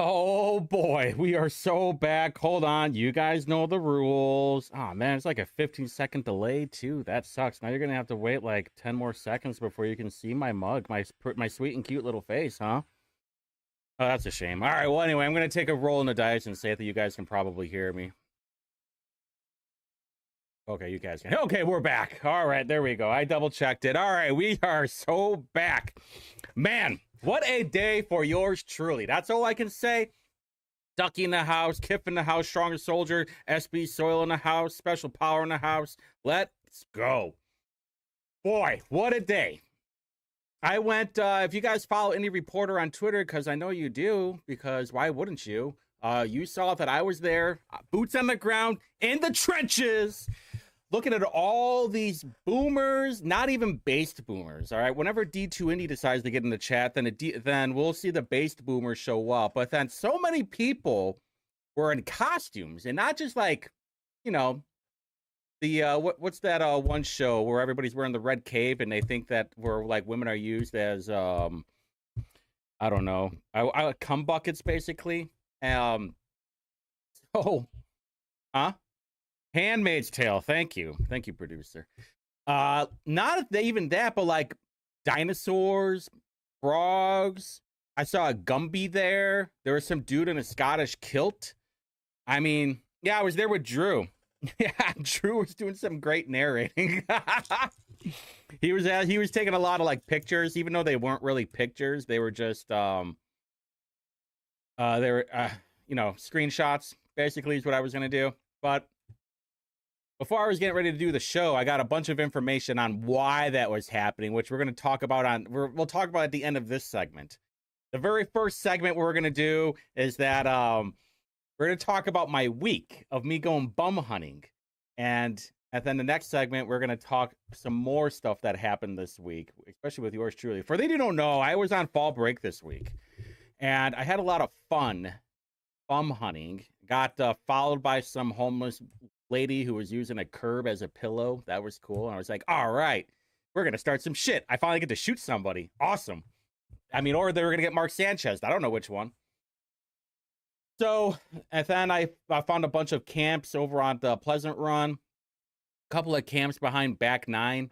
Oh boy, we are so back. Hold on. You guys know the rules. Oh man, it's like a 15-second delay too. That sucks. Now you're gonna have to wait like 10 more seconds before you can see my mug, my sweet and cute little face, huh? Oh, that's a shame. All right, well anyway, I'm gonna take a roll in the dice and say that you guys can probably hear me. Okay, you guys can. Okay, we're back. All right, there we go. I double checked it. All right, we are so back. Man, what a day for yours truly. That's all I can say. Ducky in the house, Kiff in the house, Strongest Soldier, SB Soil in the house, Special Power in the house. Let's go. Boy, what a day. I went, if you guys follow any reporter on Twitter, because I know you do, because why wouldn't you? You saw that I was there, boots on the ground, in the trenches, looking at all these boomers, not even based boomers, all right? Whenever D2 Indy decides to get in the chat, then we'll see the based boomers show up. But then so many people were in costumes, and not just like, you know, the what's that one show where everybody's wearing the red cape and they think that we're like women are used as I don't know, I cum buckets basically. So, huh? Handmaid's Tale. Thank you, producer. Not even that, but like dinosaurs, frogs. I saw a Gumby there. There was some dude in a Scottish kilt. I mean, yeah, I was there with Drew. Yeah, Drew was doing some great narrating. He was taking a lot of like pictures, even though they weren't really pictures. They were just you know, screenshots. Basically, is what I was gonna do. But before I was getting ready to do the show, I got a bunch of information on why that was happening, which we're going to talk about we'll talk about at the end of this segment. The very first segment we're going to do is that we're going to talk about my week of me going bum hunting. And then the next segment, we're going to talk some more stuff that happened this week, especially with yours truly. For they who don't know, I was on fall break this week, and I had a lot of fun bum hunting. Got followed by some homeless lady who was using a curb as a pillow. That was cool. And I was like, all right, we're going to start some shit. I finally get to shoot somebody. Awesome. I mean, or they were going to get Mark Sanchez. I don't know which one. So, and then I found a bunch of camps over on the Pleasant Run. A couple of camps behind Back 9,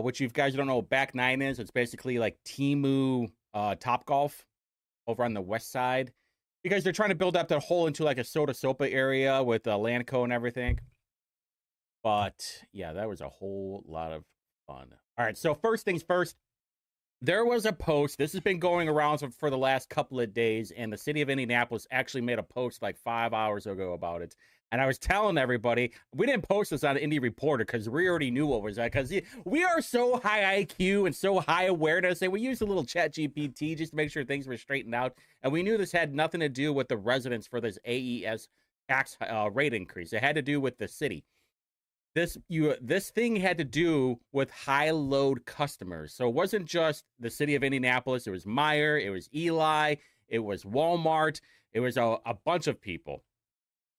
which you guys don't know what Back 9 is. It's basically like Temu Top Golf over on the west side. Because they're trying to build up that whole into like a Soda area with Landco and everything. But yeah, that was a whole lot of fun. All right, so first things first, there was a post. This has been going around for the last couple of days, and the city of Indianapolis actually made a post like 5 hours ago about it. And I was telling everybody, we didn't post this on Indie Reporter because we already knew what was that. Because we are so high IQ and so high awareness, and we used a little chat GPT just to make sure things were straightened out. And we knew this had nothing to do with the residents for this AES tax rate increase. It had to do with the city. This thing had to do with high load customers. So it wasn't just the city of Indianapolis. It was Meijer. It was Eli. It was Walmart. It was a bunch of people.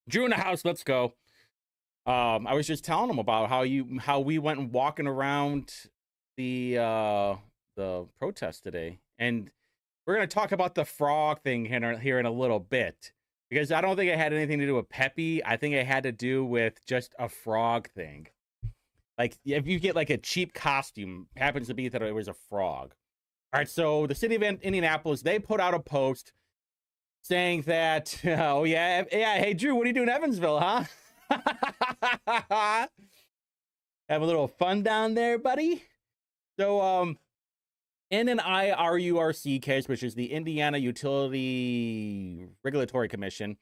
Drew in the house, let's go. I was just telling them about how we went and walking around the protest today, and we're gonna talk about the frog thing here in a little bit, because I don't think it had anything to do with Peppy. I think it had to do with just a frog thing. Like if you get like a cheap costume, happens to be that it was a frog. All right, so the city of Indianapolis, they put out a post saying that, oh yeah, hey Drew, what are you doing in Evansville, huh? Have a little fun down there, buddy. So, in an IRURC case, which is the Indiana Utility Regulatory Commission,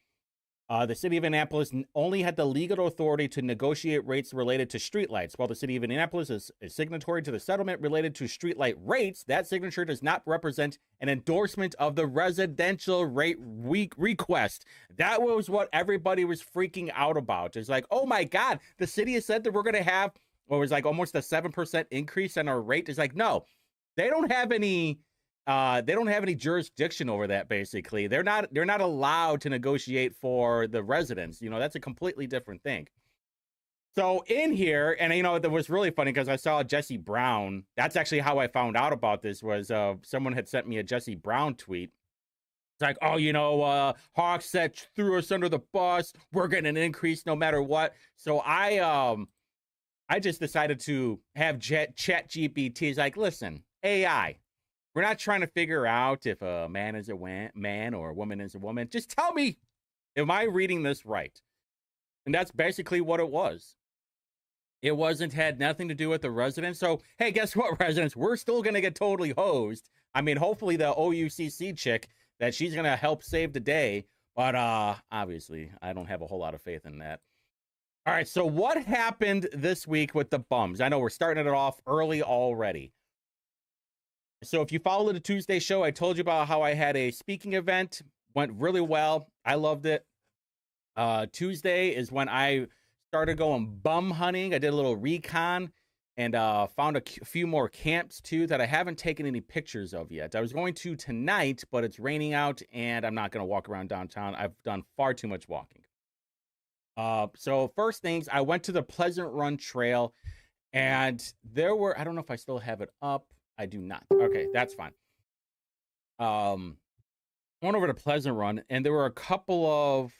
the city of Indianapolis only had the legal authority to negotiate rates related to streetlights. While the city of Indianapolis is signatory to the settlement related to streetlight rates, that signature does not represent an endorsement of the residential rate request. That was what everybody was freaking out about. It's like, oh my God, the city has said that we're going to have what was like almost a 7% increase in our rate. It's like, no, they don't have any jurisdiction over that. Basically, they're not allowed to negotiate for the residents. You know, that's a completely different thing. So in here, and you know, that was really funny because I saw Jesse Brown. That's actually how I found out about this. Was someone had sent me a Jesse Brown tweet, It's like, oh, Hawks that threw us under the bus. We're getting an increase no matter what. So I just decided to have Chat GPT. It's like, listen, AI. We're not trying to figure out if a man is a man or a woman is a woman. Just tell me, am I reading this right? And that's basically what it was. It had nothing to do with the residents. So, hey, guess what, residents? We're still going to get totally hosed. I mean, hopefully the OUCC chick, that she's going to help save the day. But obviously, I don't have a whole lot of faith in that. All right, so what happened this week with the bums? I know we're starting it off early already. So if you followed the Tuesday show, I told you about how I had a speaking event. Went really well. I loved it. Tuesday is when I started going bum hunting. I did a little recon and found a few more camps too that I haven't taken any pictures of yet. I was going to tonight, but it's raining out and I'm not going to walk around downtown. I've done far too much walking. So first things, I went to the Pleasant Run Trail and there were, I don't know if I still have it up. I do not. Okay, that's fine. Went over to Pleasant Run and there were a couple of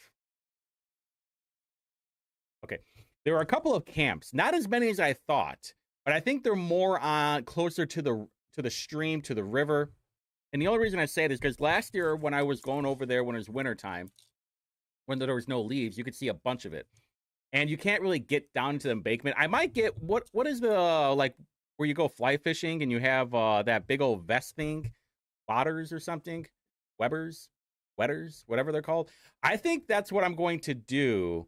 camps, not as many as I thought, but I think they're more on closer to the stream, to the river. And the only reason I say it is because last year when I was going over there when it was wintertime, when there was no leaves, you could see a bunch of it. And you can't really get down to the embankment. I might get, what is the, like, where you go fly fishing and you have that big old vest thing, spotters or something, wetters, whatever they're called. I think that's what I'm going to do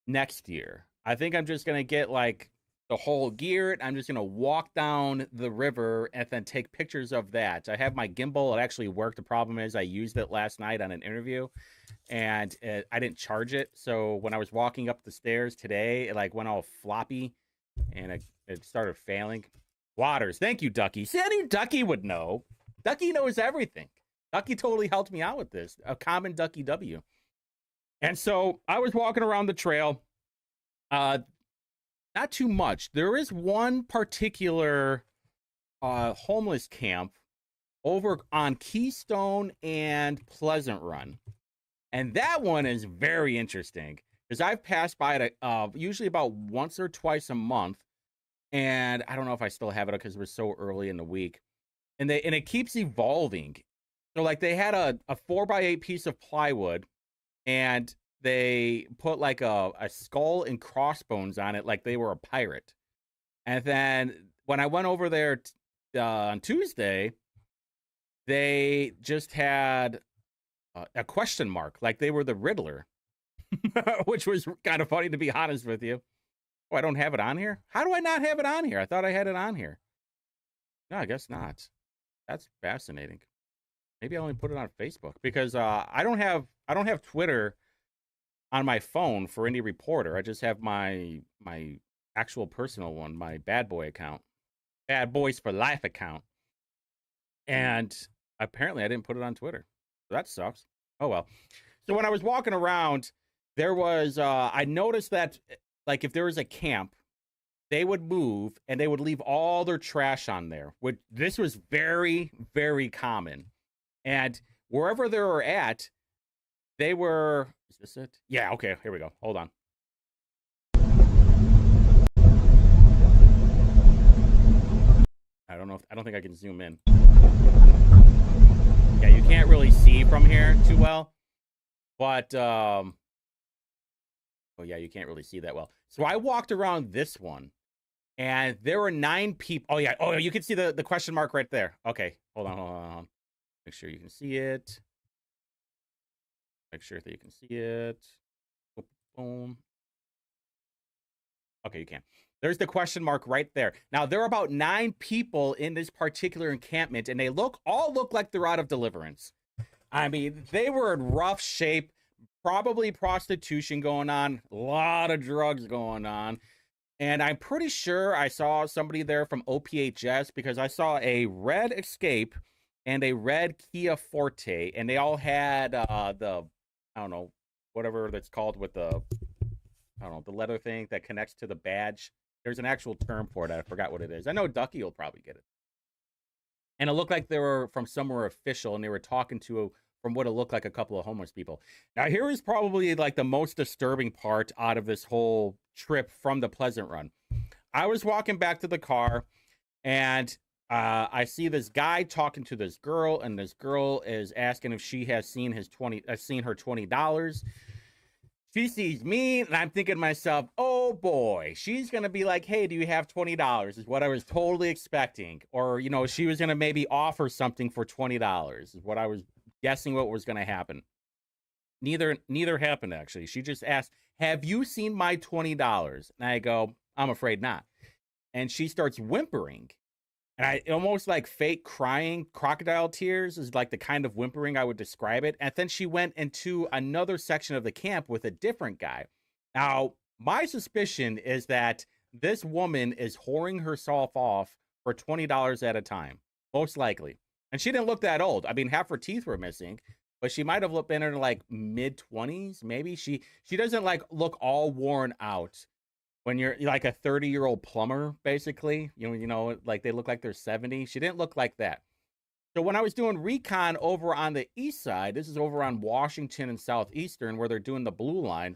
next year. I think I'm just going to get like the whole gear. I'm just going to walk down the river and then take pictures of that. I have my gimbal. It actually worked. The problem is I used it last night on an interview and I didn't charge it. So when I was walking up the stairs today, it like went all floppy and it started failing. Waters. Thank you, Ducky. See, I knew Ducky would know. Ducky knows everything. Ducky totally helped me out with this. A common Ducky W. And so I was walking around the trail. Not too much. There is one particular homeless camp over on Keystone and Pleasant Run. And that one is very interesting because I've passed by it usually about once or twice a month. And I don't know if I still have it because we're so early in the week. And it keeps evolving. So like they had a 4x8 piece of plywood and they put like a skull and crossbones on it like they were a pirate. And then when I went over there on Tuesday, they just had a question mark, like they were the Riddler, which was kind of funny to be honest with you. Oh, I don't have it on here? How do I not have it on here? I thought I had it on here. No, I guess not. That's fascinating. Maybe I only put it on Facebook because I don't have Twitter on my phone for any reporter. I just have my actual personal one, my Bad Boy account, Bad Boys for Life account. And apparently I didn't put it on Twitter. So that sucks. Oh well. So when I was walking around, there was I noticed that like if there was a camp, they would move and they would leave all their trash on there. This was very, very common. And wherever they were at, they were, is this it? Yeah, okay, here we go. Hold on. I don't think I can zoom in. Yeah, you can't really see from here too well. But oh yeah, you can't really see that well. So I walked around this one and there were 9 people. Oh yeah, you can see the question mark right there. Okay, hold on. Make sure you can see it. Make sure that you can see it. Boom. Okay, you can. There's the question mark right there. Now, there are about 9 people in this particular encampment, and they all look like they're out of Deliverance. I mean, they were in rough shape, probably prostitution going on, a lot of drugs going on. And I'm pretty sure I saw somebody there from OPHS because I saw a red Escape and a red Kia Forte, and they all had the, I don't know, whatever that's called with the, I don't know, the leather thing that connects to the badge. There's an actual term for it. I forgot what it is. I know Ducky will probably get it. And it looked like they were from somewhere official, and they were talking to, from what it looked like, a couple of homeless people. Now, here is probably like the most disturbing part out of this whole trip from the Pleasant Run. I was walking back to the car, and I see this guy talking to this girl, and this girl is asking if she has seen her $20. She sees me, and I'm thinking to myself, oh boy, she's gonna be like, hey, do you have $20? Is what I was totally expecting. Or, she was gonna maybe offer something for $20, is what I was guessing what was gonna happen. Neither happened, actually. She just asked, have you seen my $20? And I go, I'm afraid not. And she starts whimpering. And I almost like fake crying, crocodile tears is like the kind of whimpering I would describe it. And then she went into another section of the camp with a different guy. Now, my suspicion is that this woman is whoring herself off for $20 at a time, most likely. And she didn't look that old. I mean, half her teeth were missing, but she might have been in her like mid-20s, maybe. She doesn't like look all worn out. When you're like a 30-year-old plumber, basically, like they look like they're 70. She didn't look like that. So when I was doing recon over on the east side, this is over on Washington and Southeastern, where they're doing the blue line,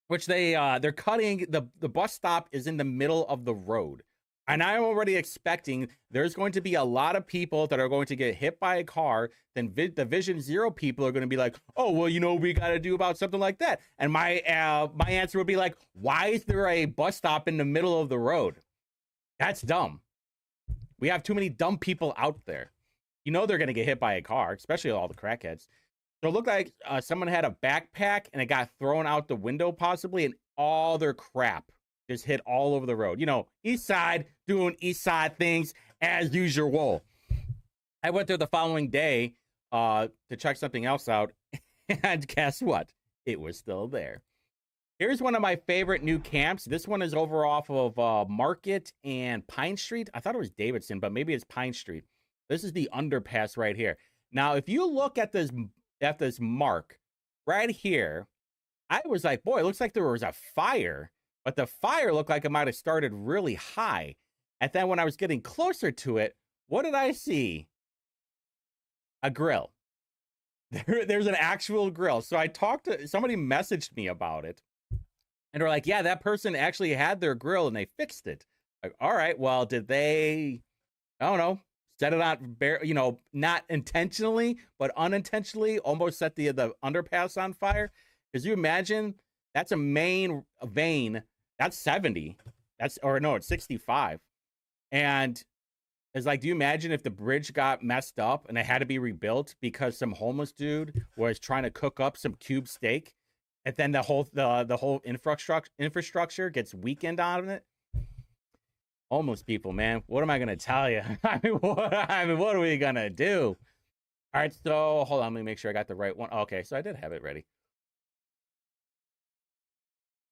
which they're cutting, the bus stop is in the middle of the road. And I'm already expecting there's going to be a lot of people that are going to get hit by a car. Then the Vision Zero people are going to be like, oh, well, we got to do about something like that. And my answer would be like, why is there a bus stop in the middle of the road? That's dumb. We have too many dumb people out there. They're going to get hit by a car, especially all the crackheads. So it looked like someone had a backpack and it got thrown out the window possibly, and all their crap just hit all over the road. East side doing east side things as usual. I went there the following day to check something else out, and guess what? It was still there. Here's one of my favorite new camps. This one is over off of Market and Pine Street. I thought it was Davidson, but maybe it's Pine Street. This is the underpass right here. Now, if you look at this mark right here, I was like, boy, it looks like there was a fire. But the fire looked like it might have started really high. And then when I was getting closer to it, what did I see? A grill. There's an actual grill. So I talked to somebody, messaged me about it. And they're like, yeah, that person actually had their grill and they fixed it. Like, all right, well, did they, I don't know, set it on, not intentionally, but unintentionally almost set the underpass on fire? Because you imagine that's a main vein. That's 70. It's 65. And it's like, do you imagine if the bridge got messed up and it had to be rebuilt because some homeless dude was trying to cook up some cube steak, and then the whole infrastructure gets weakened on it? Homeless people, man. What am I gonna tell you? What are we gonna do? All right, so hold on, let me make sure I got the right one. Okay, so I did have it ready.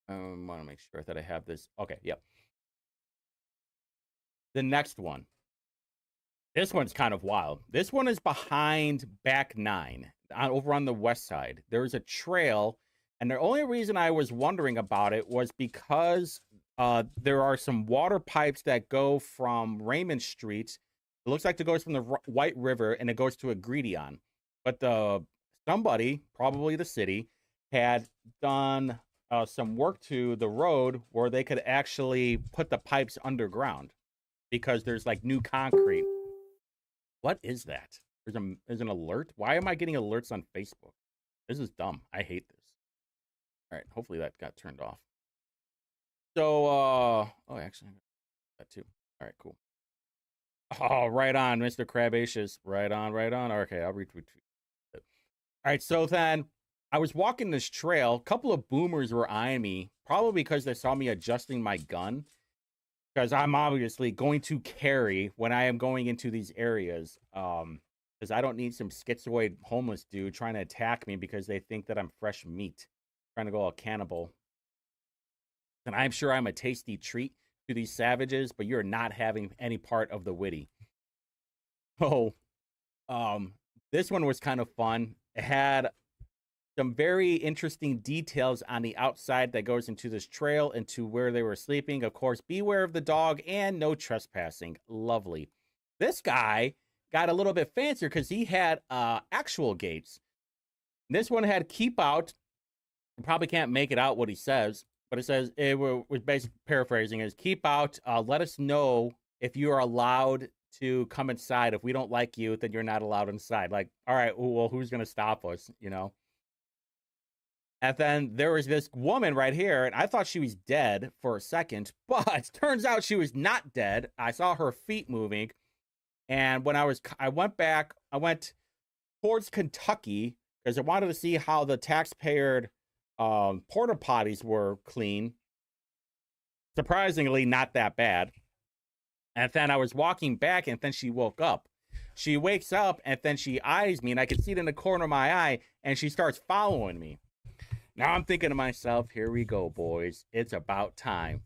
I want to make sure that I have this. Okay, yep. The next one. This one's kind of wild. This one is behind Back 9, over on the west side. There's a trail, and the only reason I was wondering about it was because there are some water pipes that go from Raymond Street. It looks like it goes from the White River, and it goes to a Greedion. But somebody, probably the city, had done some work to the road where they could actually put the pipes underground because there's like new concrete. What is that? There's an alert. Why am I getting alerts on Facebook? This is dumb. I hate this. All right, hopefully that got turned off. So, actually, I got that too. All right, cool. Oh, right on, Mr. Crabacious. Right on. Okay, I'll retweet it. All right, so then I was walking this trail. A couple of boomers were eyeing me, probably because they saw me adjusting my gun. Because I'm obviously going to carry when I am going into these areas. Because I don't need some schizoid homeless dude trying to attack me because they think that I'm fresh meat, trying to go all cannibal. And I'm sure I'm a tasty treat to these savages, but you're not having any part of the Whitty. So, this one was kind of fun. It had some very interesting details on the outside that goes into this trail, into where they were sleeping. Of course, beware of the dog and no trespassing. Lovely. This guy got a little bit fancier because he had actual gates. This one had keep out. You probably can't make it out what he says, but it says it was basically paraphrasing is keep out. Let us know if you are allowed to come inside. If we don't like you, then you're not allowed inside. Like, all right, well, who's gonna stop us? You know. And then there was this woman right here, and I thought she was dead for a second, but turns out she was not dead. I saw her feet moving, and when I went back, I went towards Kentucky because I wanted to see how the taxpayer porta potties were clean. Surprisingly, not that bad. And then I was walking back, and then she woke up. She wakes up, and then she eyes me, and I can see it in the corner of my eye, and she starts following me. Now I'm thinking to myself, here we go, boys. It's about time.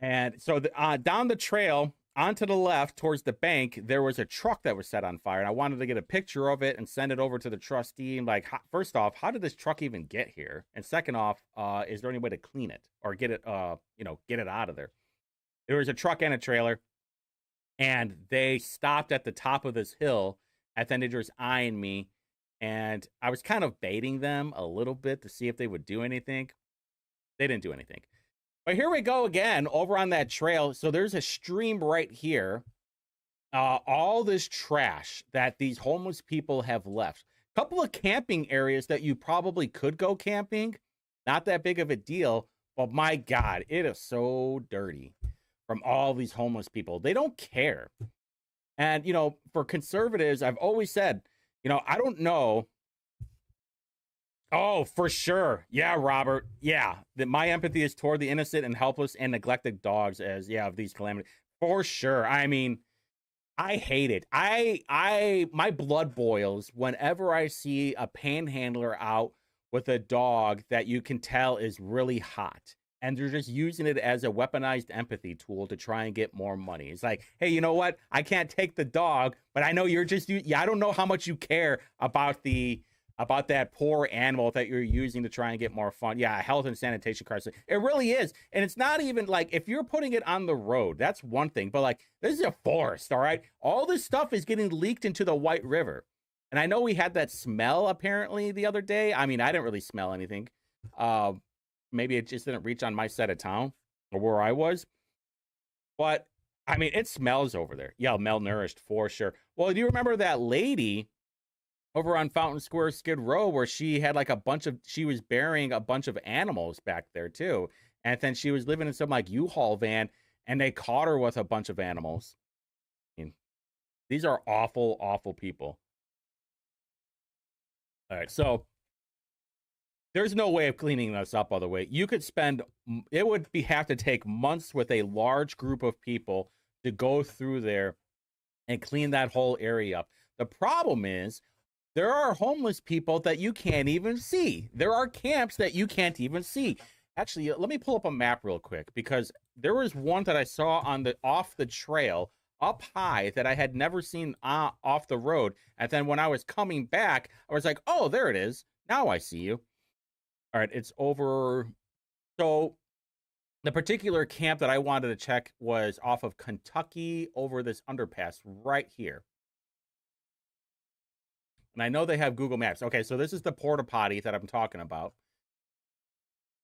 And so down the trail, onto the left, towards the bank, there was a truck that was set on fire. And I wanted to get a picture of it and send it over to the trustee. And like, first off, how did this truck even get here? And second off, is there any way to clean it or get it, get it out of there? There was a truck and a trailer. And they stopped at the top of this hill. And then they were just eyeing me. And I was kind of baiting them a little bit to see if they would do anything. They didn't do anything. But here we go again over on that trail. So there's a stream right here. All this trash that these homeless people have left. A couple of camping areas that you probably could go camping. Not that big of a deal. But my God, it is so dirty from all these homeless people. They don't care. And, for conservatives, I've always said, I don't know. Oh, for sure. Yeah, Robert. Yeah. My empathy is toward the innocent and helpless and neglected dogs of these calamities. For sure. I mean, I hate it. My blood boils whenever I see a panhandler out with a dog that you can tell is really hot. And they're just using it as a weaponized empathy tool to try and get more money. It's like, hey, you know what? I can't take the dog, but I know you're just, I don't know how much you care about that poor animal that you're using to try and get more fun. Yeah, health and sanitation crisis. It really is. And it's not even like, if you're putting it on the road, that's one thing. But like, this is a forest, all right? All this stuff is getting leaked into the White River. And I know we had that smell apparently the other day. I mean, I didn't really smell anything. Maybe it just didn't reach on my side of town or where I was. But, I mean, it smells over there. Yeah, malnourished for sure. Well, do you remember that lady over on Fountain Square, Skid Row, where she had like she was burying a bunch of animals back there too. And then she was living in some like U-Haul van and they caught her with a bunch of animals. I mean, these are awful, awful people. All right, so there's no way of cleaning this up, by the way. You could have to take months with a large group of people to go through there and clean that whole area up. The problem is there are homeless people that you can't even see. There are camps that you can't even see. Actually, let me pull up a map real quick because there was one that I saw off the trail up high that I had never seen off the road. And then when I was coming back, I was like, oh, there it is. Now I see you. All right, it's over. So the particular camp that I wanted to check was off of Kentucky over this underpass right here. And I know they have Google Maps. Okay, so this is the porta potty that I'm talking about.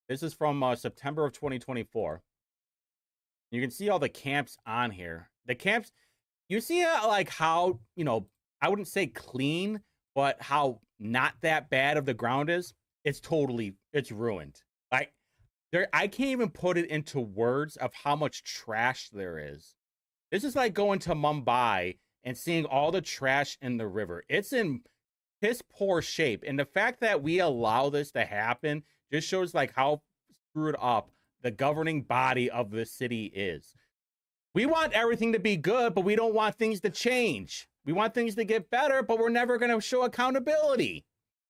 This is from September of 2024. You can see all the camps on here. The camps, you see like how, I wouldn't say clean, but how not that bad of the ground is. It's ruined. Like I can't even put it into words of how much trash there is. This is like going to Mumbai and seeing all the trash in the river. It's in piss poor shape. And the fact that we allow this to happen just shows like how screwed up the governing body of the city is. We want everything to be good, but we don't want things to change. We want things to get better, but we're never going to show accountability.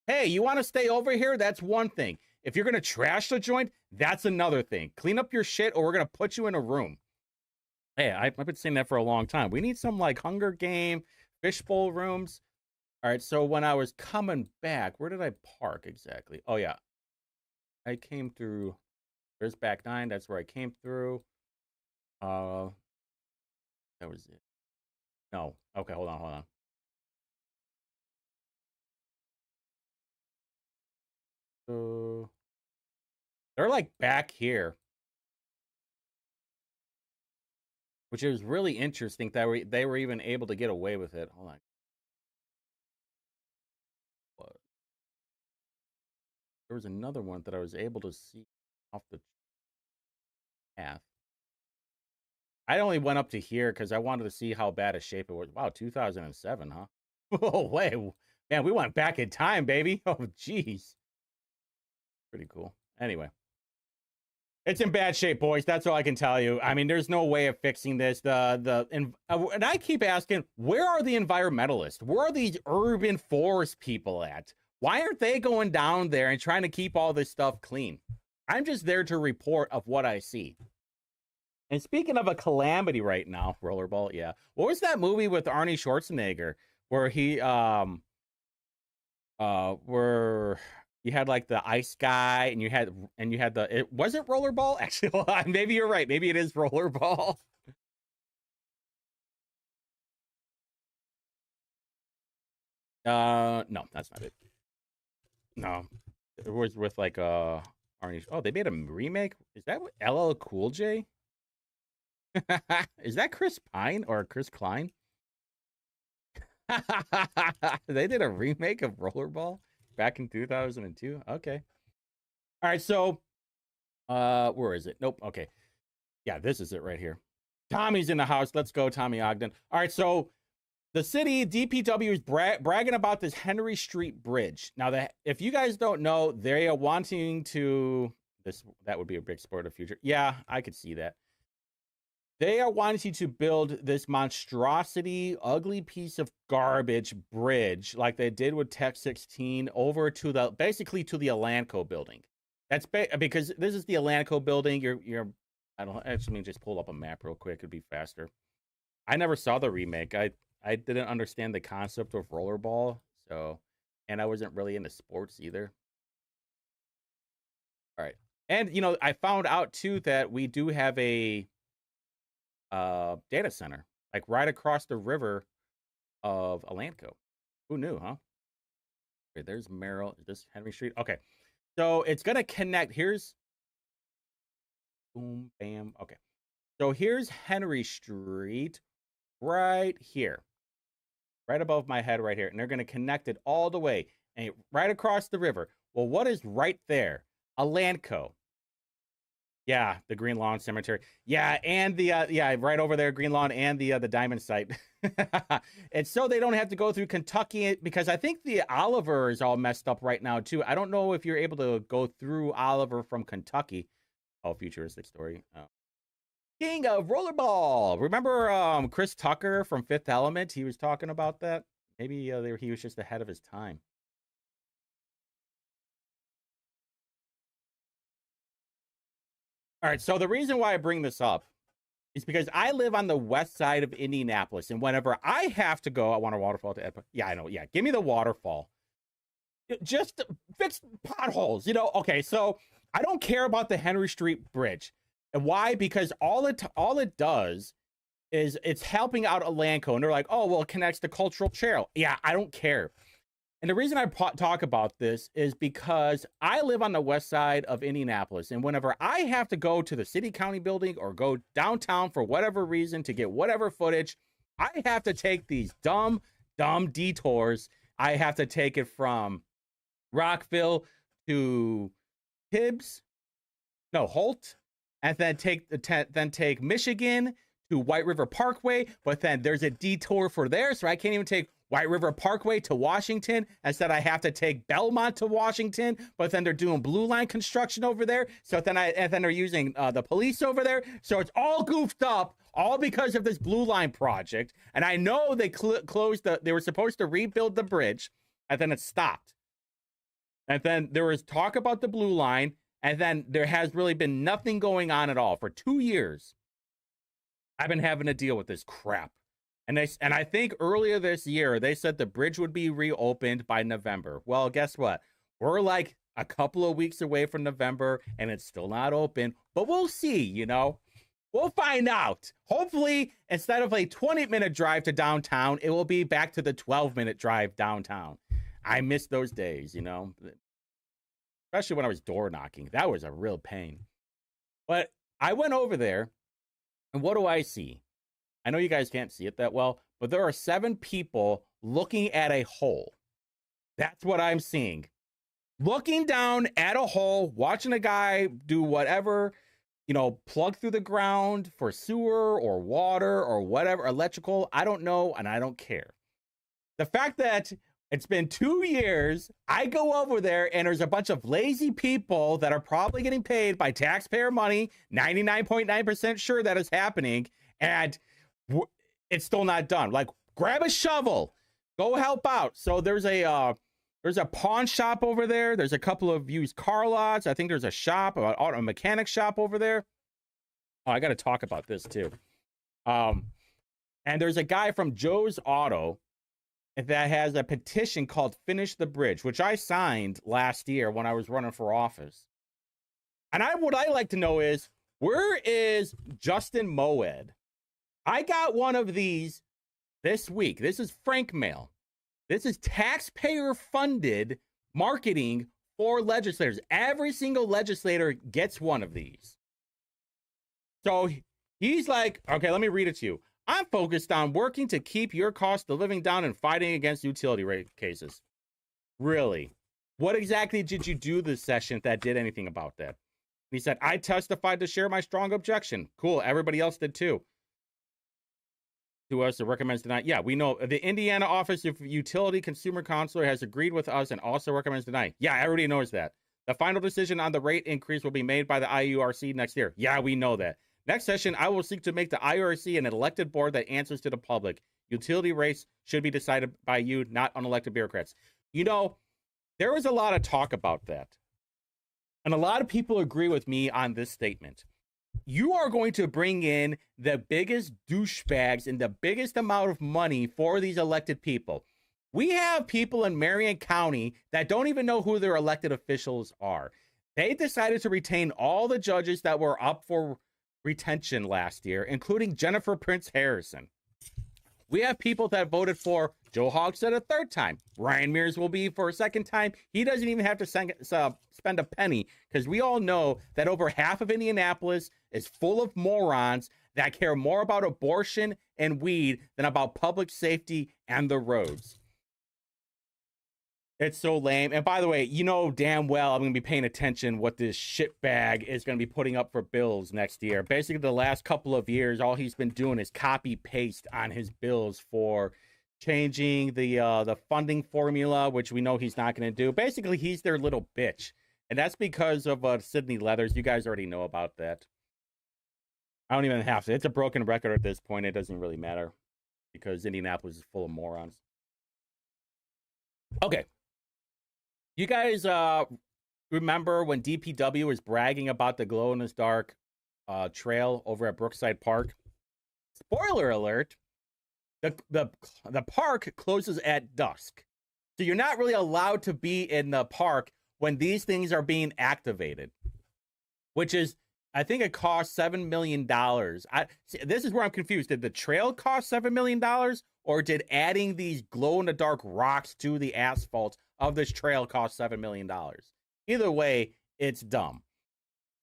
Hey, you want to stay over here? That's one thing. If you're going to trash the joint, that's another thing. Clean up your shit or we're going to put you in a room. Hey, I've been saying that for a long time. We need some like Hunger Game, fishbowl rooms. All right, so when I was coming back, where did I park exactly? Oh, yeah. I came through. There's back 9. That's where I came through. That was it. No. Okay, hold on. So they're like back here, which is really interesting that they were even able to get away with it. Hold on. What? There was another one that I was able to see off the path. I only went up to here because I wanted to see how bad a shape it was. Wow, 2007, huh? Oh, wait. Man, we went back in time, baby. Oh, jeez. Pretty cool. Anyway. It's in bad shape, boys. That's all I can tell you. I mean, there's no way of fixing this. And I keep asking, where are the environmentalists? Where are these urban forest people at? Why aren't they going down there and trying to keep all this stuff clean? I'm just there to report of what I see. And speaking of a calamity right now, Rollerball, yeah. What was that movie with Arnie Schwarzenegger where where you had like the ice guy and you had it wasn't Rollerball? Actually, hold on, maybe you're right. Maybe it is Rollerball. No, that's not it. No. It was with like Arnie. Oh, they made a remake? Is that LL Cool J? Is that Chris Pine or Chris Klein? They did a remake of Rollerball back in 2002. Okay. All right, so where is it? Nope. Okay. Yeah, this is it right here. Tommy's in the house. Let's go, Tommy Ogden. All right, so the city DPW is bragging about this Henry Street Bridge. Now, if you guys don't know, they are wanting to that would be a big sport of the future. Yeah, I could see that. They are wanting to build this monstrosity, ugly piece of garbage bridge like they did with Tech 16 over to basically to the Alanco building. That's because this is the Alanco building. I don't actually just pull up a map real quick. It'd be faster. I never saw the remake. I didn't understand the concept of Rollerball, and I wasn't really into sports either. All right. And I found out too that we do have a data center like right across the river of Alanco. Who knew, huh? Okay, there's Merrill. Is this Henry Street? Okay. So it's gonna connect. Here's boom, bam. Okay. So here's Henry Street right here. Right above my head right here. And they're gonna connect it all the way and right across the river. Well, what is right there? Alanco. Yeah, the Green Lawn Cemetery. Yeah, and the right over there, Green Lawn and the Diamond site. And so they don't have to go through Kentucky because I think the Oliver is all messed up right now too. I don't know if you're able to go through Oliver from Kentucky. Oh, futuristic story. Oh. King of Rollerball. Remember Chris Tucker from Fifth Element? He was talking about that. Maybe he was just ahead of his time. All right, so the reason why I bring this up is because I live on the west side of Indianapolis, and whenever I have to go, I want a waterfall to yeah, I know. Yeah, give me the waterfall. Just fix potholes, Okay, so I don't care about the Henry Street Bridge. And why? Because all it does is it's helping out Alanco, and they're like, oh, well, it connects the cultural trail. Yeah, I don't care. And the reason I talk about this is because I live on the west side of Indianapolis. And whenever I have to go to the city county building or go downtown for whatever reason to get whatever footage, I have to take these dumb detours. I have to take it from Rockville to Holt, and then take Michigan to White River Parkway. But then there's a detour for there, so I can't even take White River Parkway to Washington. Instead, I have to take Belmont to Washington, but then they're doing blue line construction over there. So then they're using the police over there. So it's all goofed up, all because of this blue line project. And I know they closed they were supposed to rebuild the bridge, and then it stopped. And then there was talk about the blue line, and then there has really been nothing going on at all for 2 years. I've been having to deal with this crap. And I think earlier this year, they said the bridge would be reopened by November. Well, guess what? We're like a couple of weeks away from November, and it's still not open. But we'll see, We'll find out. Hopefully, instead of a 20-minute drive to downtown, it will be back to the 12-minute drive downtown. I miss those days, you know, especially when I was door knocking. That was a real pain. But I went over there, and what do I see? I know you guys can't see it that well, but there are 7 people looking at a hole. That's what I'm seeing. Looking down at a hole, watching a guy do whatever, you know, plug through the ground for sewer or water or whatever, electrical. I don't know, and I don't care. The fact that it's been 2 years, I go over there, and there's a bunch of lazy people that are probably getting paid by taxpayer money, 99.9% sure that is happening, and it's still not done. Like, grab a shovel, go help out. So there's a pawn shop over there. There's a couple of used car lots. I think there's a shop, a auto mechanic shop over there. Oh, I got to talk about this too. And there's a guy from Joe's Auto that has a petition called Finish the Bridge, which I signed last year when I was running for office. And what I like to know is, where is Justin Moed? I got one of these this week. This is Frank Mail. This is taxpayer-funded marketing for legislators. Every single legislator gets one of these. So he's like, okay, let me read it to you. I'm focused on working to keep your cost of living down and fighting against utility rate cases. Really? What exactly did you do this session that did anything about that? He said, I testified to share my strong objection. Cool. Everybody else did too. To us, it recommends deny. Yeah, we know the Indiana Office of Utility Consumer Counselor has agreed with us and also recommends deny. Yeah, everybody knows that. The final decision on the rate increase will be made by the IURC next year. Yeah, we know that. Next session, I will seek to make the IURC an elected board that answers to the public. Utility rates should be decided by you, not unelected bureaucrats. You know, there was a lot of talk about that. And a lot of people agree with me on this statement. You are going to bring in the biggest douchebags and the biggest amount of money for these elected people. We have people in Marion County that don't even know who their elected officials are. They decided to retain all the judges that were up for retention last year, including Jennifer Prince Harrison. We have people that voted for Joe Hogsett a 3rd time. Ryan Mears will be for a 2nd time. He doesn't even have to spend a penny, because we all know that over half of Indianapolis is full of morons that care more about abortion and weed than about public safety and the roads. It's so lame. And by the way, you know damn well I'm going to be paying attention what this shitbag is going to be putting up for bills next year. Basically, the last couple of years, all he's been doing is copy-paste on his bills for changing the funding formula, which we know he's not going to do. Basically, he's their little bitch. And that's because of Sydney Leathers. You guys already know about that. I don't even have to. It's a broken record at this point. It doesn't really matter because Indianapolis is full of morons. Okay. You guys remember when DPW was bragging about the glow-in-the-dark trail over at Brookside Park? Spoiler alert, the park closes at dusk. So you're not really allowed to be in the park when these things are being activated, which is, I think it costs $7 million. This is where I'm confused. Did the trail cost $7 million, or did adding these glow-in-the-dark rocks to the asphalt of this trail cost $7 million? Either way, it's dumb.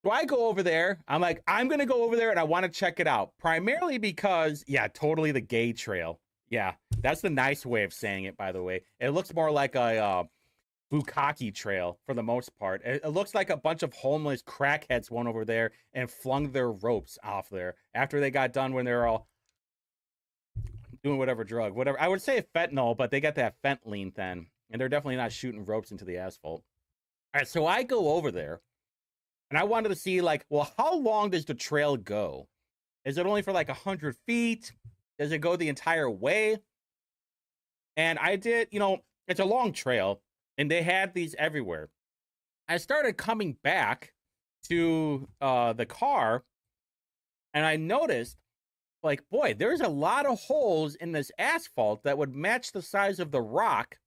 So I go over there. I'm like, I'm going to go over there and I want to check it out. Primarily because, yeah, totally the gay trail. Yeah, that's the nice way of saying it, by the way. It looks more like a bukkake trail for the most part. It looks like a bunch of homeless crackheads went over there and flung their ropes off there after they got done when they're all doing whatever drug, whatever. I would say fentanyl, but they got that fentanyl then. And they're definitely not shooting ropes into the asphalt. All right, so I go over there, and I wanted to see, like, well, how long does the trail go? Is it only for, like, 100 feet? Does it go the entire way? And I did, you know, it's a long trail, and they had these everywhere. I started coming back to the car, and I noticed, like, boy, there's a lot of holes in this asphalt that would match the size of the rock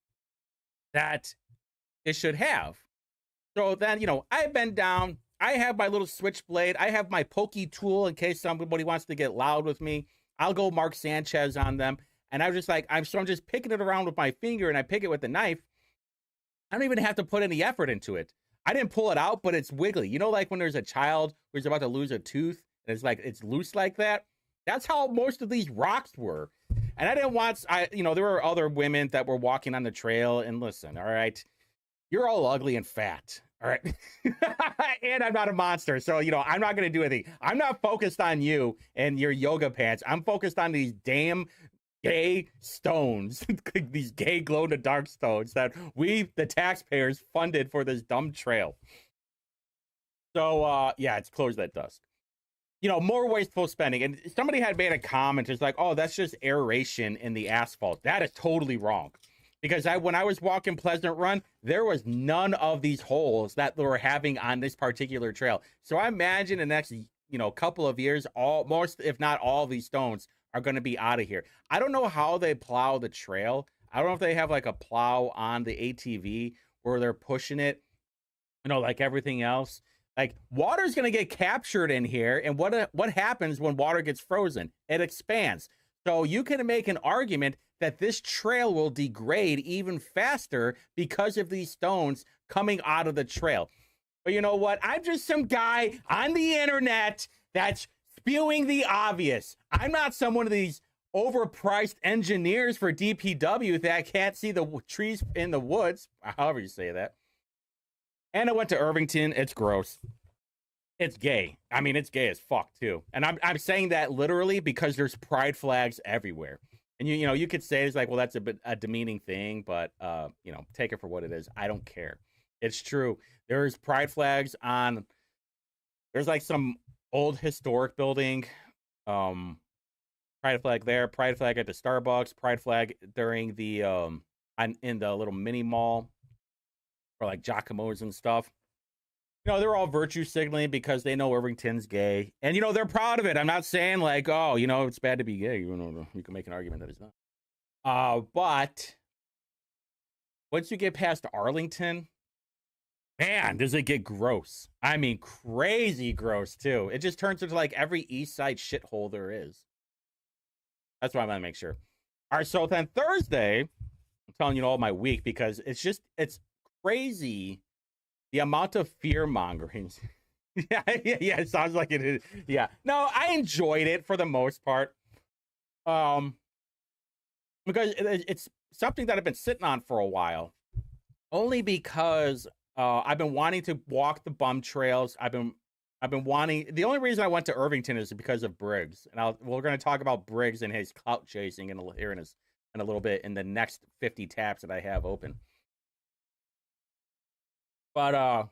that it should have. So then, you know, I bend down, I have my little switchblade. I have my pokey tool in case somebody wants to get loud with me. I'll go Mark Sanchez on them. And I was just like, I'm just picking it around with my finger, and I pick it with the knife. I don't even have to put any effort into it. I didn't pull it out, but it's wiggly. You know, like when there's a child who's about to lose a tooth, and it's like it's loose like that. That's how most of these rocks were. And I didn't want, there were other women that were walking on the trail. And listen, all right, you're all ugly and fat. All right. And I'm not a monster. So, I'm not going to do anything. I'm not focused on you and your yoga pants. I'm focused on these damn gay stones, these gay glow in the dark stones that we, the taxpayers, funded for this dumb trail. So, yeah, it's closed at dusk. More wasteful spending. And somebody had made a comment. It's like, oh, that's just aeration in the asphalt. That is totally wrong. Because when I was walking Pleasant Run, there was none of these holes that they were having on this particular trail. So I imagine the next, couple of years, most, if not all, of these stones are going to be out of here. I don't know how they plow the trail. I don't know if they have like a plow on the ATV where they're pushing it, like everything else. Like, water's going to get captured in here, and what happens when water gets frozen? It expands. So you can make an argument that this trail will degrade even faster because of these stones coming out of the trail. But you know what? I'm just some guy on the internet that's spewing the obvious. I'm not someone of these overpriced engineers for DPW that can't see the trees in the woods, however you say that. And I went to Irvington. It's gross. It's gay. I mean, it's gay as fuck too. And I'm saying that literally because there's pride flags everywhere. And you could say it's like, well, that's a demeaning thing, but take it for what it is. I don't care. It's true. There's pride flags on. There's like some old historic building. Pride flag there. Pride flag at the Starbucks. Pride flag during the in the little mini mall. Or like Giacomo's and stuff. They're all virtue signaling because they know Irvington's gay. And, they're proud of it. I'm not saying like, oh, it's bad to be gay. You can make an argument that it's not. But once you get past Arlington, man, does it get gross. I mean, crazy gross, too. It just turns into like every East Side shithole there is. That's why I'm going to make sure. All right, so then Thursday, I'm telling you all my week because it's crazy the amount of fear mongering. yeah, it sounds like it is. Yeah, no, I enjoyed it for the most part, because it's something that I've been sitting on for a while, only because I've been wanting to walk the bum trails. I've been wanting. The only reason I went to Irvington is because of Briggs, and we're going to talk about Briggs and his clout chasing in a little bit in the next 50 tabs that I have open. But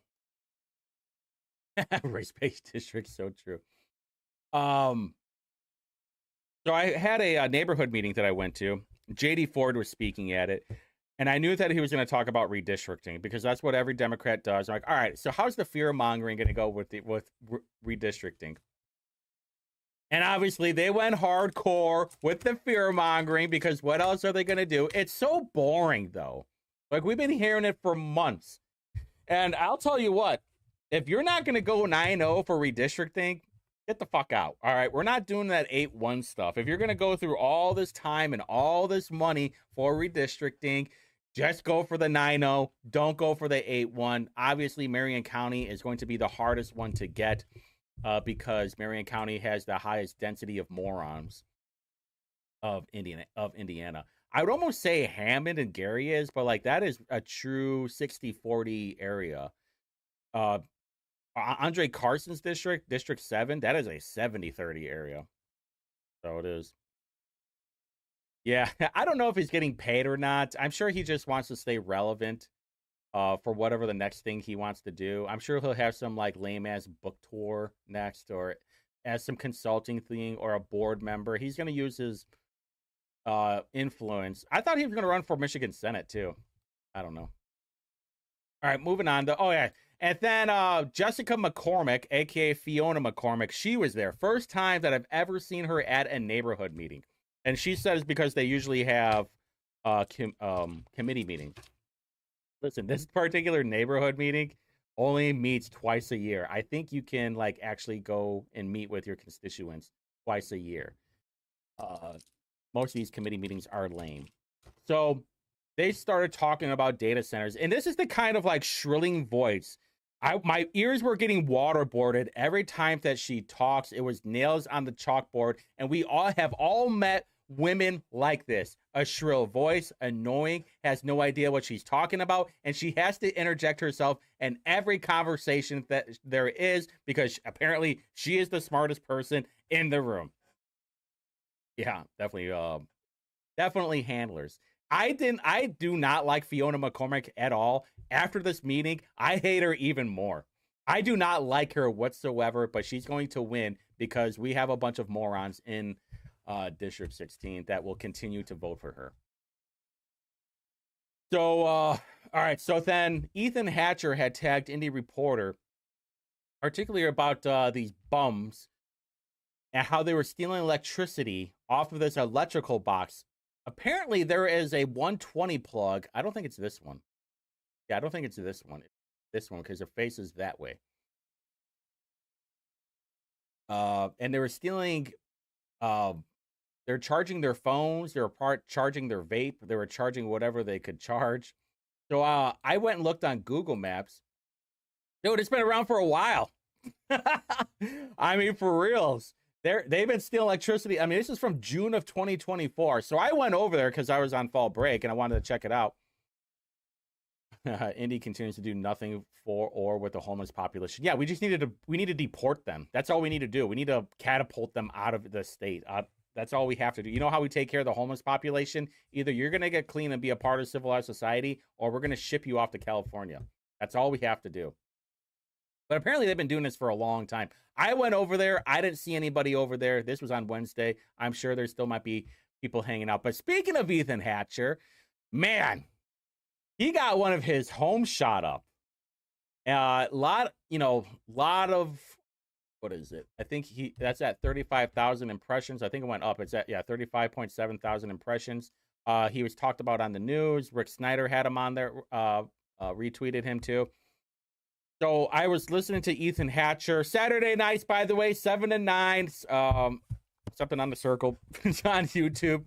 race-based district, so true. So I had a neighborhood meeting that I went to. JD Ford was speaking at it, and I knew that he was going to talk about redistricting because that's what every Democrat does. I'm like, all right, so how's the fear mongering going to go with redistricting? And obviously they went hardcore with the fear mongering because what else are they going to do? It's so boring though. Like we've been hearing it for months. And I'll tell you what, if you're not going to go 9-0 for redistricting, get the fuck out. All right, we're not doing that 8-1 stuff. If you're going to go through all this time and all this money for redistricting, just go for the 9-0. Don't go for the 8-1. Obviously, Marion County is going to be the hardest one to get because Marion County has the highest density of morons of Indiana. I would almost say Hammond and Gary is, but like that is a true 60-40 area. Andre Carson's district, District 7, that is a 70-30 area. So it is. Yeah, I don't know if he's getting paid or not. I'm sure he just wants to stay relevant for whatever the next thing he wants to do. I'm sure he'll have some like lame-ass book tour next or as some consulting thing or a board member. He's going to use his influence. I thought he was going to run for Michigan Senate too. I don't know. All right, moving on. And then Jessica McCormick, aka Fiona McCormick, she was there. First time that I've ever seen her at a neighborhood meeting, and she said it's because they usually have committee meetings. Listen, this particular neighborhood meeting only meets twice a year. I think you can like actually go and meet with your constituents twice a year. Uh, most of these committee meetings are lame. So they started talking about data centers, and this is the kind of like shrilling voice. My ears were getting waterboarded every time that she talks. It was nails on the chalkboard, and we all have met women like this: a shrill voice, annoying, has no idea what she's talking about, and she has to interject herself in every conversation that there is because apparently she is the smartest person in the room. Yeah, definitely handlers. I do not like Fiona McCormick at all. After this meeting, I hate her even more. I do not like her whatsoever, but she's going to win because we have a bunch of morons in District 16 that will continue to vote for her. So, all right. So then Ethan Hatcher had tagged Indie Reporter, particularly about these bums and how they were stealing electricity off of this electrical box. Apparently, there is a 120 plug. I don't think it's this one. Yeah, I don't think it's this one. This one, because their face is that way. And they were stealing. They're charging their phones. They were charging their vape. They were charging whatever they could charge. So I went and looked on Google Maps. Dude, it's been around for a while. I mean, for reals. They've been stealing electricity. I mean, this is from June of 2024. So I went over there because I was on fall break and I wanted to check it out. Indy continues to do nothing for or with the homeless population. Yeah, we need to deport them. That's all we need to do. We need to catapult them out of the state. That's all we have to do. You know how we take care of the homeless population? Either you're going to get clean and be a part of civilized society, or we're going to ship you off to California. That's all we have to do. But apparently they've been doing this for a long time. I went over there. I didn't see anybody over there. This was on Wednesday. I'm sure there still might be people hanging out. But speaking of Ethan Hatcher, man, he got one of his homes shot up. Lot of, what is it? I think that's at 35,000 impressions. I think it went up. It's at 35.7 thousand impressions. He was talked about on the news. Rick Snyder had him on there, retweeted him too. So I was listening to Ethan Hatcher Saturday nights, by the way, 7 to 9. Something on the circle. It's on YouTube.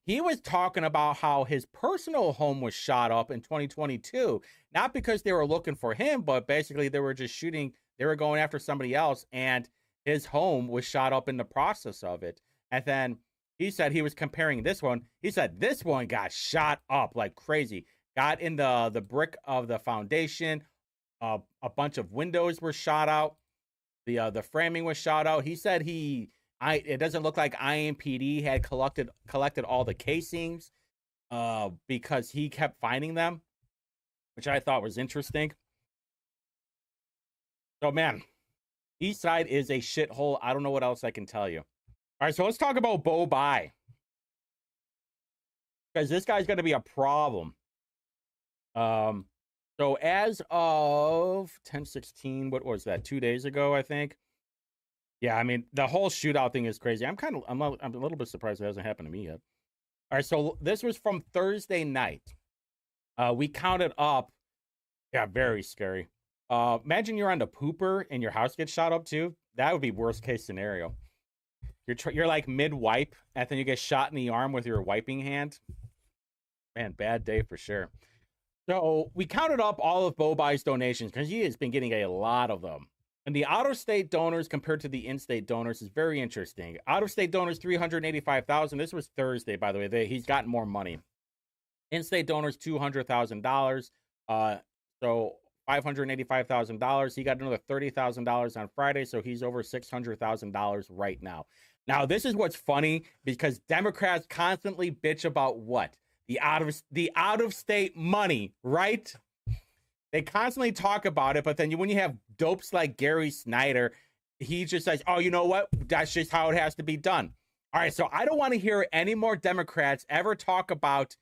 He was talking about how his personal home was shot up in 2022, not because they were looking for him, but basically they were just shooting. They were going after somebody else, and his home was shot up in the process of it. And then he said he was comparing this one. He said this one got shot up like crazy. Got in the brick of the foundation. A bunch of windows were shot out. The framing was shot out. He said it doesn't look like IMPD had collected all the casings because he kept finding them, which I thought was interesting. So man, East Side is a shithole. I don't know what else I can tell you. All right, so let's talk about Bo Bai, because this guy's going to be a problem. So as of 10/16, what was that? 2 days ago, I think. Yeah, I mean, the whole shootout thing is crazy. I'm a little bit surprised it hasn't happened to me yet. All right, so this was from Thursday night. We counted up. Yeah, very scary. Imagine you're on the pooper and your house gets shot up too. That would be worst case scenario. You're like mid wipe, and then you get shot in the arm with your wiping hand. Man, bad day for sure. So we counted up all of Bo Bai's donations because he has been getting a lot of them. And the out-of-state donors compared to the in-state donors is very interesting. Out-of-state donors, 385,000. This was Thursday, by the way. He's gotten more money. In-state donors, $200,000. So $585,000. He got another $30,000 on Friday, so he's over $600,000 right now. Now, this is what's funny, because Democrats constantly bitch about what? The out-of-state money, right? They constantly talk about it, but then when you have dopes like Gary Snyder, he just says, oh, you know what? That's just how it has to be done. All right, so I don't want to hear any more Democrats ever talk about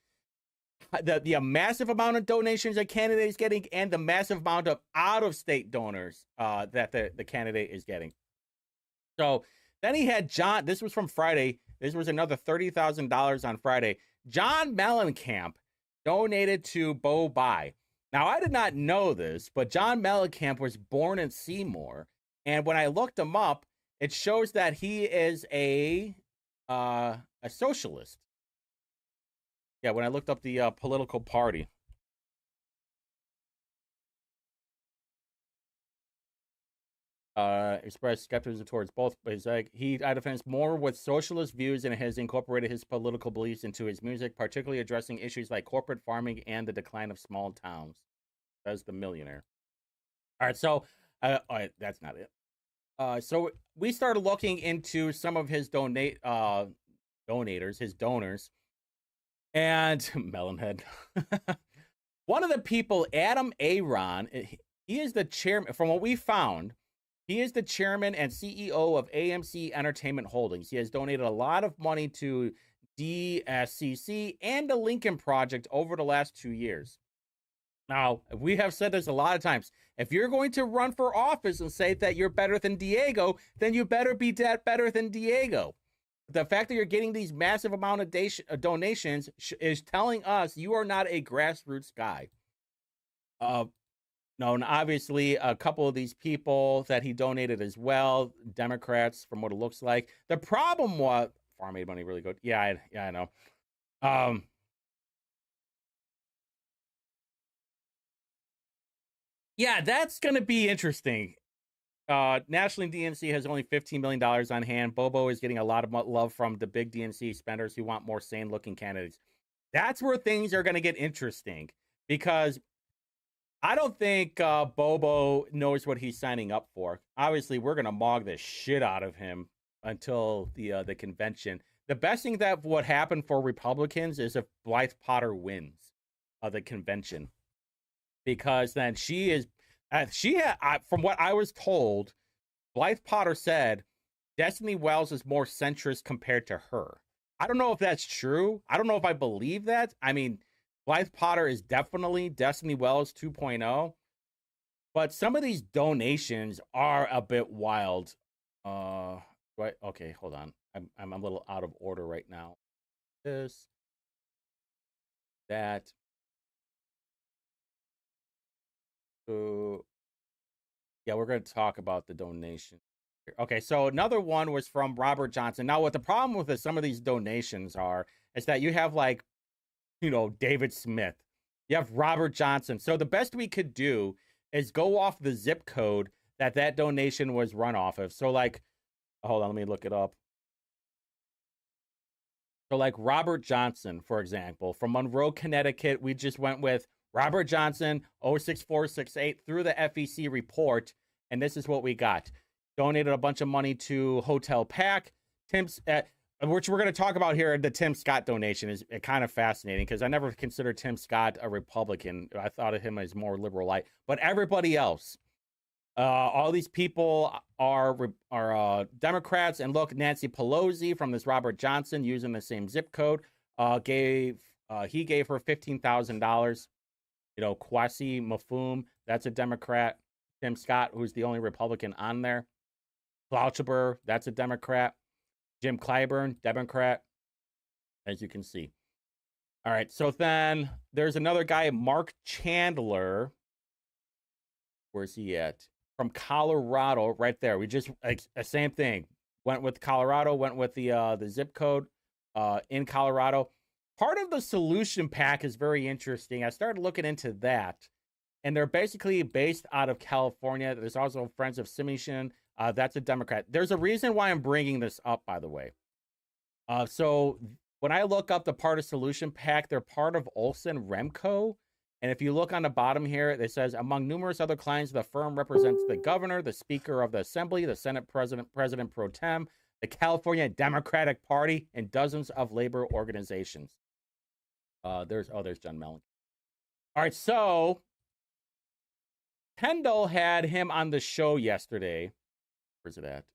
the massive amount of donations a candidate is getting and the massive amount of out-of-state donors that the candidate is getting. So then he had John, this was from Friday. This was another $30,000 on Friday. John Mellencamp donated to Bo Bai. Now, I did not know this, but John Mellencamp was born in Seymour. And when I looked him up, it shows that he is a socialist. Yeah, when I looked up the political party. Expressed skepticism towards both, but he's like, he identifies more with socialist views and has incorporated his political beliefs into his music, particularly addressing issues like corporate farming and the decline of small towns. That's the millionaire. All right, so all right, that's not it. So we started looking into some of his donators, his donors, and Melonhead. One of the people, Adam Aaron, he is the chairman. From what we found, he is the chairman and CEO of AMC Entertainment Holdings. He has donated a lot of money to DSCC and the Lincoln Project over the last 2 years. Now, we have said this a lot of times. If you're going to run for office and say that you're better than Diego, then you better be better than Diego. The fact that you're getting these massive amount of donations is telling us you are not a grassroots guy. No, and obviously a couple of these people that he donated as well, Democrats, from what it looks like. The problem was farm made money really good. Yeah, I know. Yeah, that's gonna be interesting. Nationally, DNC has only $15 million on hand. Bobo is getting a lot of love from the big DNC spenders who want more sane-looking candidates. That's where things are going to get interesting, because I don't think Bobo knows what he's signing up for. Obviously, we're going to mog the shit out of him until the convention. The best thing that would happen for Republicans is if Blythe Potter wins the convention, because then from what I was told, Blythe Potter said Destiny Wells is more centrist compared to her. I don't know if that's true. I don't know if I believe that. I mean, Blythe Potter is definitely Destiny Wells 2.0, but some of these donations are a bit wild. Right? Okay, hold on. I'm a little out of order right now. This, that. So, yeah, we're going to talk about the donation. Okay, so another one was from Robert Johnson. Now, what the problem with some of these donations is that you have, like, David Smith. You have Robert Johnson. So the best we could do is go off the zip code that donation was run off of. So, like, hold on, let me look it up. So, like, Robert Johnson, for example, from Monroe, Connecticut, we just went with Robert Johnson, 06468, through the FEC report, and this is what we got. Donated a bunch of money to Hotel Pack, which we're going to talk about here. The Tim Scott donation is kind of fascinating, because I never considered Tim Scott a Republican. I thought of him as more liberal light, but everybody else, all these people are Democrats. And look, Nancy Pelosi from this Robert Johnson, using the same zip code, he gave her $15,000. Kwasi Mafum, that's a Democrat. Tim Scott, who's the only Republican on there. Klauchber, that's a Democrat. Jim Clyburn, Democrat, as you can see. All right, so then there's another guy, Mark Chandler. Where's he at? From Colorado, right there. We just, like, the same thing. Went with Colorado, went with the zip code in Colorado. Part of the solution pack is very interesting. I started looking into that, and they're basically based out of California. There's also Friends of Simishin. That's a Democrat. There's a reason why I'm bringing this up, by the way. So when I look up the part of solution pack, they're part of Olson Remco. And if you look on the bottom here, it says, among numerous other clients, the firm represents the governor, the speaker of the assembly, the Senate president pro tem, the California Democratic Party, and dozens of labor organizations. There's John Mellon. All right, so Kendall had him on the show yesterday. Where's it at?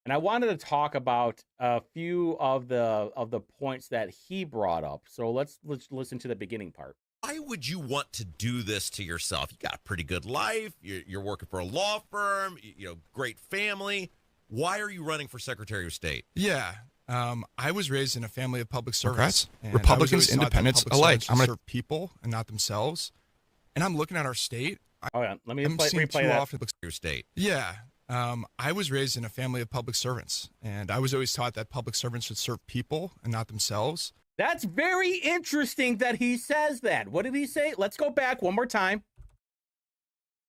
And I wanted to talk about a few of the points that he brought up. So let's listen to the beginning part. Why would you want to do this to yourself? You got a pretty good life. You're working for a law firm. Great family. Why are you running for Secretary of State? Yeah. I was raised in a family of public servants. Republicans, independents alike. I'm going to serve people and not themselves. And I'm looking at our state. Oh yeah, let me I'm seeing replay too that. often. Your state. Yeah. I was raised in a family of public servants, and I was always taught that public servants should serve people and not themselves. That's very interesting that he says that. What did he say? Let's go back one more time.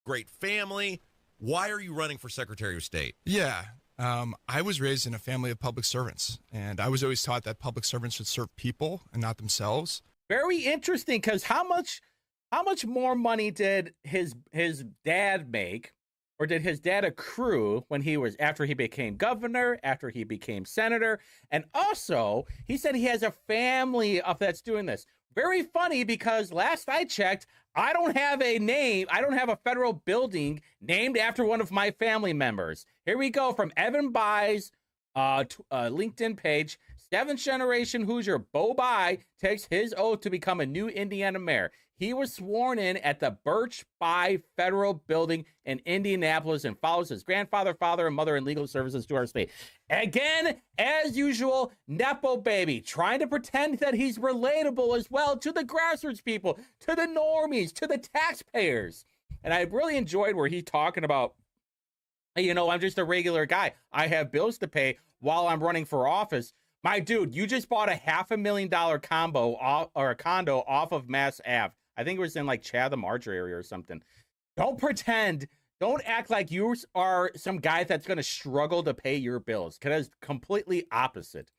Great family. Why are you running for Secretary of State? Yeah. I was raised in a family of public servants, and I was always taught that public servants should serve people and not themselves. Very interesting, because how much more money did his dad make, or did his dad accrue when he was, after he became governor, after he became senator? And also, he said he has a family of that's doing this. Very funny, because last I checked, I don't have a name. I don't have a federal building named after one of my family members. Here we go from Evan Bai's LinkedIn page. 7th generation Hoosier Bo Bai takes his oath to become a new Indiana mayor. He was sworn in at the Birch Bai Federal Building in Indianapolis and follows his grandfather, father, and mother in legal services to our state. Again, as usual, Nepo baby, trying to pretend that he's relatable as well to the grassroots people, to the normies, to the taxpayers. And I really enjoyed where he's talking about, hey, you know, I'm just a regular guy. I have bills to pay while I'm running for office. My dude, you just bought a $500,000 combo or a condo off of Mass Ave. I think it was in like Chatham Archer area or something. Don't pretend. Don't act like you are some guy that's going to struggle to pay your bills, because it's completely opposite.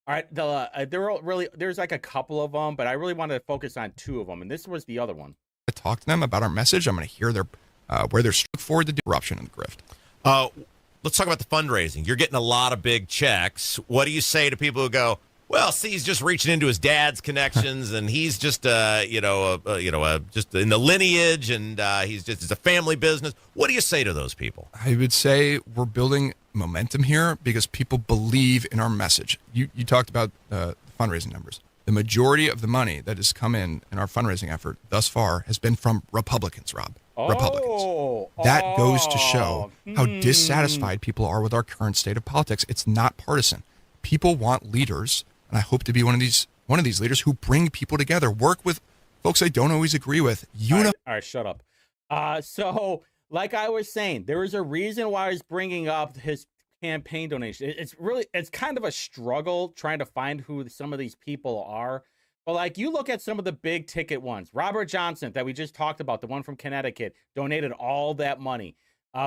All right, there's like a couple of them, but I really wanted to focus on 2 of them, and this was the other one. I talk to them about our message. I'm going to hear their where they're stuck forward to do corruption and grift. Let's talk about the fundraising. You're getting a lot of big checks. What do you say to people who go, well, see, he's just reaching into his dad's connections, and he's just, just in the lineage, and it's a family business. What do you say to those people? I would say we're building momentum here because people believe in our message. You talked about fundraising numbers. The majority of the money that has come in our fundraising effort thus far has been from Republicans, Rob. Republicans. That goes to show how dissatisfied people are with our current state of politics. It's not partisan. People want leaders, and I hope to be one of these leaders who bring people together, work with folks I don't always agree with. All right, shut up. So, like I was saying, there is a reason why I was bringing up his campaign donation. It's kind of a struggle trying to find who some of these people are. But like, you look at some of the big ticket ones. Robert Johnson, that we just talked about, the one from Connecticut, donated all that money.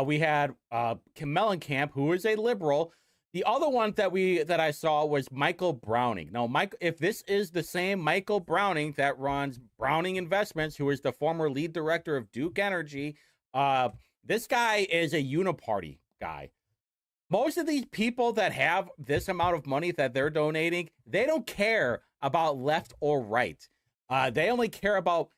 We had Mellencamp, who is a liberal. The other one that I saw was Michael Browning. Now, if this is the same Michael Browning that runs Browning Investments, who is the former lead director of Duke Energy, this guy is a uniparty guy. Most of these people that have this amount of money that they're donating, they don't care about left or right. They only care about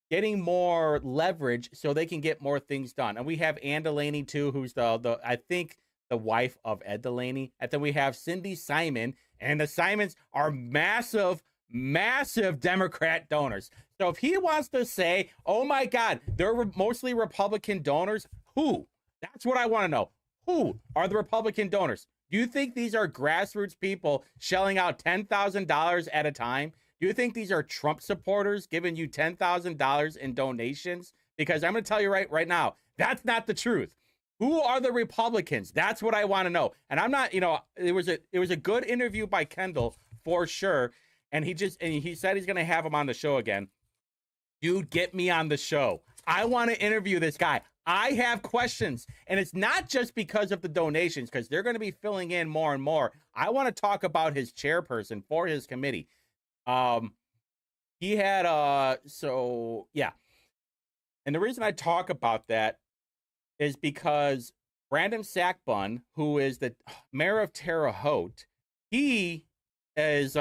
getting more leverage so they can get more things done. And we have Ann Delaney too, who's I think the wife of Ed Delaney. And then we have Cindy Simon, and the Simons are massive Democrat donors. So if he wants to say, oh my God, they're mostly Republican donors, who? That's what I want to know. Who are the Republican donors? Do you think these are grassroots people shelling out $10,000 at a time? Do you think these are Trump supporters giving you $10,000 in donations? Because I'm going to tell you right now, that's not the truth. Who are the Republicans? That's what I want to know. And I'm not, it was a good interview by Kendall for sure. And he said he's going to have him on the show again. Dude, get me on the show. I want to interview this guy. I have questions, and it's not just because of the donations, because they're going to be filling in more and more. I want to talk about his chairperson for his committee. He had yeah. And the reason I talk about that is because Brandon Sackbun, who is the mayor of Terre Haute, he is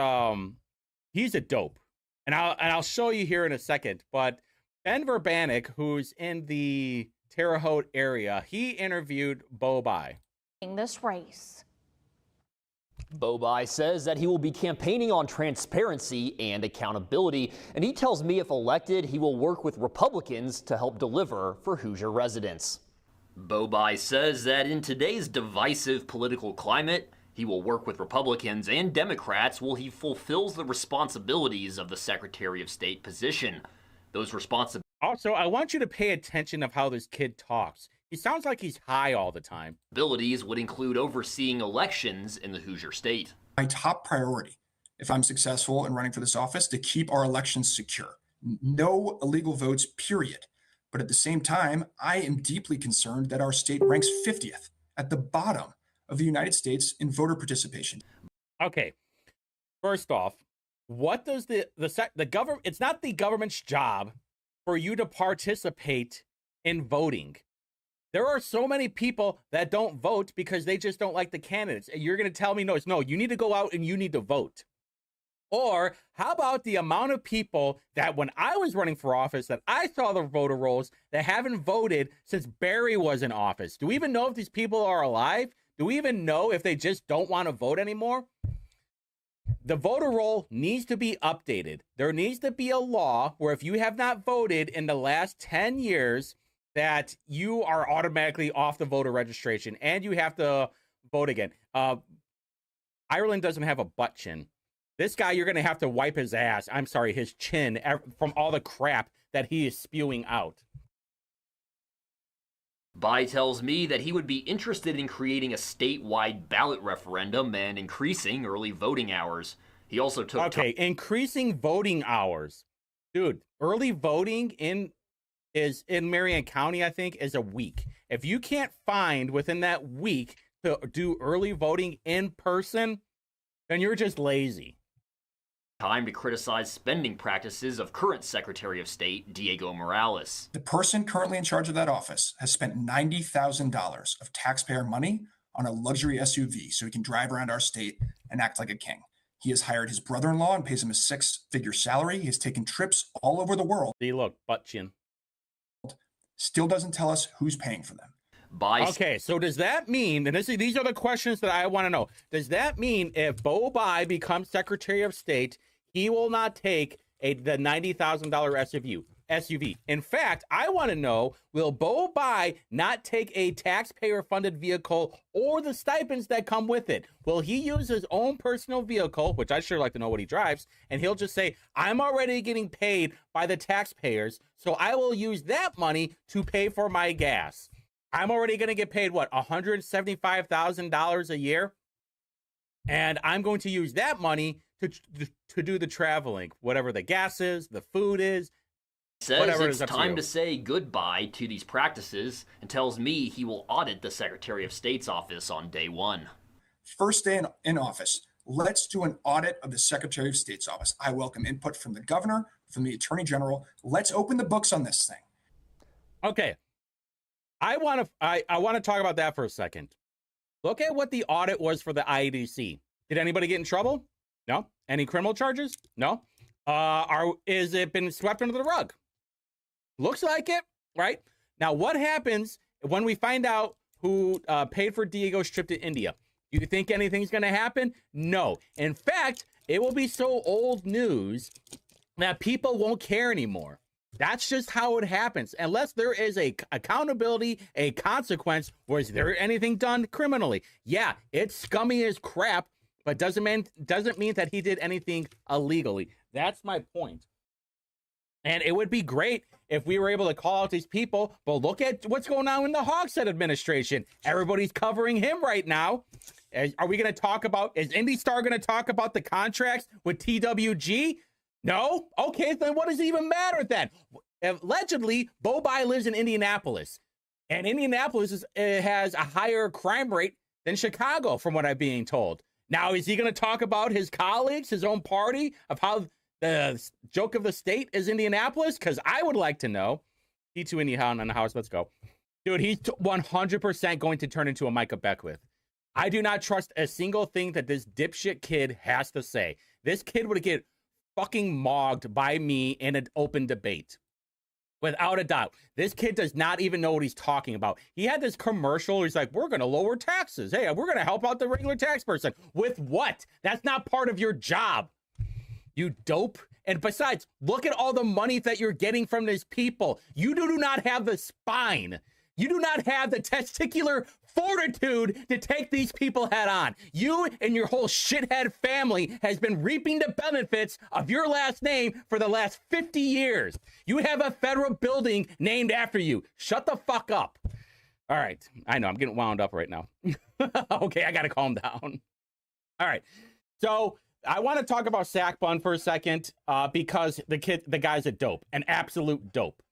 he's a dope. And I'll show you here in a second, but Ben Verbanik, who's in the Terre Haute area, he interviewed Bo Bai. In this race. Bo Bai says that he will be campaigning on transparency and accountability, and he tells me if elected, he will work with Republicans to help deliver for Hoosier residents. Bo Bai says that in today's divisive political climate, he will work with Republicans and Democrats while he fulfills the responsibilities of the Secretary of State position. Those responsibilities Also, I want you to pay attention of how this kid talks. He sounds like he's high all the time. Abilities would include overseeing elections in the Hoosier state. My top priority, if I'm successful in running for this office, to keep our elections secure. No illegal votes, period. But at the same time, I am deeply concerned that our state ranks 50th at the bottom of the United States in voter participation. Okay, first off, what does the government? It's not the government's job for you to participate in voting. There are so many people that don't vote because they just don't like the candidates. And you're going to tell me, no, you need to go out and you need to vote. Or how about the amount of people that when I was running for office that I saw the voter rolls that haven't voted since Barry was in office? Do we even know if these people are alive? Do we even know if they just don't want to vote anymore? The voter roll needs to be updated. There needs to be a law where if you have not voted in the last 10 years, that you are automatically off the voter registration and you have to vote again. Ireland doesn't have a butt chin. This guy, you're going to have to wipe his ass. I'm sorry, his chin from all the crap that he is spewing out. Bai tells me that he would be interested in creating a statewide ballot referendum and increasing early voting hours. He also took... Okay, increasing voting hours. Dude, early voting in Marion County, I think, is a week. If you can't find within that week to do early voting in person, then you're just lazy. Time to criticize spending practices of current Secretary of State Diego Morales. The person currently in charge of that office has spent $90,000 of taxpayer money on a luxury SUV so he can drive around our state and act like a king. He has hired his brother-in-law and pays him a six-figure salary. He has taken trips all over the world. See, look, butt chin. Still doesn't tell us who's paying for them. Okay, so does that mean, and these are the questions that I want to know, does that mean if Bo Bai becomes Secretary of State, he will not take the $90,000 SUV? In fact, I want to know, will Bo Bai not take a taxpayer-funded vehicle or the stipends that come with it? Will he use his own personal vehicle, which I sure like to know what he drives, and he'll just say, I'm already getting paid by the taxpayers, so I will use that money to pay for my gas. I'm already going to get paid, what, $175,000 a year? And I'm going to use that money to do the traveling, whatever the gas is, the food is. Says it's time to say goodbye to these practices and tells me he will audit the Secretary of State's office on day one. First day in office, let's do an audit of the Secretary of State's office. I welcome input from the governor, from the Attorney General. Let's open the books on this thing. Okay. I want to talk about that for a second. Look at what the audit was for the IEDC. Did anybody get in trouble? No. Any criminal charges? No. Is it been swept under the rug? Looks like it, right? Now, what happens when we find out who paid for Diego's trip to India? You think anything's going to happen? No. In fact, it will be so old news that people won't care anymore. That's just how it happens. Unless there is a accountability, a consequence, or is there anything done criminally? Yeah, it's scummy as crap, but doesn't mean that he did anything illegally. That's my point. And it would be great if we were able to call out these people, but look at what's going on in the Hogshead administration. Everybody's covering him right now. Are we going to talk about, is IndyStar going to talk about the contracts with TWG? No? Okay, then what does it even matter then? Allegedly, Bo Bai lives in Indianapolis, and Indianapolis has a higher crime rate than Chicago, from what I'm being told. Now, is he going to talk about his colleagues, his own party, of how the joke of the state is Indianapolis? Because I would like to know. T2 Indy Hound on the house, let's go. Dude, he's 100% going to turn into a Micah Beckwith. I do not trust a single thing that this dipshit kid has to say. This kid would get fucking mogged by me in an open debate. Without a doubt. This kid does not even know what he's talking about. He had this commercial where he's like, we're going to lower taxes. Hey, we're going to help out the regular tax person. With what? That's not part of your job. You dope. And besides, look at all the money that you're getting from these people. You do not have the spine. You do not have the testicular fortitude to take these people head on. You and your whole shithead family has been reaping the benefits of your last name for the last 50 years. You have a federal building named after you. Shut the fuck up. All right. I know I'm getting wound up right now. Okay, I got to calm down. All right. So I want to talk about Sack Bun for a second because the guy's a dope, an absolute dope.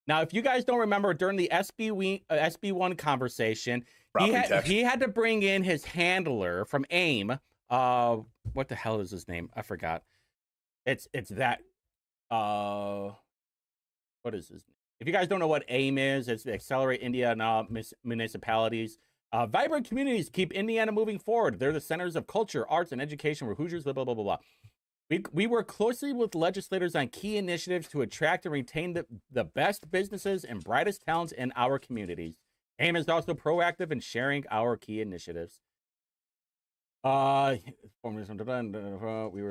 Now, if you guys don't remember, during the SB1 conversation, he had to bring in his handler from AIM. What the hell is his name? I forgot. It's that. What is his name? If you guys don't know what AIM is, it's the Accelerate Indiana Municipalities. Vibrant communities keep Indiana moving forward. They're the centers of culture, arts, and education where Hoosiers live, blah, blah, blah, blah. We work closely with legislators on key initiatives to attract and retain the best businesses and brightest talents in our communities. AIM is also proactive in sharing our key initiatives. We were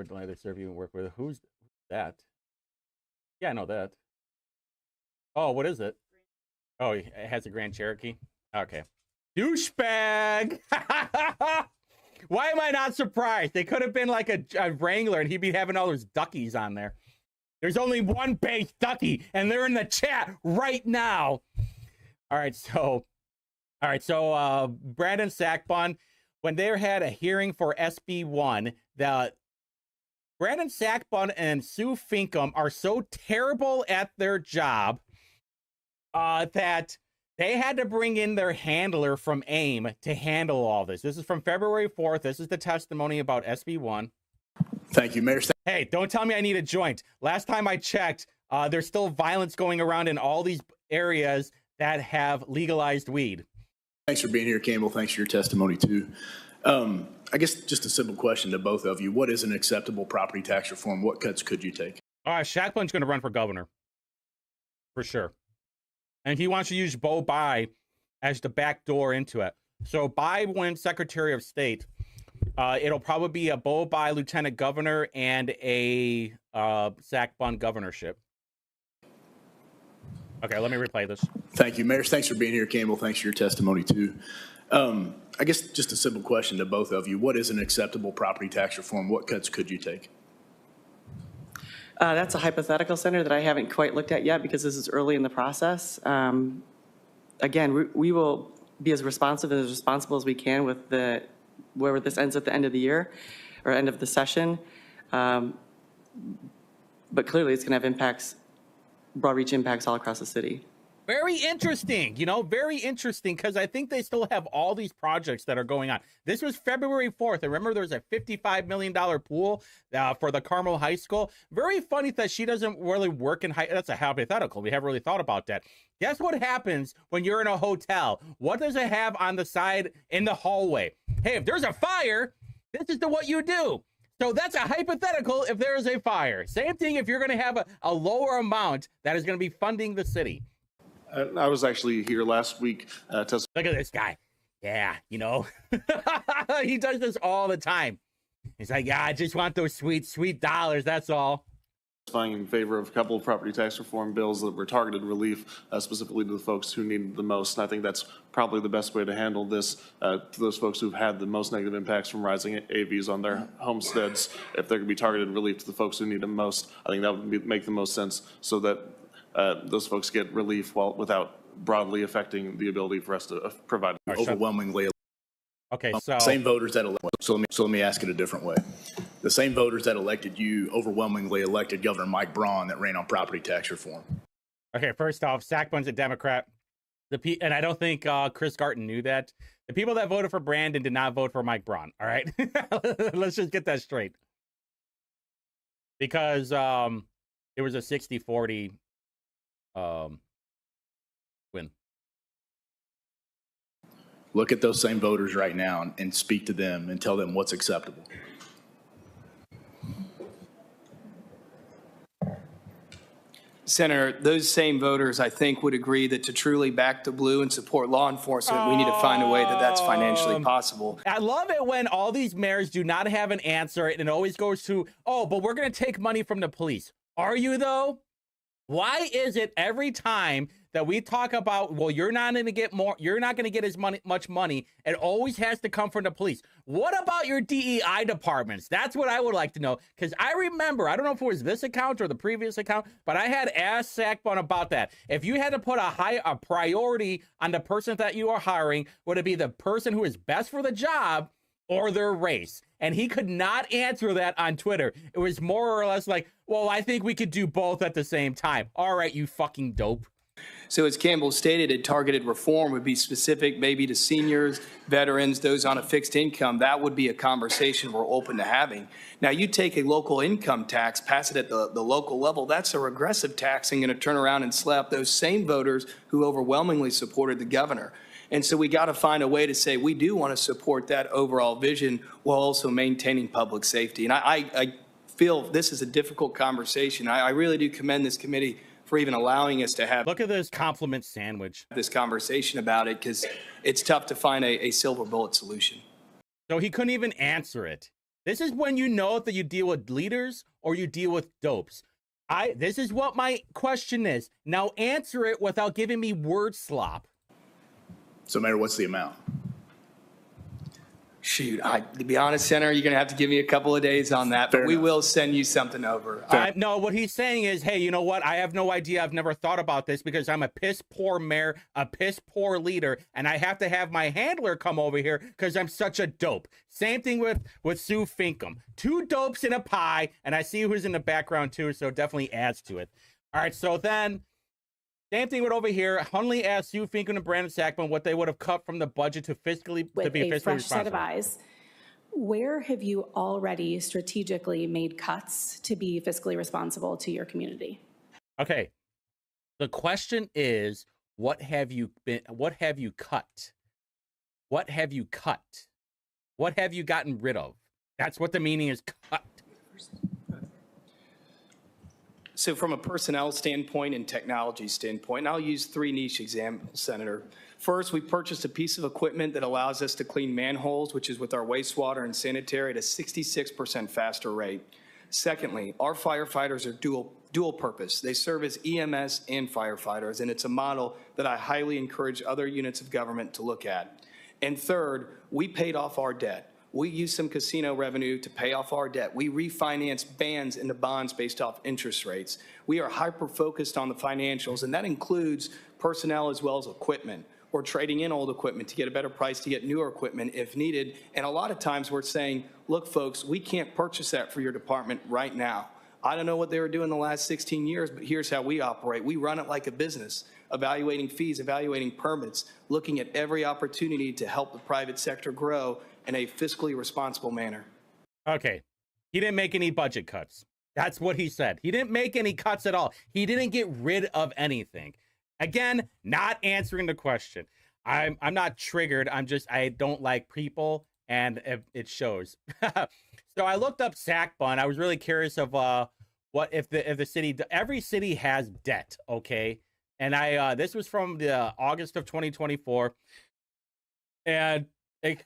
delighted to serve you and work with. Who's that? Yeah, I know that. Oh, what is it? Oh, it has a Grand Cherokee. Okay. Douchebag! Why am I not surprised? They could have been like a Wrangler and he'd be having all those duckies on there. There's only one base ducky and they're in the chat right now. All right, so Brandon Sackbun, when they had a hearing for SB1, Brandon Sackbun and Sue Finkum are so terrible at their job that they had to bring in their handler from AIM to handle all this. This is from February 4th. This is the testimony about SB1. Thank you, Mayor. Hey, don't tell me I need a joint. Last time I checked, there's still violence going around in all these areas that have legalized weed. Thanks for being here, Campbell. Thanks for your testimony, too. I guess just a simple question to both of you. What is an acceptable property tax reform? What cuts could you take? Shackbun's going to run for governor. For sure. And he wants to use Bo Bai as the back door into it. So Bai wins Secretary of State. It'll probably be a Bo Bai lieutenant governor and a Sackbun governorship. Okay, let me replay this. Thank you, Mayor. Thanks for being here, Campbell. Thanks for your testimony, too. I guess just a simple question to both of you. What is an acceptable property tax reform? What cuts could you take? That's a hypothetical, Senator, that I haven't quite looked at yet because this is early in the process. Again, we will be as responsive and as responsible as we can with wherever this ends at the end of the year or end of the session. But clearly it's going to have impacts, broad reach impacts all across the city. Very interesting, very interesting, because I think they still have all these projects that are going on. This was February 4th. I remember there's a $55 million pool for the Carmel High School. Very funny that she doesn't really work in that's a hypothetical. We haven't really thought about that. Guess what happens when you're in a hotel? What does it have on the side in the hallway? Hey, if there's a fire, this is what you do. So that's a hypothetical if there is a fire. Same thing if you're going to have a lower amount that is going to be funding the city. I was actually here last week. Look at this guy. Yeah, he does this all the time. He's like, yeah, I just want those sweet, sweet dollars. That's all. Testifying in favor of a couple of property tax reform bills that were targeted relief specifically to the folks who need it the most. And I think that's probably the best way to handle this to those folks who've had the most negative impacts from rising AVs on their homesteads. If there could be targeted relief to the folks who need them most, I think that would make the most sense so that those folks get relief without broadly affecting the ability for us to provide overwhelmingly. Okay, so same voters that so let me ask it a different way. The same voters that elected you overwhelmingly elected Governor Mike Braun that ran on property tax reform. Okay, first off, Sackbun's a Democrat. And I don't think Chris Garton knew that. The people that voted for Brandon did not vote for Mike Braun. All right, let's just get that straight. Because it was a 60-40 win. Look at those same voters right now and speak to them and tell them what's acceptable. Senator, those same voters, I think, would agree that to truly back the blue and support law enforcement, we need to find a way that's financially possible. I love it when all these mayors do not have an answer and it always goes to, oh, but we're going to take money from the police. Are you, though? Why is it every time that we talk about, well, you're not going to get more, you're not going to get as much money, it always has to come from the police? What about your DEI departments? That's what I would like to know, because I remember, I don't know if it was this account or the previous account, but I had asked Sackbun about that. If you had to put a priority on the person that you are hiring, would it be the person who is best for the job or their race? And he could not answer that on Twitter. It was more or less like, well, I think we could do both at the same time. All right, you fucking dope. So as Campbell stated, a targeted reform would be specific maybe to seniors, veterans, those on a fixed income. That would be a conversation we're open to having. Now, you take a local income tax, pass it at the local level, that's a regressive tax and going to turn around and slap those same voters who overwhelmingly supported the governor. And so we got to find a way to say we do want to support that overall vision while also maintaining public safety. And I feel this is a difficult conversation. I really do commend this committee for even allowing us to have Look at this compliment sandwich. this conversation about it, because it's tough to find a silver bullet solution. So he couldn't even answer it. This is when you know that you deal with leaders or you deal with dopes. This is what my question is. Now answer it without giving me word slop. So, Mayor, what's the amount? Shoot, to be honest, Senator, you're going to have to give me a couple of days on that, but we will send you something over. No, what he's saying is, hey, you know what? I have no idea. I've never thought about this because I'm a piss poor mayor, a piss poor leader, and I have to have my handler come over here because I'm such a dope. Same thing with Sue Finkum. Two dopes in a pie, and I see who's in the background too, so it definitely adds to it. All right, so then same thing with over here. Hunley asked Sue Finkum and Brandon Sackman what they would have cut from the budget to be fiscally fresh set of responsible. eyes. Where have you already strategically made cuts to be fiscally responsible to your community? Okay. The question is, what have you cut? What have you cut? What have you gotten rid of? That's what the meaning is, cut. So from a personnel standpoint and technology standpoint, and I'll use three niche examples, Senator. First, we purchased a piece of equipment that allows us to clean manholes, which is with our wastewater and sanitary, at a 66% faster rate. Secondly, our firefighters are dual purpose. They serve as EMS and firefighters, and it's a model that I highly encourage other units of government to look at. And third, we paid off our debt. We used some casino revenue to pay off our debt. We refinanced bands into bonds based off interest rates. We are hyper-focused on the financials, and that includes personnel as well as equipment. We're trading in old equipment to get a better price, to get newer equipment if needed. And a lot of times we're saying, look, folks, we can't purchase that for your department right now. I don't know what they were doing the last 16 years, but here's how we operate. We run it like a business, evaluating fees, evaluating permits, looking at every opportunity to help the private sector grow in a fiscally responsible manner. Okay. He didn't make any budget cuts. That's what he said. He didn't make any cuts at all. He didn't get rid of anything. Again, not answering the question. I'm not triggered. I don't like people, and it shows. So I looked up Sackbun. I was really curious of what if the city, every city has debt, okay? And this was from the August of 2024, and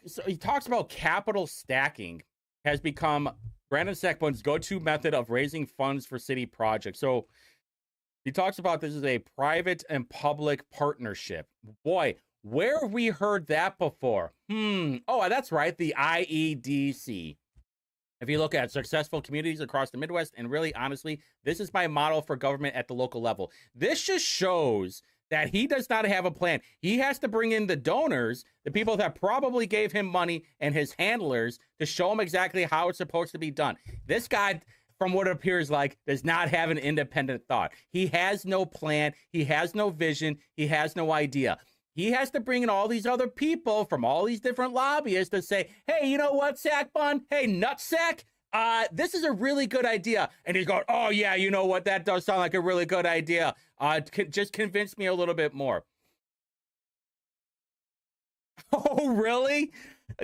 so he talks about capital stacking has become Brandon Sackbun's go-to method of raising funds for city projects. So he talks about this as a private and public partnership. Boy, where have we heard that before? Oh, that's right, the IEDC. If you look at successful communities across the Midwest, and really, honestly, this is my model for government at the local level. This just shows that he does not have a plan. He has to bring in the donors, the people that probably gave him money, and his handlers to show him exactly how it's supposed to be done. This guy, from what it appears like, does not have an independent thought. He has no plan. He has no vision. He has no idea. He has to bring in all these other people from all these different lobbyists to say, hey, you know what, Sackbun? Hey, Nutsack, this is a really good idea. And he's going, oh, yeah, you know what? That does sound like a really good idea. Just convince me a little bit more. Oh, really?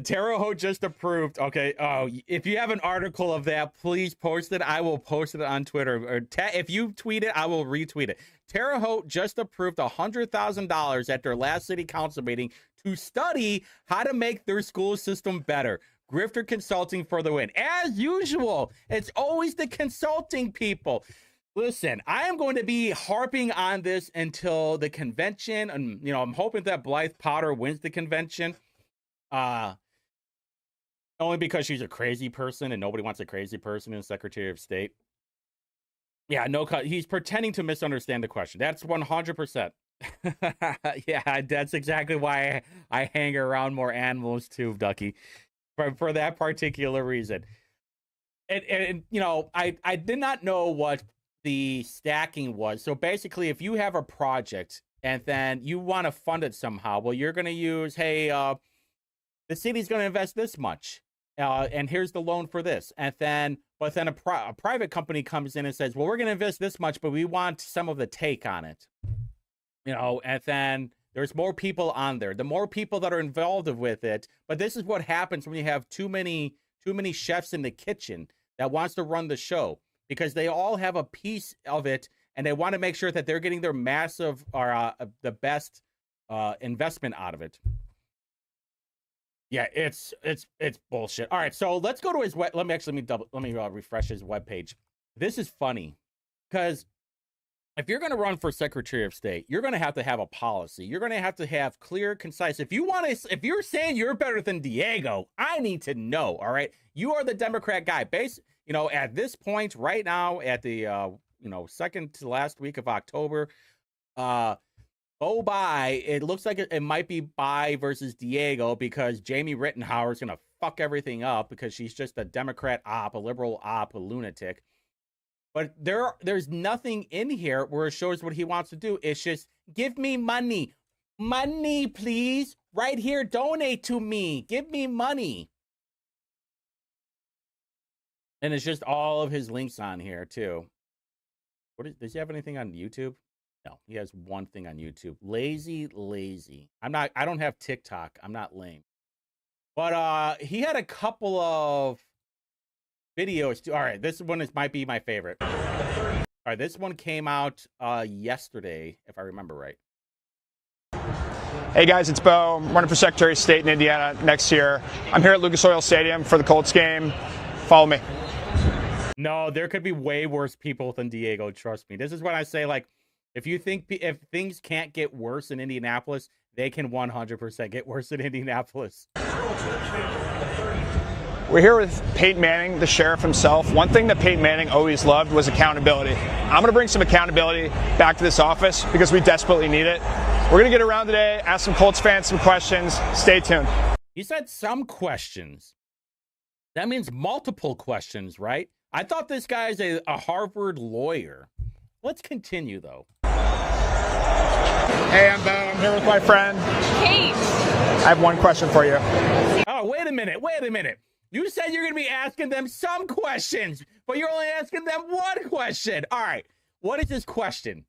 Terre Haute just approved. Okay. Oh, if you have an article of that, please post it. I will post it on Twitter. Or if you tweet it, I will retweet it. Terre Haute just approved $100,000 at their last city council meeting to study how to make their school system better. Grifter Consulting for the win. As usual, it's always the consulting people. Listen, I am going to be harping on this until the convention, and I'm hoping that Blythe Potter wins the convention. Only because she's a crazy person, and nobody wants a crazy person as Secretary of State. Yeah, no, he's pretending to misunderstand the question. That's 100%. Yeah, that's exactly why I hang around more animals too, Ducky, for that particular reason. And I did not know what the stacking was. So basically, if you have a project and then you want to fund it somehow, well, you're going to use, hey, the city's going to invest this much, and here's the loan for this. And then, but then a private company comes in and says, well, we're going to invest this much, but we want some of the take on it. And then there's more people on there, the more people that are involved with it. But this is what happens when you have too many chefs in the kitchen that wants to run the show, because they all have a piece of it and they want to make sure that they're getting their massive or the best investment out of it. Yeah, it's bullshit. All right, so let's go to his let me refresh his webpage. This is funny because if you're going to run for Secretary of State, you're going to have a policy. You're going to have clear, concise. If you're saying you're better than Diego, I need to know. All right, you are the Democrat guy. At this point right now, at the second to last week of October, it looks like it might be Bai versus Diego, because Jamie Rittenhauer is going to fuck everything up because she's just a Democrat op, a liberal op, a lunatic. But there's nothing in here where it shows what he wants to do. It's just, give me money. Money, please. Right here, donate to me. Give me money. And it's just all of his links on here, too. Does he have anything on YouTube? No, he has one thing on YouTube. Lazy. I don't have TikTok. I'm not lame. But he had a couple of videos too. All right, this one might be my favorite. All right, this one came out yesterday, if I remember right. Hey guys, it's Bo. I'm running for Secretary of State in Indiana next year. I'm here at Lucas Oil Stadium for the Colts game. Follow me. No, there could be way worse people than Diego. Trust me. This is what I say. Like, if things can't get worse in Indianapolis, they can 100% get worse in Indianapolis. We're here with Peyton Manning, the sheriff himself. One thing that Peyton Manning always loved was accountability. I'm going to bring some accountability back to this office because we desperately need it. We're going to get around today, ask some Colts fans some questions. Stay tuned. You said some questions. That means multiple questions, right? I thought this guy's a Harvard lawyer. Let's continue, though. Hey, I'm Bo. I'm here with my friend Kate. I have one question for you. Oh, wait a minute. You said you're going to be asking them some questions, but you're only asking them one question. All right. What is this question?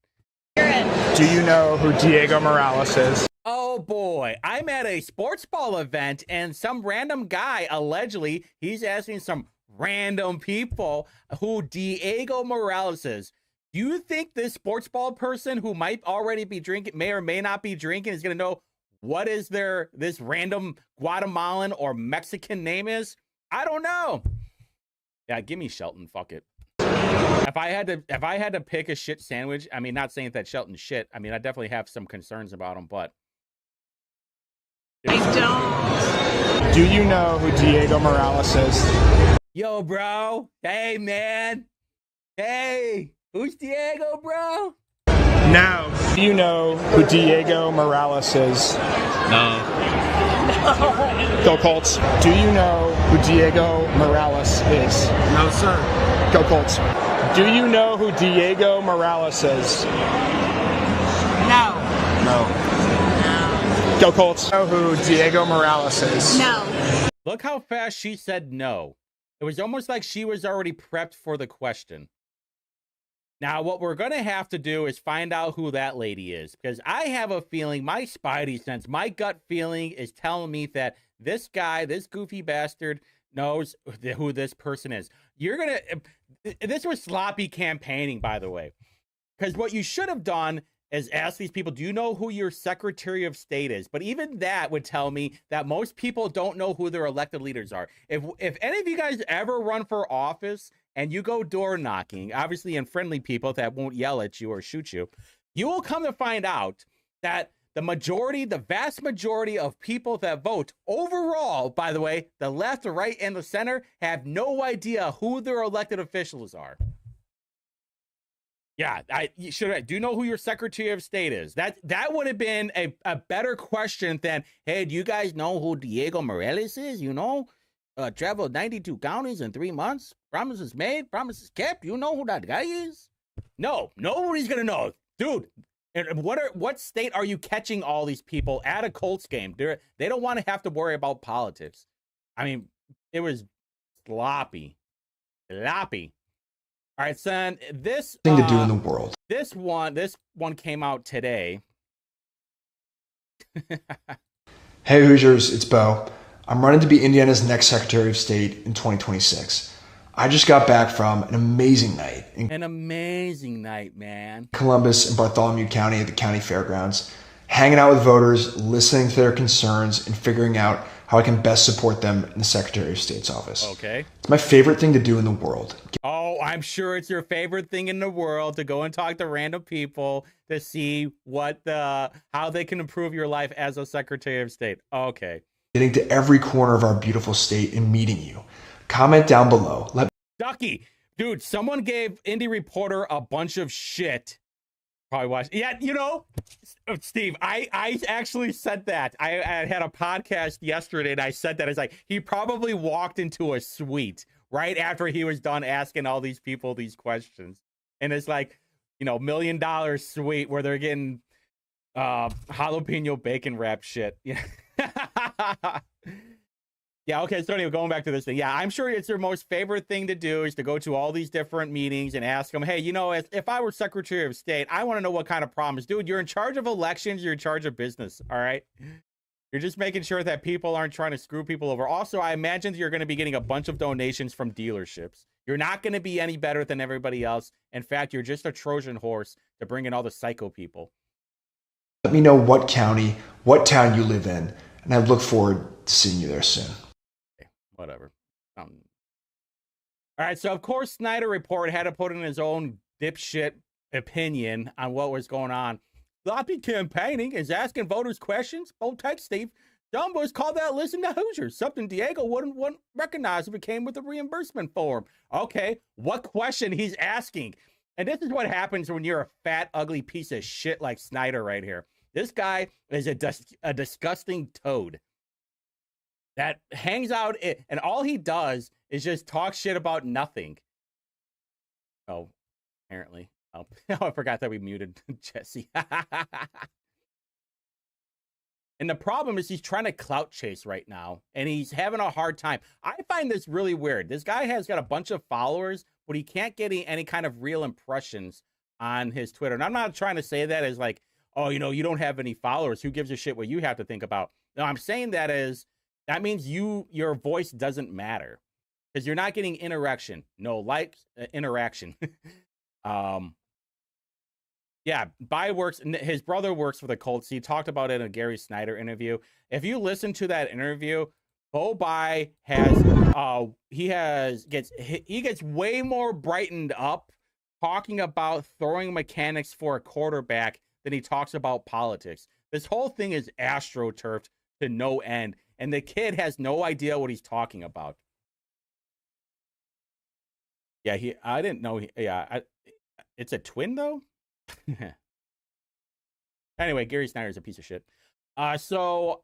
Do you know who Diego Morales is? Oh, boy. I'm at a sports ball event, and some random guy, allegedly, he's asking some random people who Diego Morales is. Do you think this sports ball person who might already be drinking, may or may not be drinking, is going to know what is this random Guatemalan or Mexican name is? I don't know. Yeah, give me Shelton. Fuck it. If I had to pick a shit sandwich, I mean, not saying that Shelton's shit. I mean, I definitely have some concerns about him, but I don't. Do you know who Diego Morales is? Yo, bro. Hey, man. Hey, who's Diego, bro? No. Do you know who Diego Morales is? No. Go Colts. Do you know who Diego Morales is? No, sir. Go Colts. Do you know who Diego Morales is? No. No. Go Colts. Know who Diego Morales is? No. Look how fast she said no. It was almost like she was already prepped for the question. Now, what we're going to have to do is find out who that lady is, because I have a feeling, my spidey sense, my gut feeling is telling me that this guy, this goofy bastard, knows who this person is. This was sloppy campaigning, by the way, because what you should have done is ask these people, do you know who your Secretary of State is? But even that would tell me that most people don't know who their elected leaders are. If any of you guys ever run for office and you go door knocking, obviously in friendly people that won't yell at you or shoot you, you will come to find out that the vast majority of people that vote overall, by the way, the left, the right, and the center have no idea who their elected officials are. Yeah, do you know who your Secretary of State is? That would have been a better question than, hey, do you guys know who Diego Morales is? You know, traveled 92 counties in 3 months. Promises made, promises kept. You know who that guy is? No, nobody's gonna know, dude. And what state are you catching all these people at a Colts game? They don't want to have to worry about politics. I mean, it was sloppy. All right, son. This thing to do in the world. This one came out today. Hey Hoosiers, it's Bo. I'm running to be Indiana's next Secretary of State in 2026. I just got back from an amazing night in Man. Columbus and Bartholomew County at the county fairgrounds, hanging out with voters, listening to their concerns, and figuring out how I can best support them in the Secretary of State's office. Okay. It's my favorite thing to do in the world. Oh, I'm sure it's your favorite thing in the world to go and talk to random people to see how they can improve your life as a Secretary of State. Okay. Getting to every corner of our beautiful state and meeting you. Comment down below. Ducky, dude, someone gave Indie Reporter a bunch of shit. Probably watched. Yeah, you know, Steve, I actually said that. I had a podcast yesterday and I said that. It's like, he probably walked into a suite right after he was done asking all these people these questions. And it's like, you know, $1 million suite where they're getting jalapeno bacon wrap shit. Yeah. Yeah, okay, so anyway, going back to this thing. Yeah, I'm sure it's your most favorite thing to do is to go to all these different meetings and ask them, hey, you know, if I were Secretary of State, I want to know what kind of problems. Dude, you're in charge of elections, you're in charge of business, all right? You're just making sure that people aren't trying to screw people over. Also, I imagine you're going to be getting a bunch of donations from dealerships. You're not going to be any better than everybody else. In fact, you're just a Trojan horse to bring in all the psycho people. Let me know what county, what town you live in, and I look forward to seeing you there soon. Whatever. All right, so of course Snyder Report had to put in his own dipshit opinion on what was going on. Sloppy campaigning is asking voters questions. Bold text, Steve. John Bush called that listen to Hoosiers, something Diego wouldn't recognize if it came with a reimbursement form. Okay, what question he's asking? And this is what happens when you're a fat, ugly piece of shit like Snyder right here. This guy is a disgusting toad that hangs out, and all he does is just talk shit about nothing. Oh, apparently. Oh, I forgot that we muted Jesse. And the problem is he's trying to clout chase right now, and he's having a hard time. I find this really weird. This guy has got a bunch of followers, but he can't get any kind of real impressions on his Twitter. And I'm not trying to say that as like, oh, you know, you don't have any followers. Who gives a shit what you have to think about? No, I'm saying that as that means your voice doesn't matter because you're not getting interaction. No likes, interaction. Yeah, his brother works for the Colts. He talked about it in a Gary Snyder interview. If you listen to that interview, Bo Bai gets way more brightened up talking about throwing mechanics for a quarterback than he talks about politics. This whole thing is astroturfed to no end, and the kid has no idea what he's talking about. Yeah, I didn't know. It's a twin though. Anyway, Gary Snyder's a piece of shit. So, all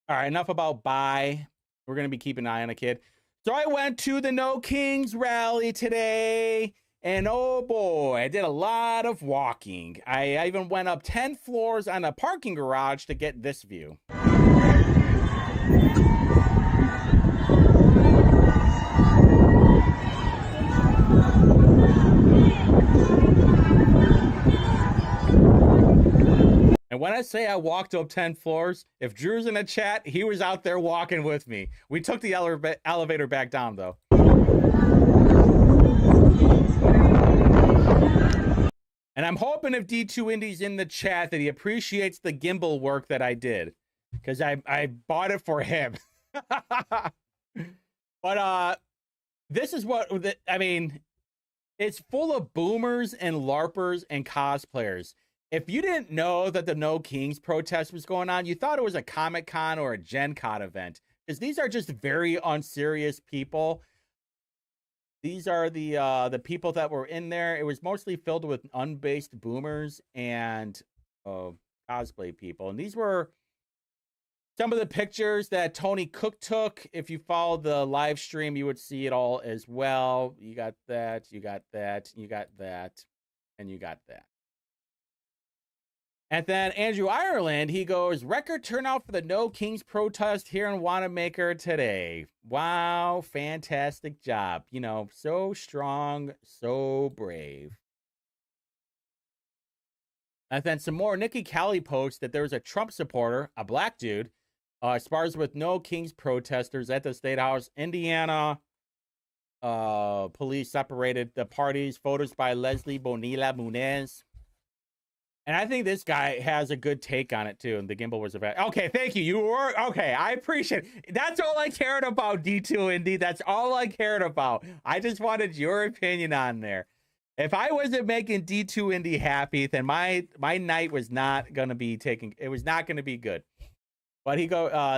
right, enough about Bai. We're going to be keeping an eye on the kid. So I went to the No Kings rally today, and oh boy, I did a lot of walking. I even went up 10 floors on a parking garage to get this view. And when I say I walked up 10 floors, if Drew's in the chat, he was out there walking with me. We took the elevator back down, though. And I'm hoping if D2 Indy's in the chat that he appreciates the gimbal work that I did. Because I bought it for him. But this is what, I mean, It's full of boomers and LARPers and cosplayers. If you didn't know that the No Kings protest was going on, you thought it was a Comic-Con or a Gen Con event, because these are just very unserious people. These are the people that were in there. It was mostly filled with unbased boomers and cosplay people. And these were some of the pictures that Tony Cook took. If you followed the live stream, you would see it all as well. You got that, you got that, you got that, and you got that. And then Andrew Ireland, he goes, record turnout for the No Kings protest here in Wanamaker today. Wow, fantastic job. You know, so strong, so brave. And then some more. Nikki Kelly posts that there was a Trump supporter, a black dude, spars with No Kings protesters at the State House. Indiana police separated the parties. Photos by Leslie Bonilla Munez. And I think this guy has a good take on it, too. And the gimbal was a bad. Okay, thank you. You were. Okay, I appreciate it. That's all I cared about, D2 Indy. That's all I cared about. I just wanted your opinion on there. If I wasn't making D2 Indy happy, then my night was not going to be taking. It was not going to be good. But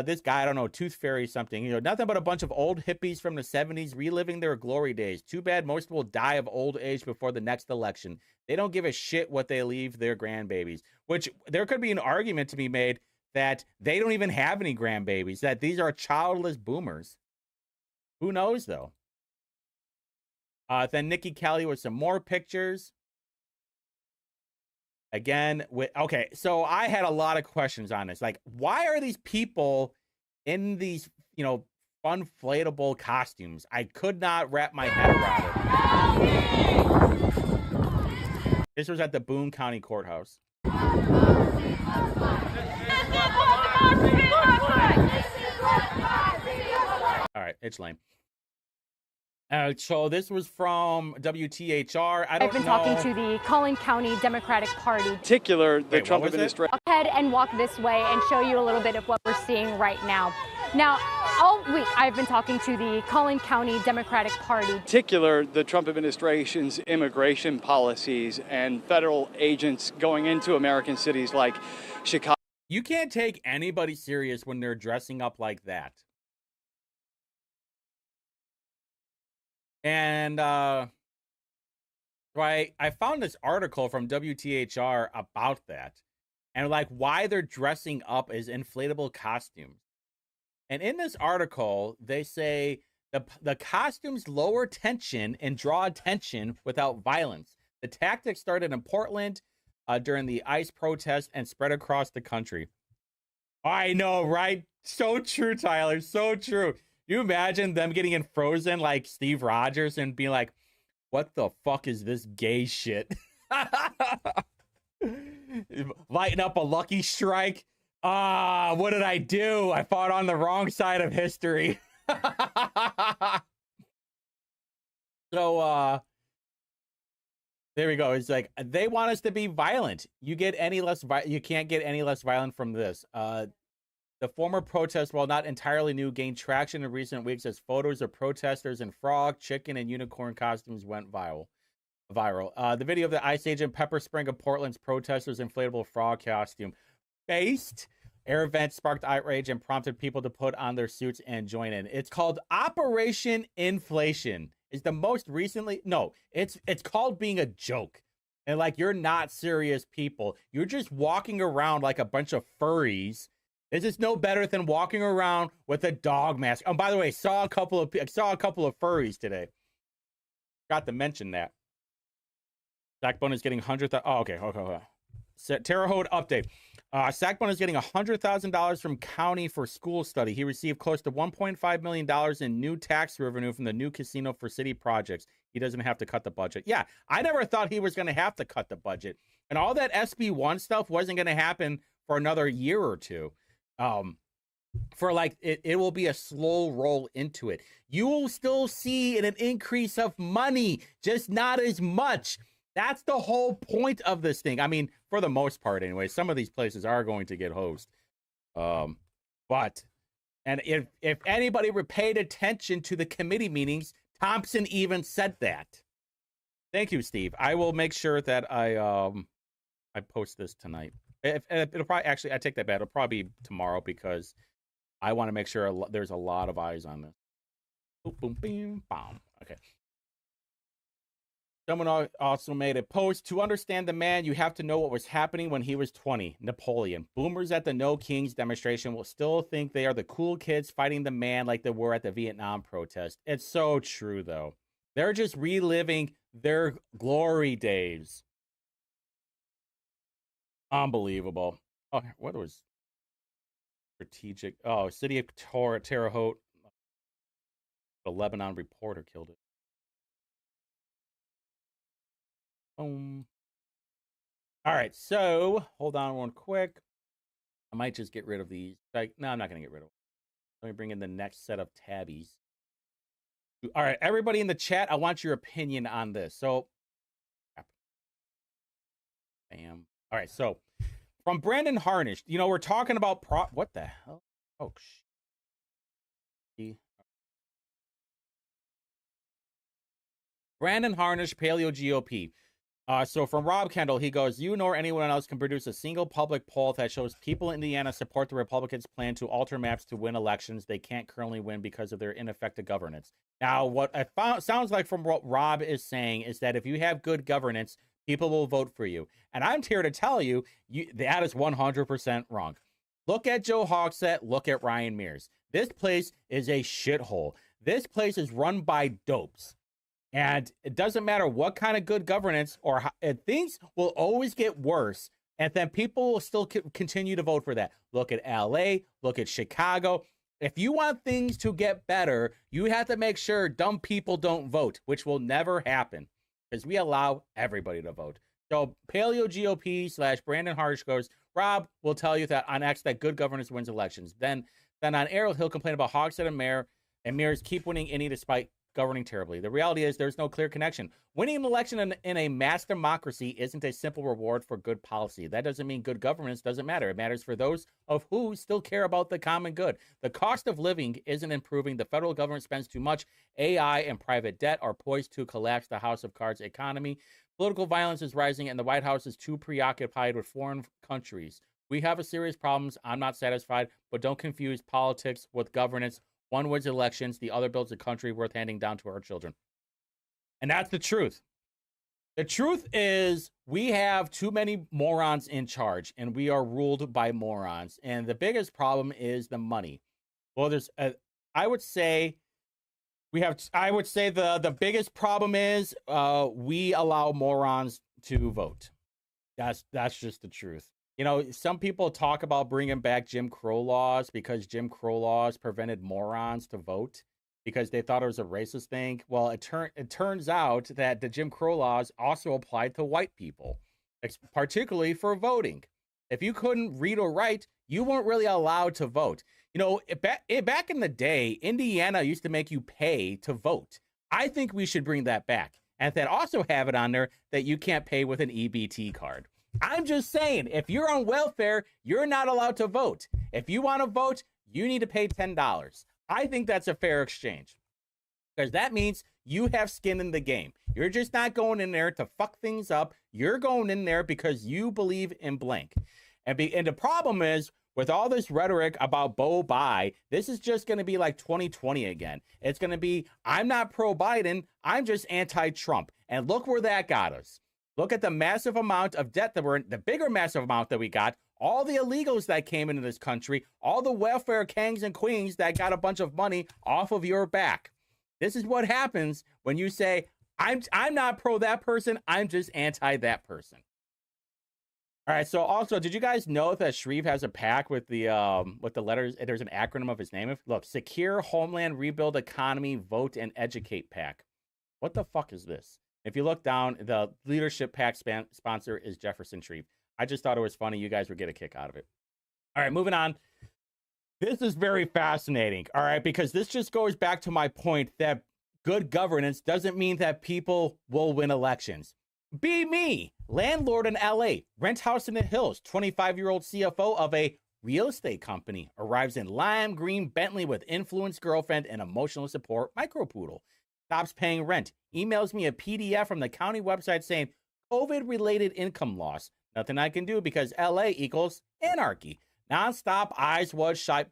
this guy, I don't know, Tooth Fairy something. You know, nothing but a bunch of old hippies from the 70s reliving their glory days. Too bad most will die of old age before the next election. They don't give a shit what they leave their grandbabies. Which there could be an argument to be made that they don't even have any grandbabies. That these are childless boomers. Who knows, though? Then Nikki Kelly with some more pictures. Again, okay, so I had a lot of questions on this. Like, why are these people in these, you know, fun inflatable costumes? I could not wrap my head around it. This was at the Boone County Courthouse. All right, it's lame. So this was from WTHR. I've been talking to the Collin County Democratic Party. In particular, the Trump administration. Walk ahead and walk this way and show you a little bit of what we're seeing right now. Now, all week I've been talking to the Collin County Democratic Party. In particular, the Trump administration's immigration policies and federal agents going into American cities like Chicago. You can't take anybody serious when they're dressing up like that. And I found this article from WTHR about that, and like why they're dressing up as inflatable costumes. And in this article, they say the costumes lower tension and draw attention without violence. The tactic started in Portland during the ICE protest and spread across the country. I know, right? So true, Tyler. So true. You imagine them getting in Frozen like Steve Rogers and being like, what the fuck is this gay shit? Lighten up a Lucky Strike. What did I do? I fought on the wrong side of history. So, there we go. It's like, they want us to be violent. You can't get any less violent from this. The former protest, while not entirely new, gained traction in recent weeks as photos of protesters in frog, chicken, and unicorn costumes went viral. The video of the ICE agent pepper spraying of Portland's protesters' inflatable frog costume based air vent sparked outrage and prompted people to put on their suits and join in. It's called Operation Inflation. It's the most recently... No, it's called being a joke. And like, you're not serious people. You're just walking around like a bunch of furries. This is no better than walking around with a dog mask. Oh, by the way, I saw a couple of furries today. Got to mention that. Sackbone is getting $100,000. Oh, okay. Terre Haute update. Sackbone is getting $100,000 from county for school study. He received close to $1.5 million in new tax revenue from the new casino for city projects. He doesn't have to cut the budget. Yeah, I never thought he was going to have to cut the budget. And all that SB1 stuff wasn't going to happen for another year or two. For like, it will be a slow roll into it. You will still see an increase of money, just not as much. That's the whole point of this thing. I mean, for the most part anyway, some of these places are going to get hosed. But if anybody paid attention to the committee meetings, Thompson even said that. Thank you, Steve. I will make sure that I post this tonight. It'll probably, actually, I take that back. It'll probably be tomorrow because I want to make sure there's a lot of eyes on this. Boom, boom, boom, bam. Okay. Someone also made a post. To understand the man, you have to know what was happening when he was 20. Napoleon. Boomers at the No Kings demonstration will still think they are the cool kids fighting the man like they were at the Vietnam protest. It's so true, though. They're just reliving their glory days. Unbelievable. Oh, what was strategic? Oh, city of Terre Haute. The Lebanon reporter killed it. Boom. All right, so hold on one quick. I might just get rid of these. No, I'm not going to get rid of them. Let me bring in the next set of tabbies. All right, everybody in the chat, I want your opinion on this. So, bam. All right, so from Brandon Harnish, you know, we're talking about what the hell? Oh, Brandon Harnish, Paleo GOP. So from Rob Kendall, he goes, you nor anyone else can produce a single public poll that shows people in Indiana support the Republicans' plan to alter maps to win elections they can't currently win because of their ineffective governance. Now, what it sounds like from what Rob is saying is that if you have good governance, people will vote for you. And I'm here to tell you, that is 100% wrong. Look at Joe Hogsett. Look at Ryan Mears. This place is a shithole. This place is run by dopes. And it doesn't matter what kind of good governance or how, things will always get worse. And then people will still continue to vote for that. Look at LA, look at Chicago. If you want things to get better, you have to make sure dumb people don't vote, which will never happen because we allow everybody to vote. So Paleo GOP / Brandon Harsh goes, Rob will tell you that on X that good governance wins elections. Then on Arrow, he'll complain about Hogsett and Mears keep winning any despite governing terribly. The reality is there's no clear connection. Winning an election in a mass democracy isn't a simple reward for good policy. That doesn't mean good governance doesn't matter. It matters for those of who still care about the common good. The cost of living isn't improving. The federal government spends too much. AI and private debt are poised to collapse the House of Cards economy. Political violence is rising, and the White House is too preoccupied with foreign countries. We have a serious problems. I'm not satisfied, but don't confuse politics with governance. One wins elections, the other builds a country worth handing down to our children. And that's the truth. The truth is we have too many morons in charge, and we are ruled by morons. And the biggest problem is the money. Well, I would say the biggest problem is we allow morons to vote. That's just the truth. You know, some people talk about bringing back Jim Crow laws because Jim Crow laws prevented morons to vote because they thought it was a racist thing. Well, it turns out that the Jim Crow laws also applied to white people, particularly for voting. If you couldn't read or write, you weren't really allowed to vote. You know, back in the day, Indiana used to make you pay to vote. I think we should bring that back. And then also have it on there that you can't pay with an EBT card. I'm just saying, if you're on welfare, you're not allowed to vote. If you want to vote, you need to pay $10. I think that's a fair exchange because that means you have skin in the game. You're just not going in there to fuck things up. You're going in there because you believe in blank. And the problem is with all this rhetoric about Bo Bye, this is just going to be like 2020 again. It's going to be, I'm not pro-Biden, I'm just anti-Trump. And look where that got us. Look at the massive amount of debt the bigger massive amount that we got, all the illegals that came into this country, all the welfare kings and queens that got a bunch of money off of your back. This is what happens when you say, I'm not pro that person, I'm just anti that person. All right, so also, did you guys know that Shreve has a PAC with the letters, there's an acronym of his name? Look, Secure Homeland Rebuild Economy Vote and Educate PAC. What the fuck is this? If you look down, the leadership PAC sponsor is Jefferson Shreve. I just thought it was funny. You guys would get a kick out of it. All right, moving on. This is very fascinating, all right, because this just goes back to my point that good governance doesn't mean that people will win elections. Be me, landlord in LA, rent house in the hills, 25-year-old CFO of a real estate company, arrives in lime green Bentley with influence girlfriend and emotional support micropoodle. stops paying rent, emails me a PDF from the county website saying COVID-related income loss. Nothing I can do because LA equals anarchy. Non-stop eyes wide shut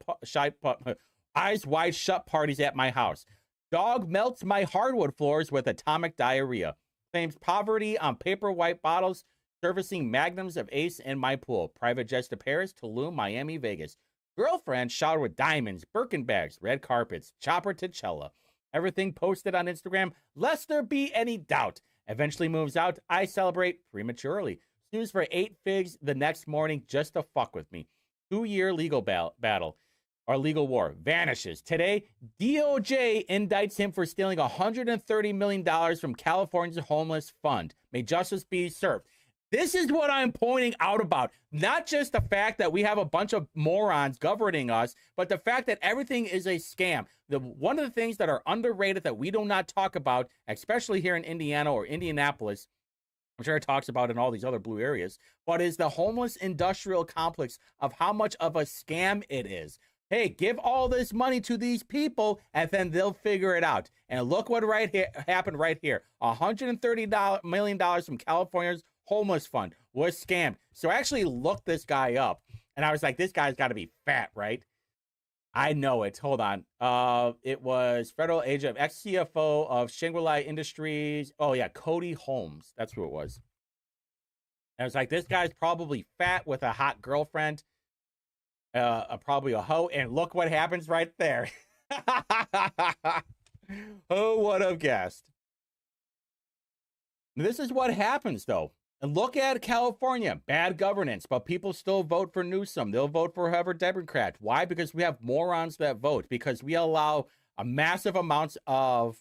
parties at my house. Dog melts my hardwood floors with atomic diarrhea. Claims poverty on paper white bottles, servicing magnums of Ace in my pool. Private jets to Paris, Tulum, Miami, Vegas. Girlfriend showered with diamonds, Birkin bags, red carpets, chopper to Cella. Everything posted on Instagram, lest there be any doubt. Eventually moves out. I celebrate prematurely. Snooze for 8 figs the next morning just to fuck with me. 2-year legal battle. Our legal war vanishes. Today, DOJ indicts him for stealing $130 million from California's homeless fund. May justice be served. This is what I'm pointing out about. Not just the fact that we have a bunch of morons governing us, but the fact that everything is a scam. One of the things that are underrated that we do not talk about, especially here in Indiana or Indianapolis, I'm sure it talks about in all these other blue areas, but is the homeless industrial complex of how much of a scam it is. Hey, give all this money to these people, and then they'll figure it out. And look what happened right here. $130 million from California's homeless fund was scammed. So I actually looked this guy up, and I was like, this guy's got to be fat, right? I know it. Hold on. It was federal agent, ex-CFO of Shangri-La Industries. Oh, yeah, Cody Holmes. That's who it was. And I was like, this guy's probably fat with a hot girlfriend. Probably a hoe, and look what happens right there. Oh, what a guest. This is what happens, though. And look at California. Bad governance, but people still vote for Newsom. They'll vote for whoever Democrat. Why? Because we have morons that vote. Because we allow a massive amounts of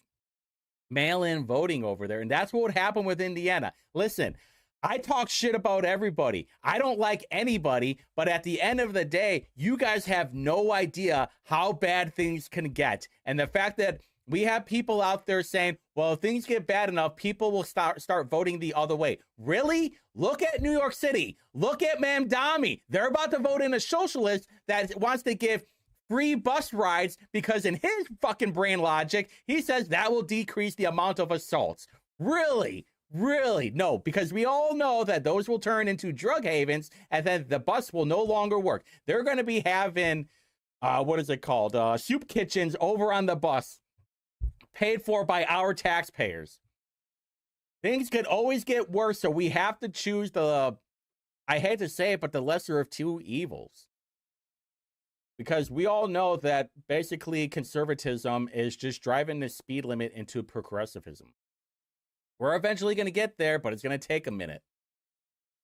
mail-in voting over there. And that's what would happen with Indiana. Listen, I talk shit about everybody. I don't like anybody, but at the end of the day, you guys have no idea how bad things can get. And the fact that we have people out there saying, well, if things get bad enough, people will start voting the other way. Really? Look at New York City. Look at Mamdani. They're about to vote in a socialist that wants to give free bus rides because in his fucking brain logic, he says that will decrease the amount of assaults. Really? Really? No, because we all know that those will turn into drug havens and then the bus will no longer work. They're going to be having, what is it called? Soup kitchens over on the bus, paid for by our taxpayers. Things could always get worse, so we have to choose the, I hate to say it, but the lesser of two evils. Because we all know that basically conservatism is just driving the speed limit into progressivism. We're eventually going to get there, but it's going to take a minute.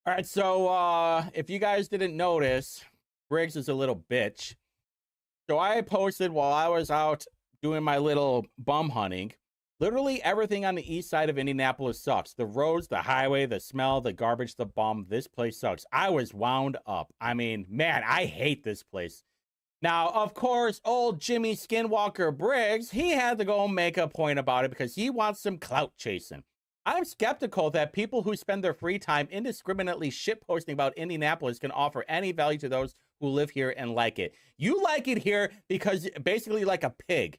All right, so if you guys didn't notice, Briggs is a little bitch. So I posted while I was out doing my little bum hunting, literally everything on the east side of Indianapolis sucks. The roads, the highway, the smell, the garbage, the bum. This place sucks. I was wound up. I mean, man, I hate this place. Now, of course, old Jimmy Skinwalker Briggs, he had to go make a point about it because he wants some clout chasing. I'm skeptical that people who spend their free time indiscriminately shitposting about Indianapolis can offer any value to those who live here and like it. You like it here because basically like a pig.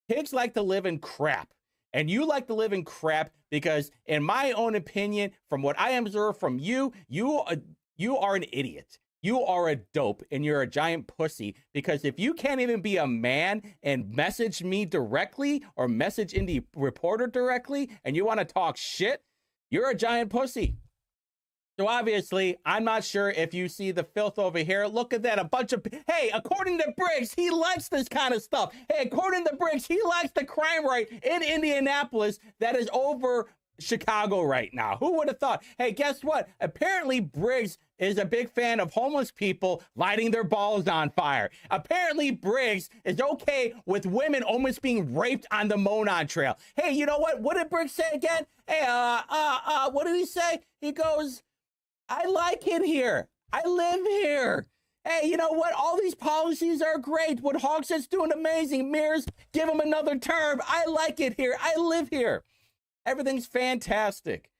Pigs like to live in crap. And you like to live in crap because, in my own opinion, from what I observe from you, you are an idiot. You are a dope and you're a giant pussy because if you can't even be a man and message me directly or message Indie Reporter directly and you want to talk shit, you're a giant pussy. So obviously, I'm not sure if you see the filth over here. Look at that, a bunch of, hey, according to Briggs, he likes this kind of stuff. Hey, according to Briggs, he likes the crime rate in Indianapolis that is over Chicago right now. Who would have thought? Hey, guess what? Apparently Briggs is a big fan of homeless people lighting their balls on fire. Apparently Briggs is okay with women almost being raped on the Monon Trail. Hey, you know what? What did Briggs say again? Hey, what did he say? He goes, I like it here. I live here. Hey, you know what? All these policies are great. What Hogshead's doing amazing. Mears, give him another term. I like it here. I live here. Everything's fantastic.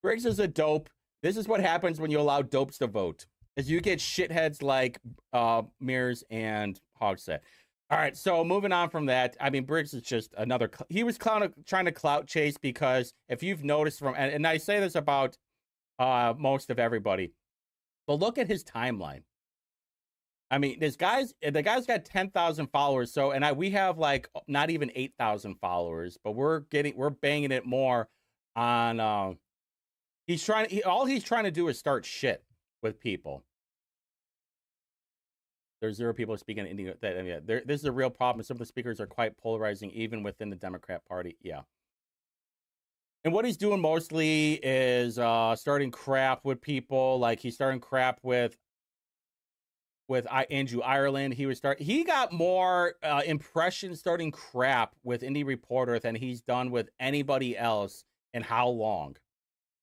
Briggs is a dope. This is what happens when you allow dopes to vote. Is you get shitheads like Mears and Hogshead. All right, so moving on from that, I mean, Briggs is just another. He was trying to clout chase because if you've noticed from, and I say this about most of everybody, but look at his timeline. I mean, the guy's got 10,000 followers. So, and we have like not even 8,000 followers, but we're banging it more on. All he's trying to do is start shit with people. There's 0 people speaking in Indian. This is a real problem. Some of the speakers are quite polarizing, even within the Democrat Party. Yeah. And what he's doing mostly is starting crap with people. Like he's starting crap with Andrew Ireland. He got more impressions starting crap with Indie Reporter than he's done with anybody else in how long?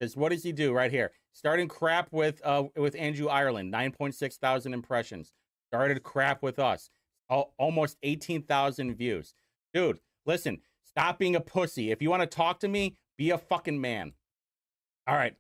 Because what does he do right here? Starting crap with Andrew Ireland, 9.6 thousand impressions. Started crap with us, almost 18,000 views. Dude, listen, stop being a pussy. If you want to talk to me, be a fucking man. All right.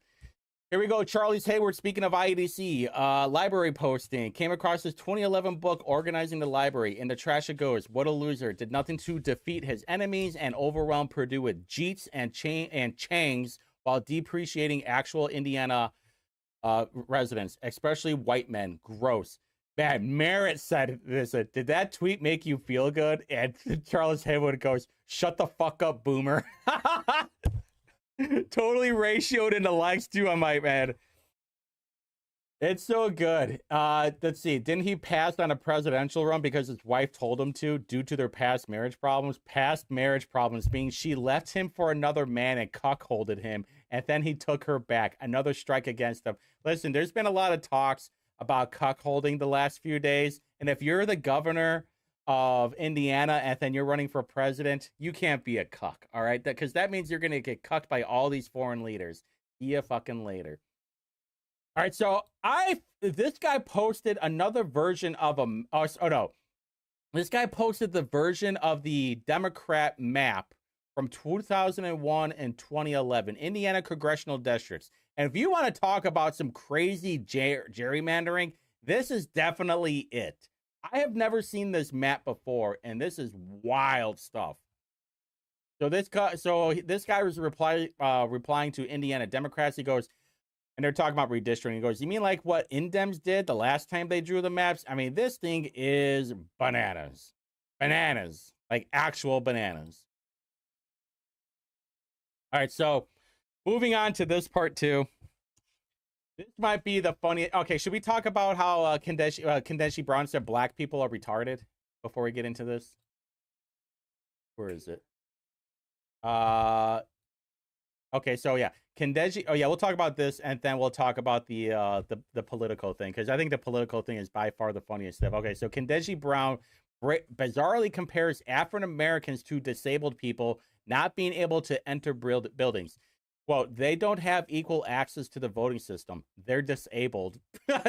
Here we go. Charles Hayward, speaking of IEDC, library posting. Came across his 2011 book, Organizing the Library. In the trash it goes. What a loser. Did nothing to defeat his enemies and overwhelm Purdue with jeets and changs while depreciating actual Indiana residents, especially white men. Gross. Man, Merritt said this. Did that tweet make you feel good? And Charles Hayward goes, shut the fuck up, boomer. Totally ratioed into likes too. I'm like, man, it's so good. Let's see. Didn't he pass on a presidential run because his wife told him to due to their past marriage problems? Past marriage problems being she left him for another man and cuckolded him, and then he took her back. Another strike against him. Listen, there's been a lot of talks about cuckolding the last few days, and if you're the governor of Indiana and then you're running for president, you can't be a cuck, all right? Because that means you're going to get cucked by all these foreign leaders. See ya fucking later. All right, so this guy posted another version of this guy posted the version of the Democrat map from 2001 and 2011, Indiana congressional districts. And if you want to talk about some crazy gerrymandering, this is definitely it. I have never seen this map before, and this is wild stuff. So this guy was replying to Indiana Democrats. He goes, and they're talking about redistricting. He goes, you mean like what Indems did the last time they drew the maps? I mean, this thing is bananas. Bananas. Like actual bananas. All right, so moving on to this part two. This might be the funniest. Okay, should we talk about how Kendeshi Brown said black people are retarded before we get into this? Where is it? Okay, so yeah, Kendeshi. Oh yeah, we'll talk about this, and then we'll talk about the political thing, because I think the political thing is by far the funniest stuff. Okay, so Kendeshi Brown bizarrely compares African Americans to disabled people not being able to enter buildings. Well, they don't have equal access to the voting system. They're disabled.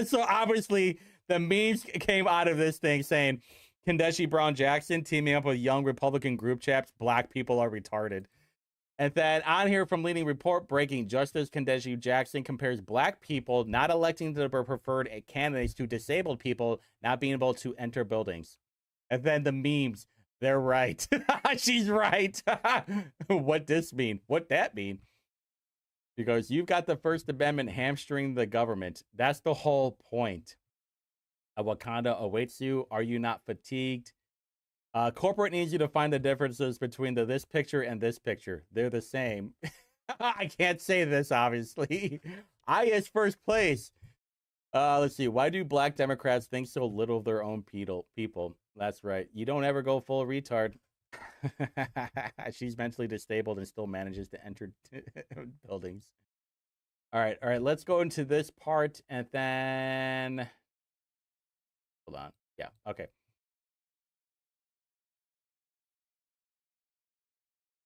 So obviously the memes came out of this thing saying Kendeshi Brown Jackson teaming up with young Republican group chats. Black people are retarded. And then on here from Leading Report, breaking Justice Kendeshi Jackson compares black people not electing their preferred candidates to disabled people not being able to enter buildings. And then the memes, they're right. She's right. What this mean? What that mean? Because you've got the First Amendment hamstring the government. That's the whole point. Wakanda awaits you. Are you not fatigued? Corporate needs you to find the differences between this picture and this picture. They're the same. I can't say this, obviously. I is first place. Let's see. Why do black Democrats think so little of their own people? That's right. You don't ever go full retard. She's mentally disabled and still manages to enter buildings. All right. Let's go into this part and then hold on. Yeah. Okay.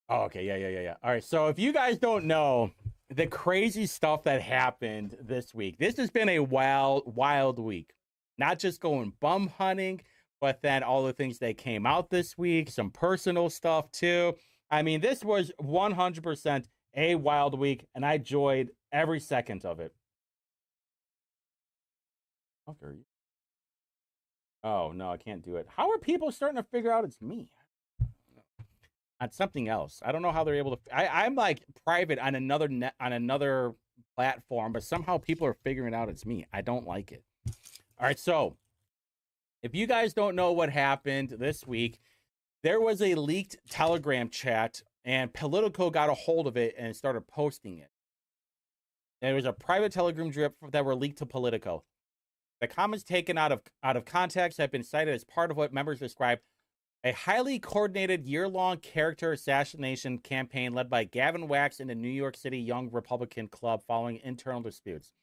Oh, okay. Yeah. All right. So if you guys don't know the crazy stuff that happened this week, this has been a wild week. Not just going bum hunting, but then all the things that came out this week, some personal stuff too. I mean, this was 100% a wild week, and I enjoyed every second of it. Okay. Oh, no, I can't do it. How are people starting to figure out it's me? On something else. I don't know how they're able to. I'm like private on another platform, but somehow people are figuring out it's me. I don't like it. All right, so if you guys don't know what happened this week, there was a leaked Telegram chat, and Politico got a hold of it and started posting it. There was a private Telegram drip that were leaked to Politico. The comments taken out of context have been cited as part of what members describe a highly coordinated year-long character assassination campaign led by Gavin Wax and the New York City Young Republican Club following internal disputes.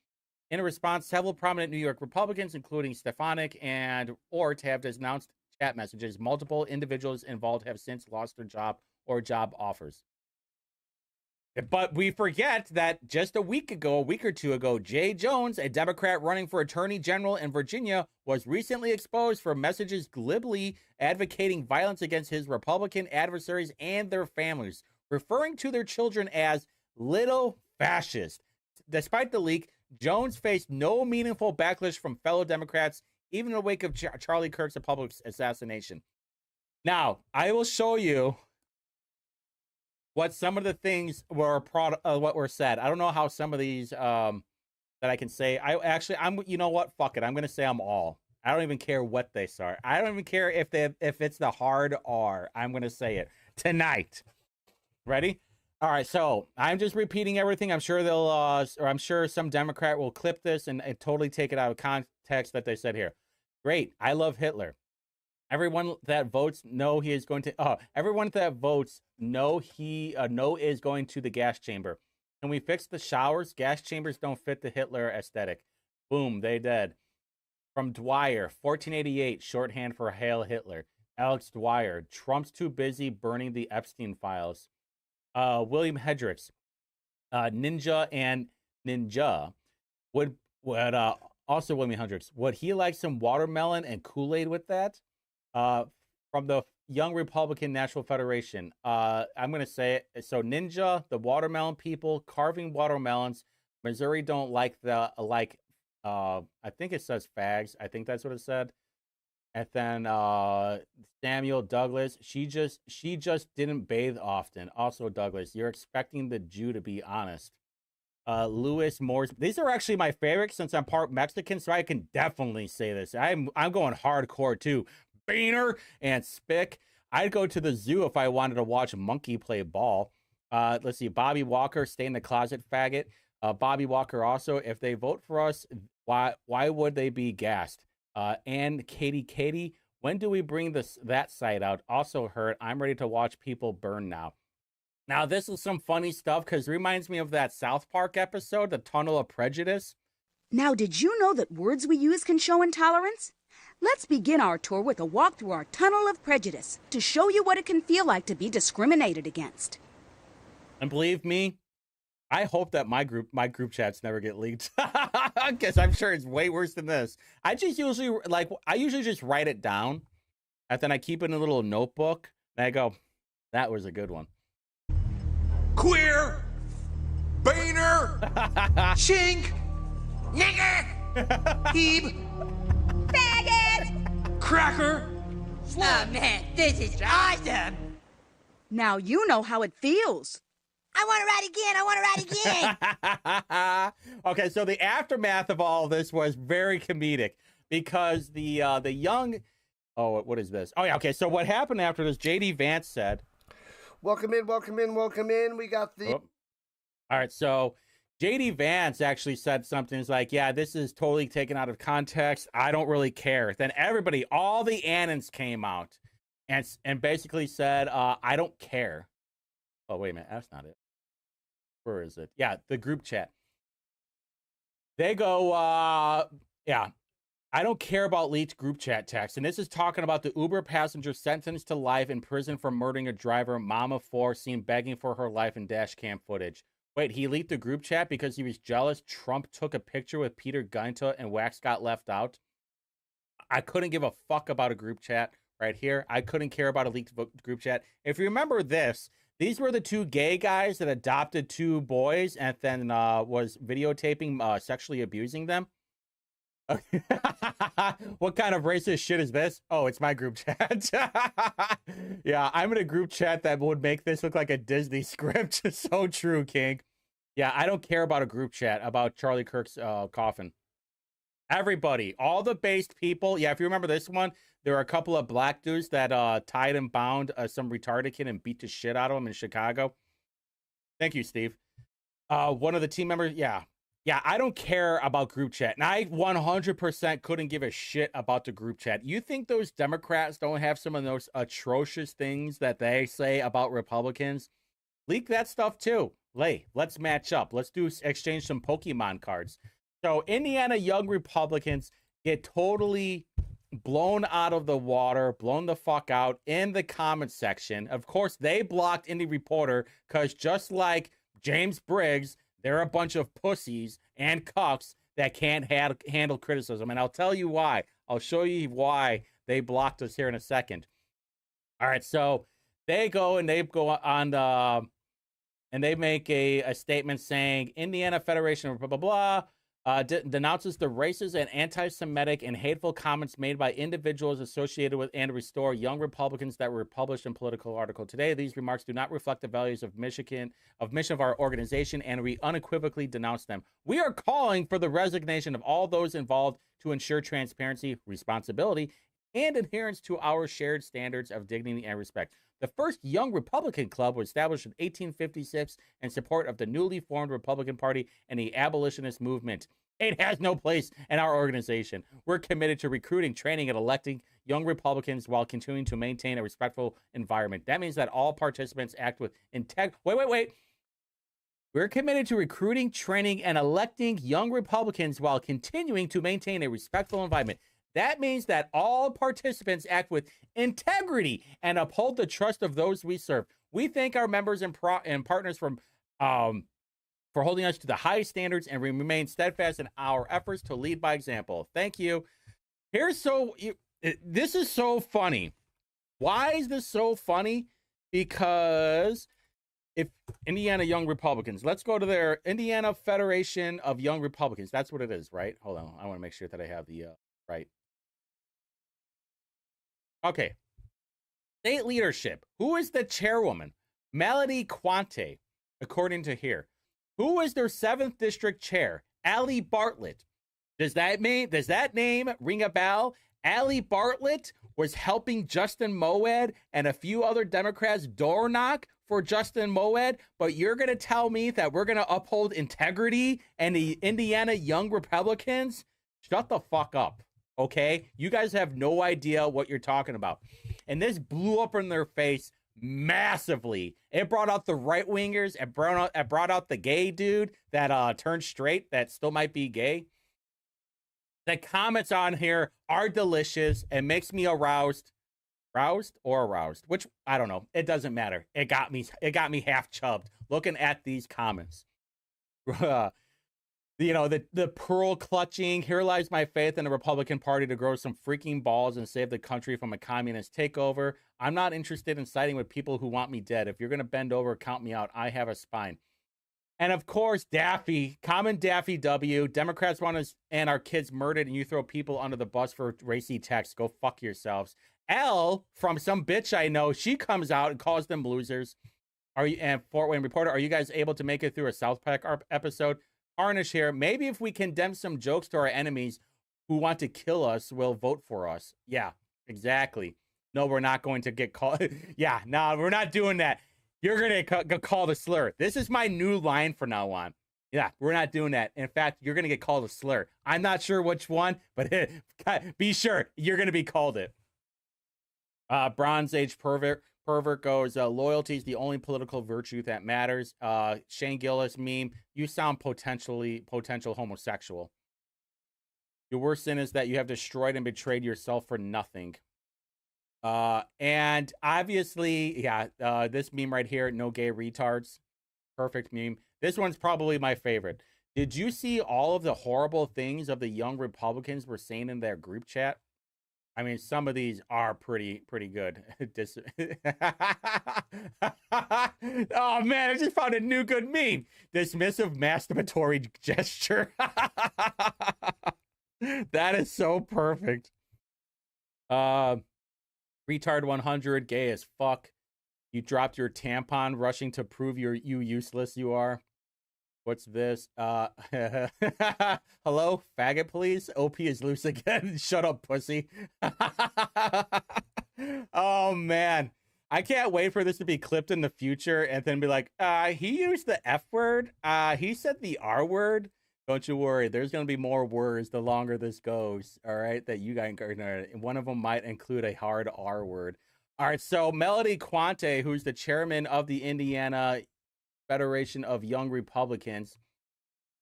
In a response, several prominent New York Republicans, including Stefanik and Ort, have denounced chat messages. Multiple individuals involved have since lost their job or job offers. But we forget that just a week or two ago, Jay Jones, a Democrat running for Attorney General in Virginia, was recently exposed for messages glibly advocating violence against his Republican adversaries and their families, referring to their children as little fascists. Despite the leak, Jones faced no meaningful backlash from fellow Democrats, even in the wake of Charlie Kirk's public assassination. Now, I will show you what some of the things were what were said. I don't know how some of these that I can say. I'm you know what? Fuck it. I'm gonna say them all. I don't even care what they start. I don't even care if it's the hard R. I'm gonna say it tonight. Ready? All right. So I'm just repeating everything. I'm sure they'll or I'm sure some Democrat will clip this and totally take it out of context that they said here. Great. I love Hitler. Everyone that votes know he is going to. Everyone that votes know is going to the gas chamber. Can we fix the showers? Gas chambers don't fit the Hitler aesthetic. Boom, they dead. From Dwyer, 1488, shorthand for Hail Hitler. Alex Dwyer, Trump's too busy burning the Epstein files. William Hendricks, Ninja and Ninja would also William Hendricks. Would he like some watermelon and Kool-Aid with that? From the Young Republican National Federation. I'm going to say it. So Ninja, the watermelon people, carving watermelons. Missouri don't like I think it says fags. I think that's what it said. And then Samuel Douglas, she just didn't bathe often. Also Douglas, you're expecting the Jew to be honest. Lewis Morris. These are actually my favorites since I'm part Mexican, so I can definitely say this. I'm going hardcore too. Boehner and Spick. I'd go to the zoo if I wanted to watch a monkey play ball. Let's see. Bobby Walker, stay in the closet, faggot. Bobby Walker also, if they vote for us, why would they be gassed? And Katie, when do we bring that site out? Also heard, I'm ready to watch people burn now. Now, this is some funny stuff because it reminds me of that South Park episode, The Tunnel of Prejudice. Now, did you know that words we use can show intolerance? Let's begin our tour with a walk through our Tunnel of Prejudice to show you what it can feel like to be discriminated against. And believe me, I hope that my group chats never get leaked because I'm sure it's way worse than this. I usually just write it down and then I keep it in a little notebook and I go, that was a good one. Queer, Boehner, Chink, Nigger, Heeb, Faggot! Cracker. Oh man, this is awesome! Now you know how it feels. I want to ride again. Okay, so the aftermath of all of this was very comedic because the young. Oh, what is this? Oh yeah. Okay, so what happened after this? JD Vance said, "Welcome in, welcome in, welcome in. We got the." Oh. All right, so JD Vance actually said something. It's like, yeah, this is totally taken out of context. I don't really care. Then everybody, all the Annans came out and basically said, I don't care. Oh, wait a minute. That's not it. Where is it? Yeah, the group chat. They go, yeah, I don't care about leaked group chat text. And this is talking about the Uber passenger sentenced to life in prison for murdering a driver, mom of four, seen begging for her life in dash cam footage. Wait, he leaked the group chat because he was jealous Trump took a picture with Peter Gunta and Wax got left out? I couldn't give a fuck about a group chat right here. I couldn't care about a leaked group chat. If you remember this, these were the two gay guys that adopted two boys and then was videotaping sexually abusing them. What kind of racist shit is this? Oh, it's my group chat. Yeah, I'm in a group chat that would make this look like a Disney script. So true, King. Yeah, I don't care about a group chat about Charlie Kirk's coffin. Everybody, all the based people. Yeah, if you remember this one, there were a couple of black dudes that tied and bound some retarded kid and beat the shit out of him in Chicago. Thank you, Steve. One of the team members, yeah, I don't care about group chat. And I 100% couldn't give a shit about the group chat. You think those Democrats don't have some of those atrocious things that they say about Republicans? Leak that stuff too. Let's match up. Let's exchange some Pokemon cards. So Indiana young Republicans get totally blown out of the water, blown the fuck out in the comment section. Of course, they blocked Indie Reporter because just like James Briggs, they're a bunch of pussies and cucks that can't handle criticism. And I'll tell you why. I'll show you why they blocked us here in a second. All right, so they go on and they make a statement saying Indiana Federation of blah, blah, blah, denounces the racist and anti-Semitic and hateful comments made by individuals associated with and restore young Republicans that were published in Political article today. These remarks do not reflect the values of mission of our organization, and we unequivocally denounce them. We are calling for the resignation of all those involved to ensure transparency, responsibility, and adherence to our shared standards of dignity and respect. The first Young Republican Club was established in 1856 in support of the newly formed Republican Party and the abolitionist movement. It has no place in our organization. We're committed to recruiting, training, and electing young Republicans while continuing to maintain a respectful environment. That means that all participants act with integrity. Wait. We're committed to recruiting, training, and electing young Republicans while continuing to maintain a respectful environment. That means that all participants act with integrity and uphold the trust of those we serve. We thank our members and partners for holding us to the highest standards, and we remain steadfast in our efforts to lead by example. Thank you. This is so funny. Why is this so funny? Because if Indiana Young Republicans, let's go to their Indiana Federation of Young Republicans. That's what it is, right? Hold on. I want to make sure that I have the right. Okay. State leadership. Who is the chairwoman? Melody Quante, according to here. Who is their 7th district chair? Allie Bartlett. Does that name ring a bell? Allie Bartlett was helping Justin Moed and a few other Democrats door knock for Justin Moed, but you're going to tell me that we're going to uphold integrity and the Indiana Young Republicans? Shut the fuck up. Okay, you guys have no idea what you're talking about. And this blew up in their face massively. It brought out the right wingers. It brought out the gay dude that turned straight that still might be gay. The comments on here are delicious. It makes me aroused. Aroused, which I don't know. It doesn't matter. It got me half chubbed looking at these comments. The pearl clutching, here lies my faith in the Republican Party to grow some freaking balls and save the country from a communist takeover. I'm not interested in siding with people who want me dead. If you're going to bend over, count me out. I have a spine. And of course, Daffy, common Daffy W. Democrats want us and our kids murdered, and you throw people under the bus for racy texts. Go fuck yourselves. L, from some bitch I know, she comes out and calls them losers. And Fort Wayne Reporter, are you guys able to make it through a South Park episode? Harnish here. Maybe if we condemn some jokes to our enemies who want to kill us, will vote for us. Yeah, exactly. No, we're not going to get called. Yeah, no, we're not doing that. You're going to get called a slur. This is my new line from now on. Yeah, we're not doing that. In fact, you're going to get called a slur. I'm not sure which one, but be sure you're going to be called it. Bronze Age pervert goes, loyalty is the only political virtue that matters. Shane Gillis meme, you sound potential homosexual. Your worst sin is that you have destroyed and betrayed yourself for nothing. And obviously, yeah, this meme right here, no gay retards. Perfect meme. This one's probably my favorite. Did you see all of the horrible things of the young Republicans were saying in their group chat? I mean, some of these are pretty good. Oh man, I just found a new good meme. Dismissive masturbatory gesture. That is so perfect. Retard 100, gay as fuck. You dropped your tampon, rushing to prove you useless you are. What's this? Hello, faggot police. OP is loose again. Shut up, pussy. Oh man, I can't wait for this to be clipped in the future and then be like, he used the F word. He said the R word. Don't you worry, there's gonna be more words the longer this goes. All right, that you guys are gonna. One of them might include a hard R word. All right, so Melody Quante, who's the chairman of the Indiana Federation of Young Republicans.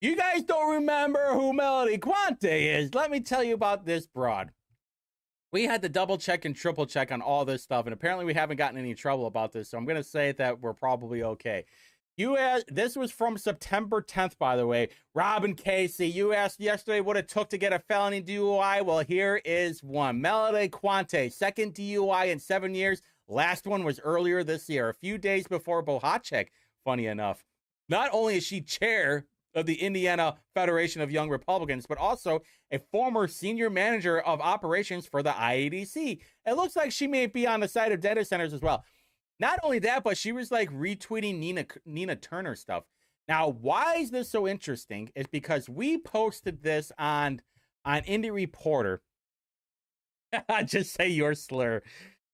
You guys don't remember who Melody Quante is? Let me tell you about this broad. We had to double check and triple check on all this stuff, and apparently we haven't gotten any trouble about this, so I'm going to say that we're probably okay. This was from September 10th, by the way. Robin Casey, you asked yesterday what it took to get a felony DUI. Well, here is one. Melody Quante, second DUI in 7 years. Last one was earlier this year, a few days before Bohacek, funny enough. Not only is she chair of the Indiana Federation of Young Republicans, but also a former senior manager of operations for the IADC. It looks like she may be on the side of data centers as well. Not only that, but she was like retweeting Nina Turner stuff. Now, why is this so interesting? Is because we posted this on Indie Reporter. Just say your slur.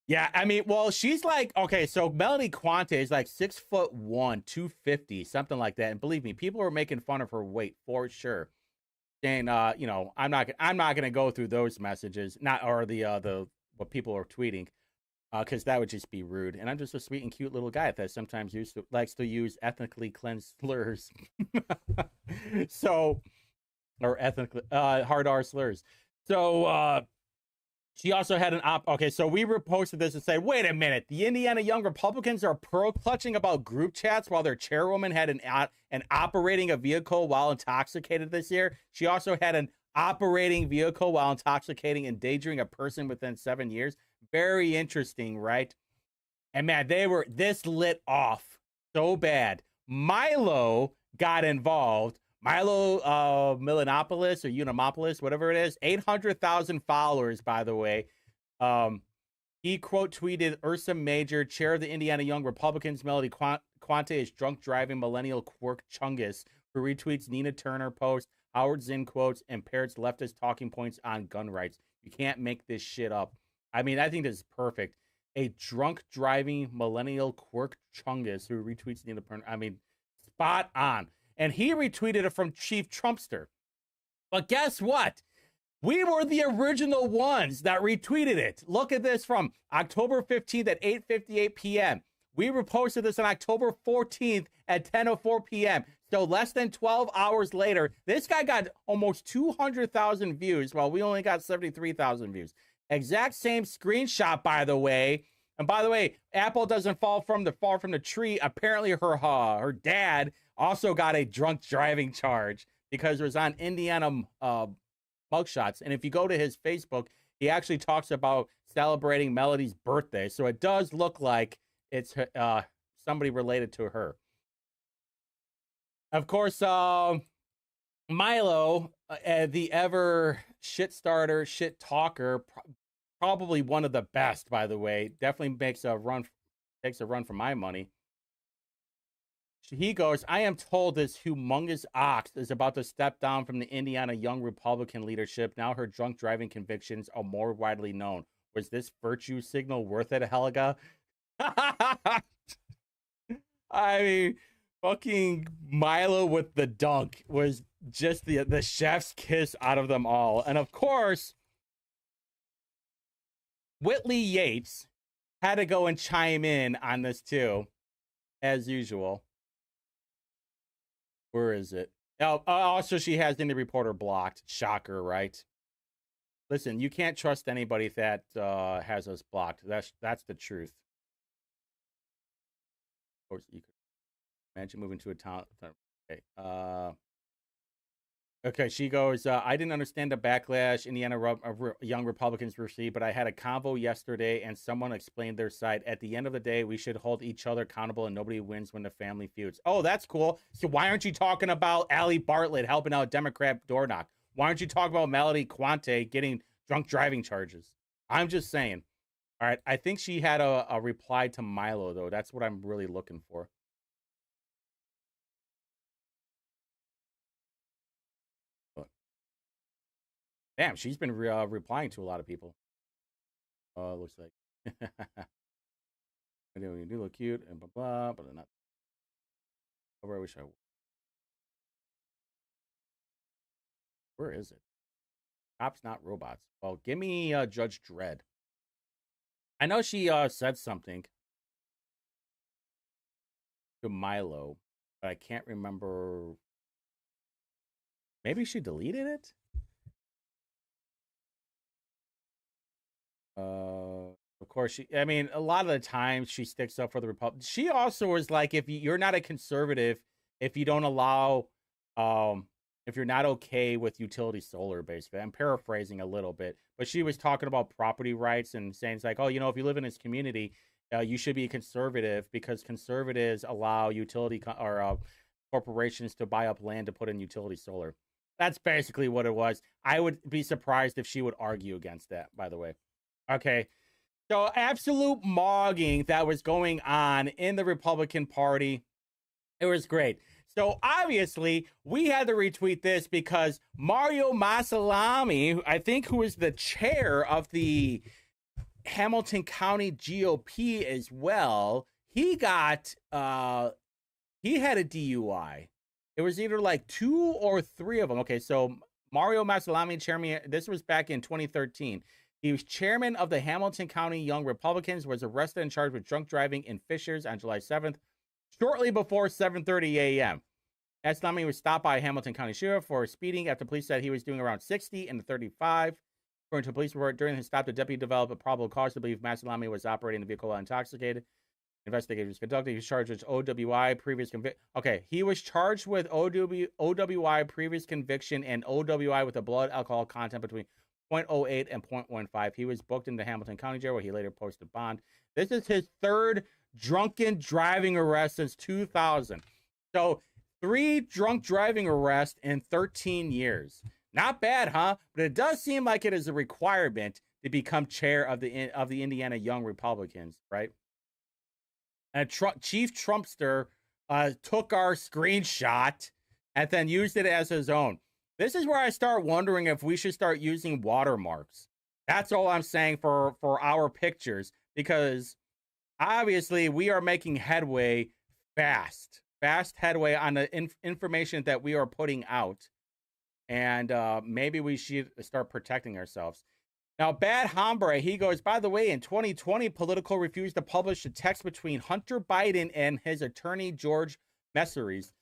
Yeah, I mean, well, she's like, okay, so Melody Quante is like 6'1", 250, something like that. And believe me, people are making fun of her weight for sure. And you know, I'm not gonna go through those messages, the what people are tweeting. Because that would just be rude. And I'm just a sweet and cute little guy that sometimes likes to use ethnically cleansed slurs. So, or ethnically, hard R slurs. So, she also had an okay, so we reposted this and said, wait a minute, the Indiana Young Republicans are pearl-clutching about group chats while their chairwoman had an operating a vehicle while intoxicated this year. She also had an operating vehicle while intoxicating and endangering a person within 7 years. Very interesting, right? And man, this lit off so bad. Milo got involved. Milo Milanopoulos or Unimopoulos, whatever it is, 800,000 followers, by the way. He quote tweeted Ursa Major, chair of the Indiana Young Republicans. Melody Quante is drunk driving millennial quirk Chungus, who retweets Nina Turner post, Howard Zinn quotes, and parrots leftist talking points on gun rights. You can't make this shit up. I mean, I think this is perfect. A drunk driving millennial quirk Chungus who retweets Nina Turner. I mean, spot on. And he retweeted it from Chief Trumpster. But guess what? We were the original ones that retweeted it. Look at this from October 15th at 8:58 p.m. We reposted this on October 14th at 10:04 p.m. So less than 12 hours later, this guy got almost 200,000 views while we only got 73,000 views. Exact same screenshot, by the way. And by the way, Apple doesn't fall from the tree. Apparently her dad also got a drunk driving charge because it was on Indiana mugshots. And if you go to his Facebook, he actually talks about celebrating Melody's birthday. So it does look like it's somebody related to her. Of course, Milo, the ever shit starter, shit talker, probably one of the best, by the way, definitely takes a run for my money. He goes, I am told this humongous ox is about to step down from the Indiana Young Republican leadership. Now her drunk driving convictions are more widely known. Was this virtue signal worth it, Helga? I mean, fucking Milo with the dunk was just the chef's kiss out of them all. And of course, Whitty Yates had to go and chime in on this too, as usual. Where is it? Oh, also she has Indie Reporter blocked. Shocker, right? Listen, you can't trust anybody that has us blocked. That's the truth. Of course, you could imagine moving to a town. Okay. Okay, she goes, I didn't understand the backlash Indiana Young Republicans received, but I had a convo yesterday and someone explained their side. At the end of the day, we should hold each other accountable and nobody wins when the family feuds. Oh, that's cool. So why aren't you talking about Allie Bartlett helping out Democrat door knock? Why don't you talk about Melody Quante getting drunk driving charges? I'm just saying. All right, I think she had a reply to Milo, though. That's what I'm really looking for. Look. Damn, she's been replying to a lot of people. Looks like. You do look cute and blah, blah, but not. Where I wish I. Where is it? Cops, not robots. Well, give me Judge Dredd. I know she said something to Milo, but I can't remember. Maybe she deleted it? Of course, I mean, a lot of the time she sticks up for the Republic. She also is like, if you're not a conservative, if you don't allow, if you're not okay with utility solar, basically. I'm paraphrasing a little bit, but she was talking about property rights and saying it's like, oh, if you live in this community, you should be a conservative because conservatives allow utility corporations to buy up land to put in utility solar. That's basically what it was. I would be surprised if she would argue against that, by the way. Okay. So absolute mogging that was going on in the Republican Party. It was great. So obviously we had to retweet this because Mario Masalami, I think, who is the chair of the Hamilton County GOP as well, he got he had a DUI. It was either like 2 or 3 of them. Okay, so Mario Masalami, chairman, this was back in 2013. He was chairman of the Hamilton County Young Republicans, was arrested and charged with drunk driving in Fishers on July 7th, shortly before 7:30 a.m. Masalami was stopped by a Hamilton County sheriff for speeding after police said he was doing around 60 and 35. According to a police report, during his stop, the deputy developed a probable cause to believe Masalami was operating the vehicle while intoxicated. Investigation was conducted. He was charged with OWI, previous conviction. Okay, he was charged with OWI, previous conviction, and OWI with a blood alcohol content between 0.08 and 0.15. He was booked into Hamilton County Jail where he later posted bond. This is his 3rd drunken driving arrest since 2000. So 3 drunk driving arrests in 13 years. Not bad, huh? But it does seem like it is a requirement to become chair of the Indiana Young Republicans, right? And Chief Trumpster took our screenshot and then used it as his own. This is where I start wondering if we should start using watermarks. That's all I'm saying for our pictures, because obviously we are making headway fast headway on the information that we are putting out. And maybe we should start protecting ourselves. Now, Bad Hombre, he goes, by the way, in 2020, Politico refused to publish a text between Hunter Biden and his attorney, George Messeries.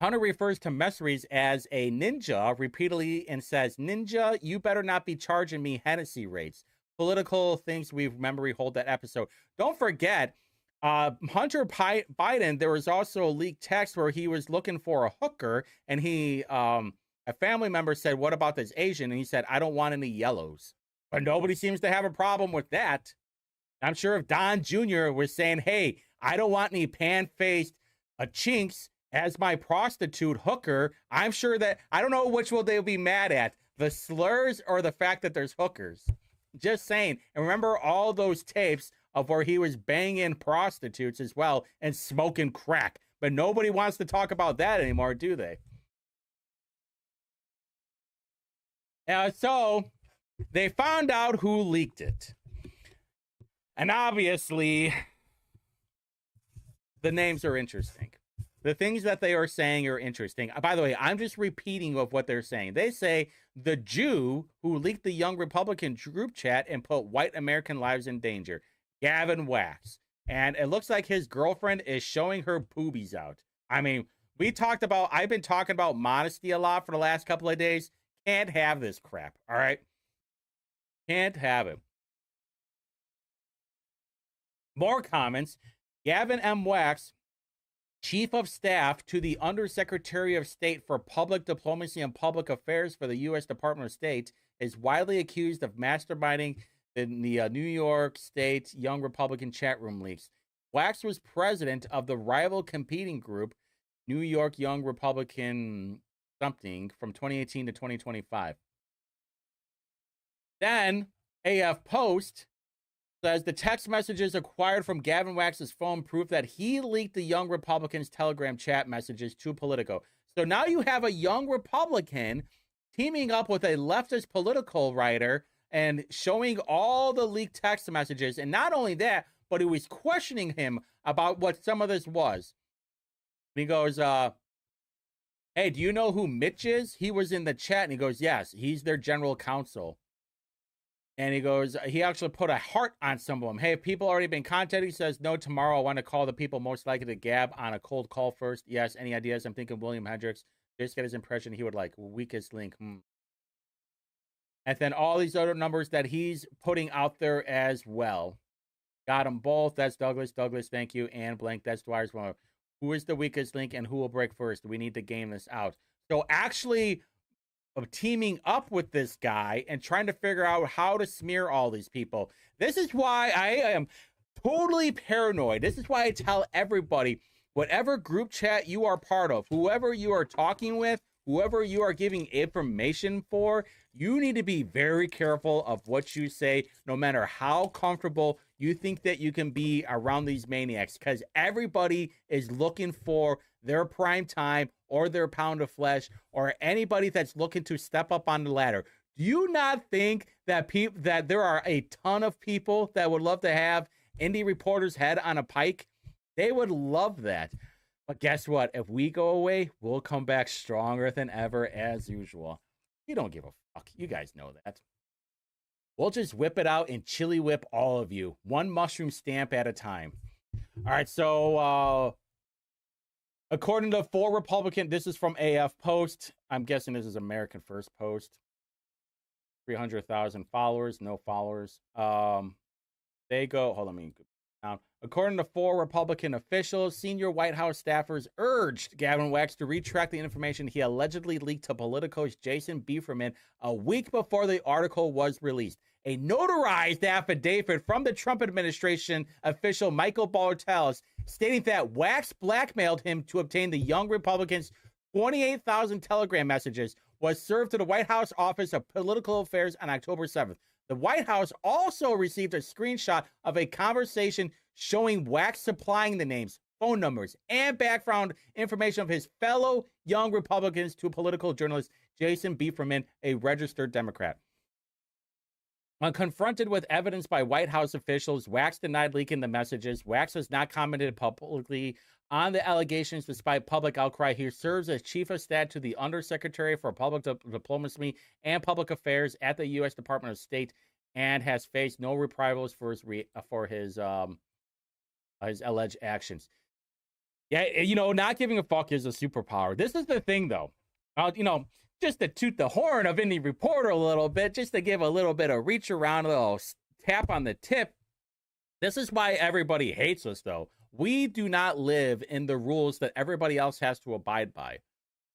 Hunter refers to Messeries as a ninja repeatedly and says, "Ninja, you better not be charging me Hennessy rates." Political thinks we memory hold that episode. Don't forget, Hunter Biden, there was also a leaked text where he was looking for a hooker, and he, a family member said, "What about this Asian?" And he said, "I don't want any yellows." But nobody seems to have a problem with that. I'm sure if Don Jr. was saying, "Hey, I don't want any pan-faced chinks as my prostitute hooker," I'm sure that, I don't know which will they'll be mad at, the slurs or the fact that there's hookers. Just saying. And remember all those tapes of where he was banging prostitutes as well and smoking crack. But nobody wants to talk about that anymore, do they? So they found out who leaked it. And obviously, the names are interesting. The things that they are saying are interesting. By the way, I'm just repeating of what they're saying. They say the Jew who leaked the Young Republican group chat and put white American lives in danger, Gavin Wax. And it looks like his girlfriend is showing her boobies out. I mean, I've been talking about modesty a lot for the last couple of days. Can't have this crap, all right? Can't have it. More comments. Gavin M. Wax, Chief of Staff to the Undersecretary of State for Public Diplomacy and Public Affairs for the U.S. Department of State, is widely accused of masterminding in the New York State Young Republican chat room leaks. Wax was president of the rival competing group, New York Young Republican something from 2018 to 2025. Then AF Post says the text messages acquired from Gavin Wax's phone prove that he leaked the Young Republicans' Telegram chat messages to Politico. So now you have a young Republican teaming up with a leftist political writer and showing all the leaked text messages. And not only that, but he was questioning him about what some of this was. And he goes, hey, do you know who Mitch is? He was in the chat. And he goes, yes, he's their general counsel. And he goes, he actually put a heart on some of them. Hey, have people already been contacted? He says, no, tomorrow I want to call the people most likely to gab on a cold call first. Yes, any ideas? I'm thinking William Hendricks. Just get his impression. He would like weakest link. And then all these other numbers that he's putting out there as well. Got them both. That's Douglas. Douglas, thank you. And blank, that's Dwyer's one. Who is the weakest link and who will break first? We need to game this out. So actually teaming up with this guy and trying to figure out how to smear all these people. This is why I am totally paranoid. This is why I tell everybody, whatever group chat you are part of, whoever you are talking with, whoever you are giving information for, you need to be very careful of what you say, no matter how comfortable you think that you can be around these maniacs, because everybody is looking for their prime time or their pound of flesh, or anybody that's looking to step up on the ladder. Do you not think that that there are a ton of people that would love to have indie reporters' head on a pike? They would love that. But guess what? If we go away, we'll come back stronger than ever as usual. You don't give a fuck. You guys know that. We'll just whip it out and chili whip all of you. One mushroom stamp at a time. All right, so according to 4 Republican, this is from AF Post. I'm guessing this is American First Post. 300,000 followers, no followers. They go, hold on, let me go down. According to 4 Republican officials, senior White House staffers urged Gavin Wax to retract the information he allegedly leaked to Politico's Jason Bieferman a week before the article was released. A notarized affidavit from the Trump administration official Michael Bartels stating that Wax blackmailed him to obtain the Young Republicans' 28,000 Telegram messages was served to the White House Office of Political Affairs on October 7th. The White House also received a screenshot of a conversation showing Wax supplying the names, phone numbers, and background information of his fellow Young Republicans to political journalist Jason Bieferman, a registered Democrat. When confronted with evidence by White House officials, Wax denied leaking the messages. Wax has not commented publicly on the allegations despite public outcry. He serves as chief of staff to the Undersecretary for Public Diplomacy and Public Affairs at the U.S. Department of State and has faced no reprisals for his alleged actions. Yeah, you know, not giving a fuck is a superpower. This is the thing, though. You know, just to toot the horn of Indie Reporter a little bit, just to give a little bit of reach around, a little tap on the tip. This is why everybody hates us, though. We do not live in the rules that everybody else has to abide by.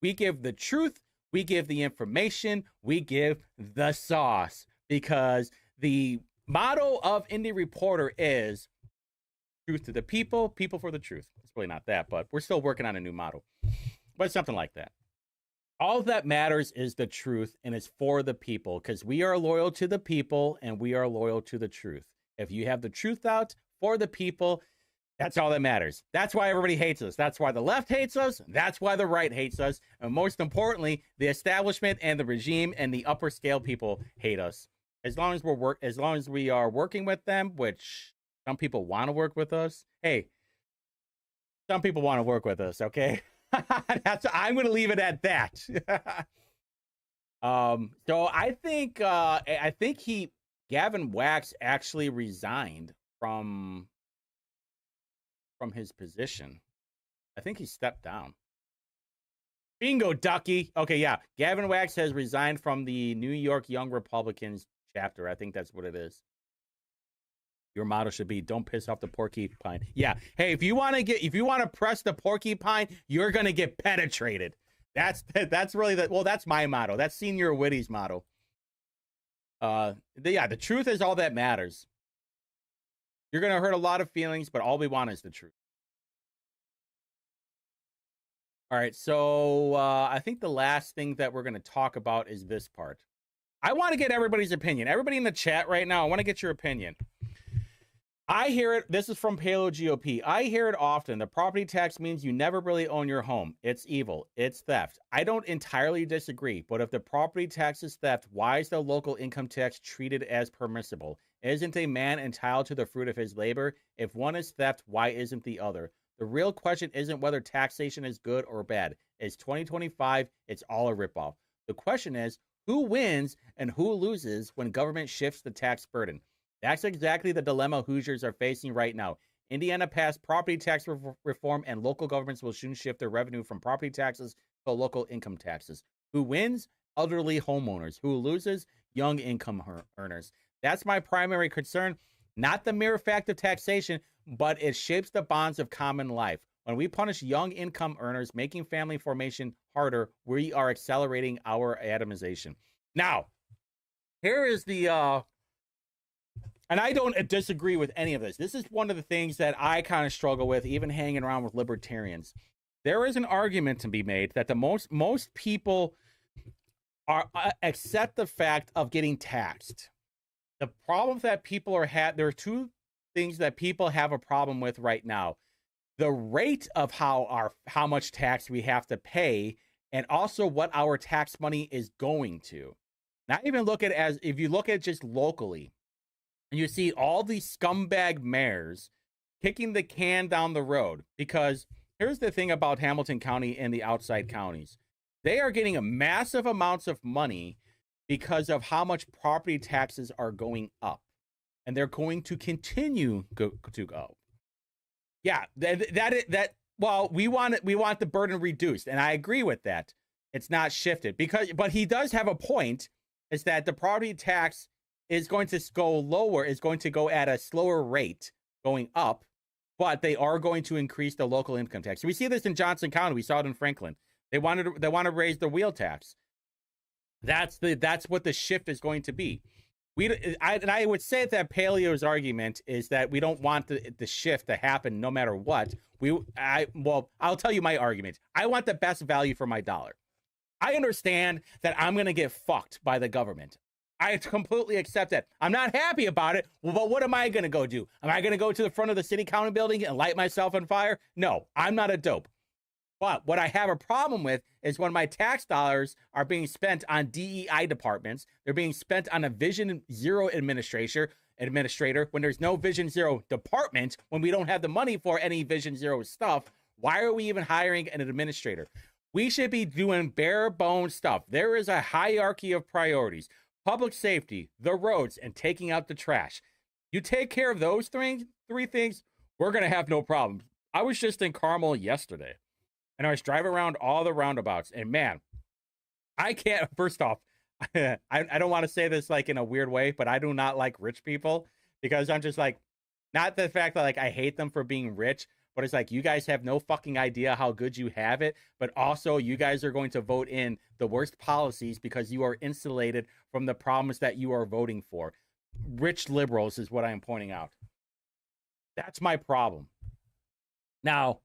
We give the truth, we give the information, we give the sauce, because the motto of Indie Reporter is truth to the people, people for the truth. It's really not that, but we're still working on a new motto. But something like that. All that matters is the truth, and it's for the people, because we are loyal to the people and we are loyal to the truth. If you have the truth out for the people, that's all that matters. That's why everybody hates us. That's why the left hates us. That's why the right hates us. And most importantly, the establishment and the regime and the upper scale people hate us. As long as we are working with them, which some people want to work with us. Hey, some people want to work with us, okay? I'm going to leave it at that. So I think Gavin Wax actually resigned from his position. I think he stepped down. Bingo, Ducky. Okay, yeah. Gavin Wax has resigned from the New York Young Republicans chapter. I think that's what it is. Your motto should be, don't piss off the porcupine. Yeah. Hey, if you want to press the porcupine, you're going to get penetrated. That's really that's my motto. That's Senior Whitty's motto. The truth is all that matters. You're going to hurt a lot of feelings, but all we want is the truth. All right, so I think the last thing that we're going to talk about is this part. I want to get everybody's opinion. Everybody in the chat right now, I want to get your opinion. I hear it. This is from Paleo GOP. I hear it often. The property tax means you never really own your home. It's evil. It's theft. I don't entirely disagree, but if the property tax is theft, why is the local income tax treated as permissible? Isn't a man entitled to the fruit of his labor? If one is theft, why isn't the other? The real question isn't whether taxation is good or bad. It's 2025. It's all a ripoff. The question is, who wins and who loses when government shifts the tax burden? That's exactly the dilemma Hoosiers are facing right now. Indiana passed property tax reform, and local governments will soon shift their revenue from property taxes to local income taxes. Who wins? Elderly homeowners. Who loses? Young income earners. That's my primary concern, not the mere fact of taxation, but it shapes the bonds of common life. When we punish young income earners, making family formation harder, we are accelerating our atomization. Now, here is the... and I don't disagree with any of this. This is one of the things that I kind of struggle with, even hanging around with libertarians. There is an argument to be made that the most people are accept the fact of getting taxed. The problem that people are there are two things that people have a problem with right now: the rate of how much tax we have to pay, and also what our tax money is going to. Not even look at it as, if you look at it just locally, and you see all these scumbag mayors kicking the can down the road. Because here's the thing about Hamilton County and the outside counties. They are getting massive amounts of money because of how much property taxes are going up. And they're going to continue to go. Yeah, well, we want the burden reduced. And I agree with that. It's not shifted. But he does have a point, is that the property tax is going to go lower, is going to go at a slower rate going up, but they are going to increase the local income tax. We see this in Johnson County. We saw it in Franklin. They want to raise the wheel tax. That's what the shift is going to be. I would say that Paleo's argument is that we don't want the shift to happen no matter what. I'll tell you my argument. I want the best value for my dollar. I understand that I'm going to get fucked by the government. I completely accept that. I'm not happy about it, but what am I going to go do? Am I going to go to the front of the city county building and light myself on fire? No, I'm not a dope. But what I have a problem with is when my tax dollars are being spent on DEI departments, they're being spent on a Vision Zero administrator, when there's no Vision Zero department, when we don't have the money for any Vision Zero stuff. Why are we even hiring an administrator? We should be doing bare bones stuff. There is a hierarchy of priorities: public safety, the roads, and taking out the trash. You take care of those three things, we're going to have no problems. I was just in Carmel yesterday, and I was driving around all the roundabouts, and man, I can't, first off, I don't want to say this like in a weird way, but I do not like rich people, because I'm just like, not the fact that like I hate them for being rich, but it's like, you guys have no fucking idea how good you have it, but also you guys are going to vote in the worst policies because you are insulated from the problems that you are voting for. Rich liberals is what I am pointing out. That's my problem. Now,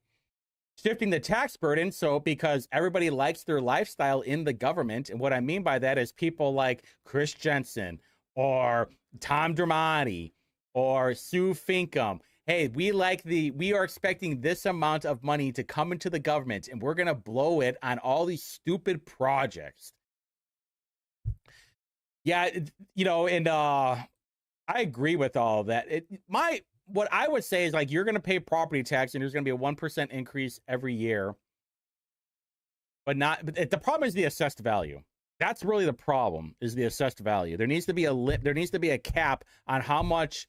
shifting the tax burden, so because everybody likes their lifestyle in the government, and what I mean by that is people like Chris Jensen or Tom Dramani or Sue Finkum. Hey, we are expecting this amount of money to come into the government, and we're going to blow it on all these stupid projects. Yeah, and I agree with all of that. What I would say is, like, you're going to pay property tax, and there's going to be a 1% increase every year. But the problem is the assessed value. That's really the problem, is the assessed value. There needs to be a cap on how much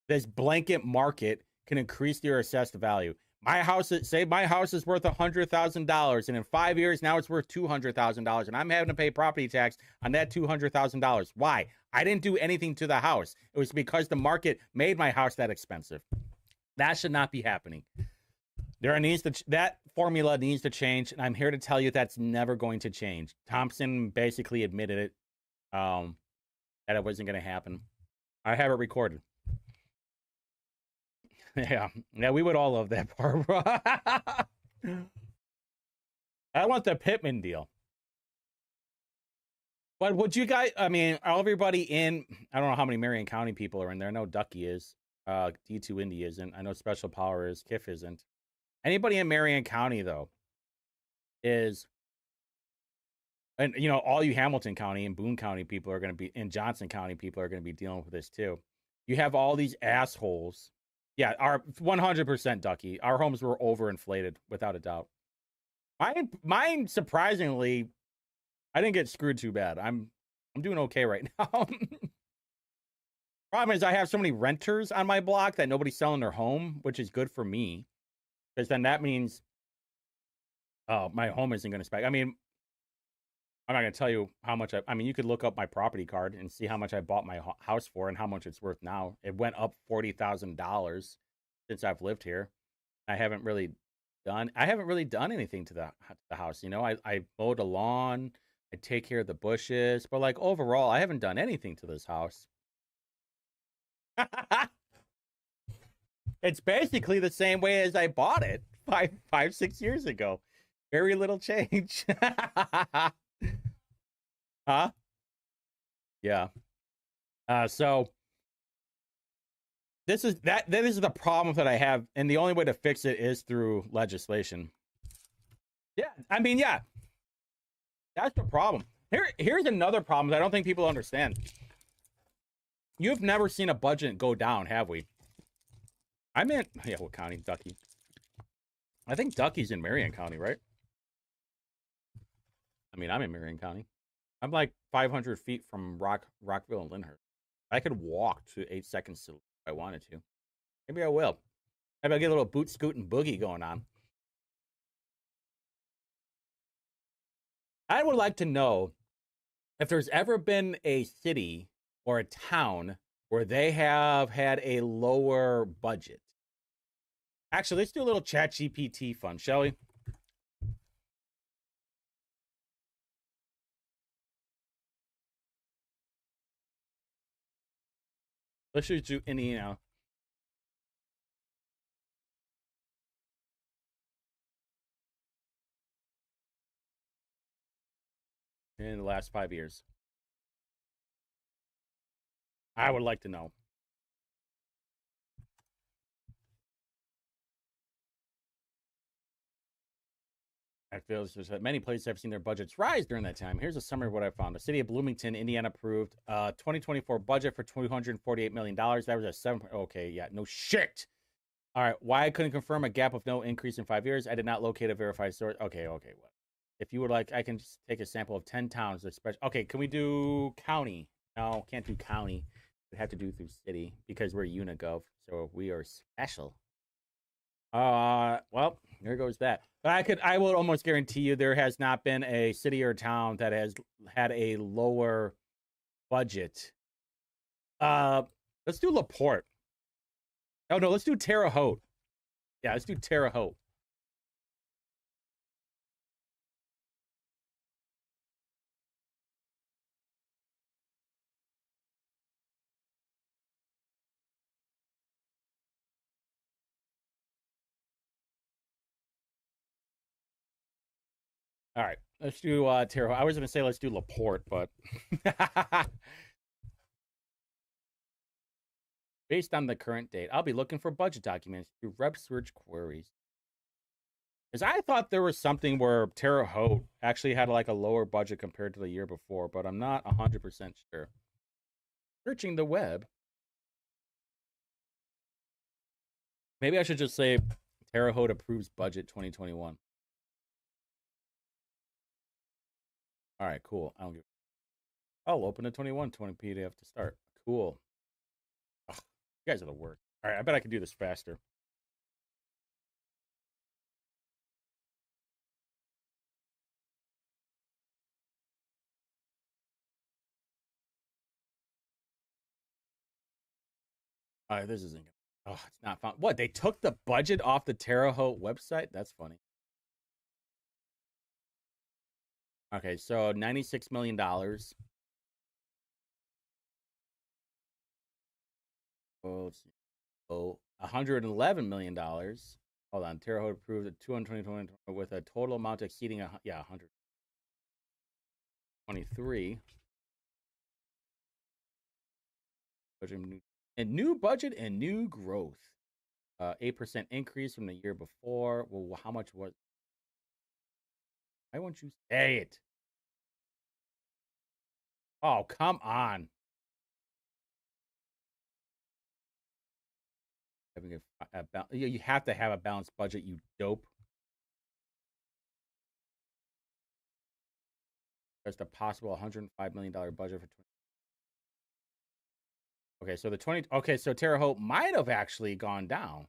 this blanket market can increase your assessed value. My house is worth $100,000, and in 5 years now it's worth $200,000, and I'm having to pay property tax on that $200,000. Why? I didn't do anything to the house. It was because the market made my house that expensive. That should not be happening. That formula needs to change, and I'm here to tell you that's never going to change. Thompson basically admitted it, that it wasn't going to happen. I have it recorded. Yeah, we would all love that, Barbara. I want the Pittman deal. But would you guys, I mean, everybody in, I don't know how many Marion County people are in there. I know Ducky is. D2 Indy isn't. I know Special Power is. Kiff isn't. Anybody in Marion County, though, is, and, you know, all you Hamilton County and Boone County people are going to be, and Johnson County people are going to be dealing with this, too. You have all these assholes. Yeah, our 100% Ducky. Our homes were overinflated, without a doubt. Mine surprisingly, I didn't get screwed too bad. I'm doing okay right now. Problem is, I have so many renters on my block that nobody's selling their home, which is good for me, because then that means, my home isn't going to spec. I mean, I'm not going to tell you how much I mean, you could look up my property card and see how much I bought my house for and how much it's worth now. It went up $40,000 since I've lived here. I haven't really done anything to the house. You know, I mowed a lawn, I take care of the bushes, but like overall, I haven't done anything to this house. It's basically the same way as I bought it 6 years ago. Very little change. Huh? Yeah. So this is the problem that I have, and the only way to fix it is through legislation. Yeah, I mean, yeah. That's the problem. Here's another problem that I don't think people understand. You've never seen a budget go down, have we? I meant, yeah, what county? Ducky. I think Ducky's in Marion County, right? I mean, I'm in Marion County. I'm like 500 feet from Rockville and Lyndhurst. I could walk to 8 seconds if I wanted to. Maybe I will. Maybe I'll get a little boot, scoot, and boogie going on. I would like to know if there's ever been a city or a town where they have had a lower budget. Actually, let's do a little ChatGPT fun, shall we? Let's just do Indiana. In the last 5 years. I would like to know. I feel that many places have seen their budgets rise during that time. Here's a summary of what I found. The city of Bloomington, Indiana approved 2024 budget for $248 million. That was a 7. Okay, yeah, no shit. All right, why I couldn't confirm a gap of no increase in 5 years. I did not locate a verified source. Okay, what? If you would like, I can just take a sample of 10 towns. Okay, can we do county? No, can't do county. We have to do through city because we're Unigov, so we are special. Well, there goes that. But I will almost guarantee you there has not been a city or town that has had a lower budget. Let's do LaPorte. Oh no, let's do Terre Haute. Yeah, let's do Terre Haute. All right, let's do Terre Haute. I was going to say let's do LaPorte, but based on the current date, I'll be looking for budget documents through rep search queries. Because I thought there was something where Terre Haute actually had like a lower budget compared to the year before, but I'm not 100% sure. Searching the web. Maybe I should just say Terre Haute approves budget 2021. All right, cool. I'll open the 20 PDF to start. Cool. Ugh, you guys are the worst. All right, I bet I can do this faster. All right, this isn't. Oh, it's not found. What? They took the budget off the Terre Haute website? That's funny. Okay, so $96 million. Oh, let's see. $111 million Hold on. Terre Haute approved a 220 with a total amount exceeding 123. And new budget and new growth. 8% increase from the year before. Well, how much was? Why won't you say it? Oh, come on. Having you have to have a balanced budget, you dope. Just a possible $105 million budget for 20. Okay, so so Terre Haute might have actually gone down.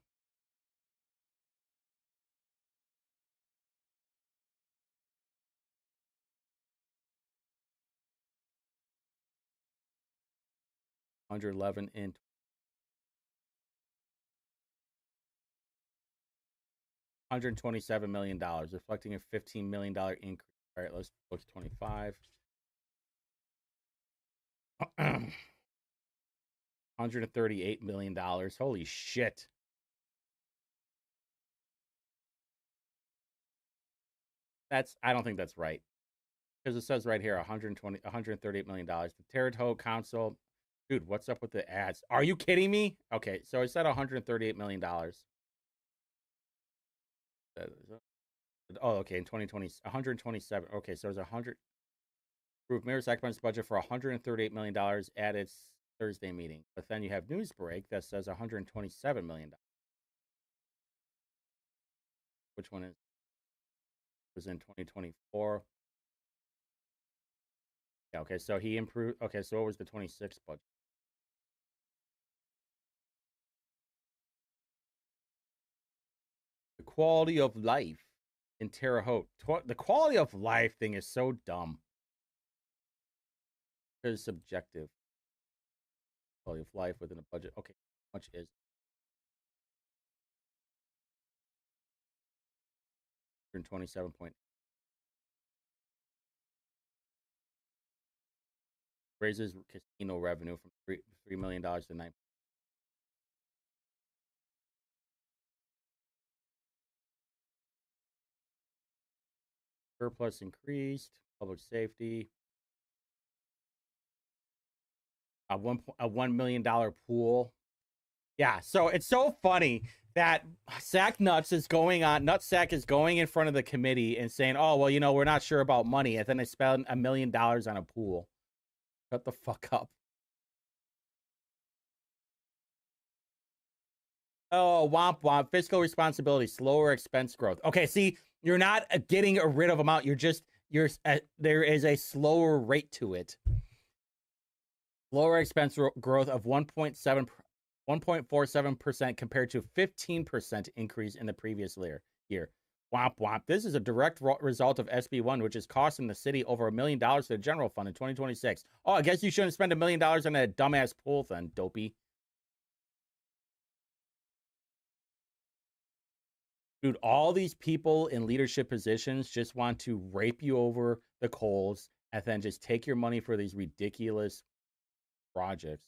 $111 in $127 million, reflecting a $15 million increase. All right, let's look at 25. $138 million. Holy shit. I don't think that's right. Because it says right here, $138 million. The Terre Haute Council. Dude, what's up with the ads? Are you kidding me? Okay, so it said $138 million. Oh, okay, in 2020, 127. Okay, so there's 100. Approved Mayor Sacramento's budget for $138 million at its Thursday meeting. But then you have Newsbreak that says $127 million. Which one is? It was in 2024. Yeah, okay, so he improved. Okay, so what was the 26 budget? The quality of life in Terre Haute. The quality of life thing is so dumb. It's subjective. Quality of life within a budget. Okay, how much is 127 point. Raises casino revenue from $3 million to $9 million. Surplus increased. Public safety. A $1 million pool. Yeah, so it's so funny that Nutsack is going in front of the committee and saying, oh, well, we're not sure about money. And then they spend $1 million on a pool. Shut the fuck up. Oh, womp womp. Fiscal responsibility, slower expense growth. Okay, see, you're not getting rid of amount. There is a slower rate to it. Lower expense growth of 1.47% compared to 15% increase in the previous year. Womp womp. This is a direct result of SB1, which is costing the city over $1 million to the general fund in 2026. Oh, I guess you shouldn't spend $1 million on a dumbass pool then, dopey. Dude, all these people in leadership positions just want to rape you over the coals and then just take your money for these ridiculous projects.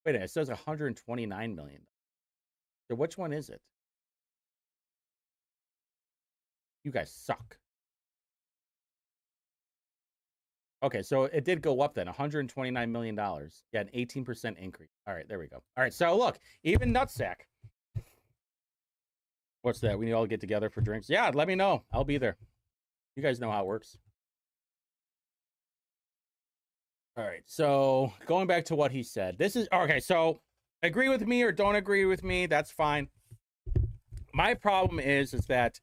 Wait a minute, it says $129 million. So which one is it? You guys suck. Okay, so it did go up then, $129 million. Yeah, an 18% increase. All right, there we go. All right, so look, even Nutsack. What's that? We need all to get together for drinks? Yeah, let me know. I'll be there. You guys know how it works. All right, so going back to what he said. This is, okay, so agree with me or don't agree with me, that's fine. My problem is that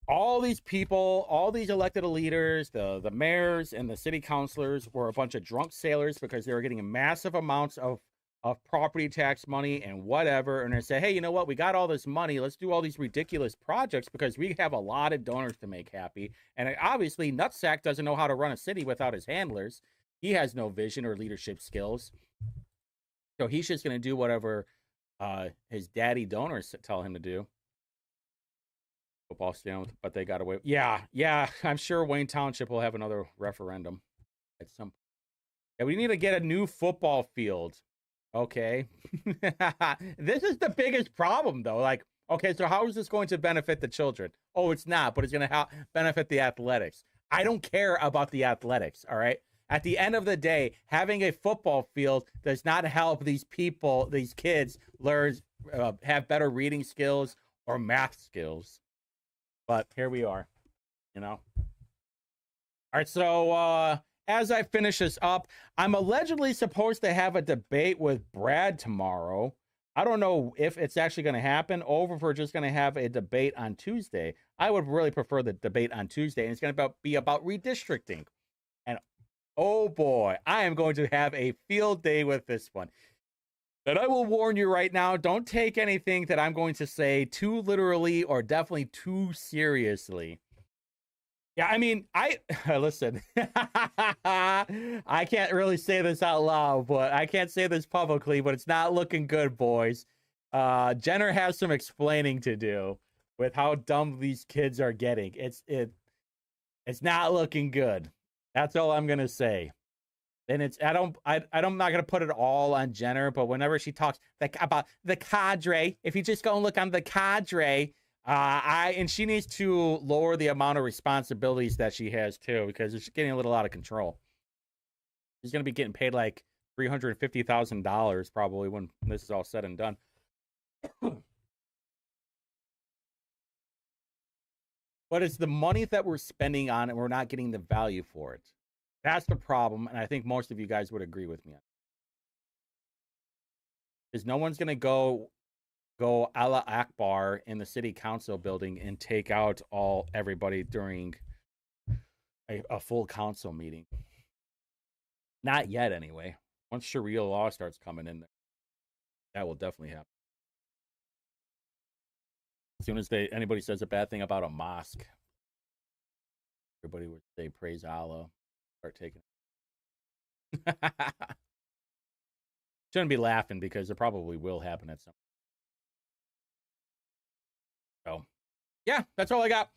all these people, all these elected leaders, the mayors and the city councilors were a bunch of drunk sailors because they were getting massive amounts of property tax money and whatever. And they say, hey, you know what? We got all this money. Let's do all these ridiculous projects because we have a lot of donors to make happy. And obviously, Nutsack doesn't know how to run a city without his handlers. He has no vision or leadership skills. So he's just going to do whatever his daddy donors tell him to do. Football stadium, but they got away. Yeah. I'm sure Wayne Township will have another referendum at some point. Yeah, we need to get a new football field. Okay. This is the biggest problem, though. Like, Okay, so how is this going to benefit the children? Oh, it's not, but it's going to benefit the athletics. I don't care about the athletics, all right? At the end of the day, having a football field does not help these people, these kids, learn, have better reading skills or math skills. But here we are, you know? All right, so as I finish this up, I'm allegedly supposed to have a debate with Brad tomorrow. I don't know if it's actually going to happen, or if we're just going to have a debate on Tuesday. I would really prefer the debate on Tuesday, and it's going to be about redistricting. And oh boy, I am going to have a field day with this one. But I will warn you right now, don't take anything that I'm going to say too literally or definitely too seriously. Yeah, I mean, listen, I can't really say this out loud, but I can't say this publicly, but it's not looking good, boys. Jenner has some explaining to do with how dumb these kids are getting. It's not looking good. That's all I'm gonna say. And I'm not gonna put it all on Jenner, but whenever she talks about the cadre, if you just go and look on the cadre, and she needs to lower the amount of responsibilities that she has too, because it's getting a little out of control. She's gonna be getting paid like $350,000 probably when this is all said and done. But it's the money that we're spending on it, and we're not getting the value for it. That's the problem, and I think most of you guys would agree with me. Because no one's gonna go Allah Akbar in the city council building and take out everybody during a full council meeting. Not yet, anyway. Once Sharia law starts coming in there, that will definitely happen. As soon as anybody says a bad thing about a mosque, everybody would say praise Allah, start taking it. Shouldn't be laughing because it probably will happen at some point. So, yeah, that's all I got.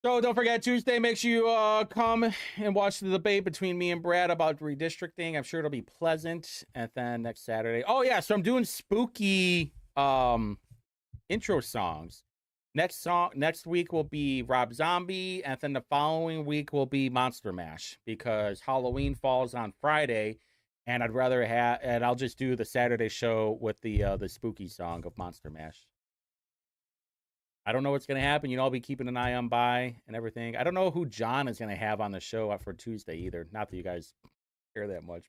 So don't forget, Tuesday, make sure you come and watch the debate between me and Brad about redistricting. I'm sure it'll be pleasant. And then next Saturday. Oh, yeah, so I'm doing spooky intro songs. Next week will be Rob Zombie, and then the following week will be Monster Mash, because Halloween falls on Friday, and I'll just do the Saturday show with the spooky song of Monster Mash. I don't know what's going to happen. I'll be keeping an eye on by and everything. I don't know who John is going to have on the show for Tuesday either. Not that you guys care that much.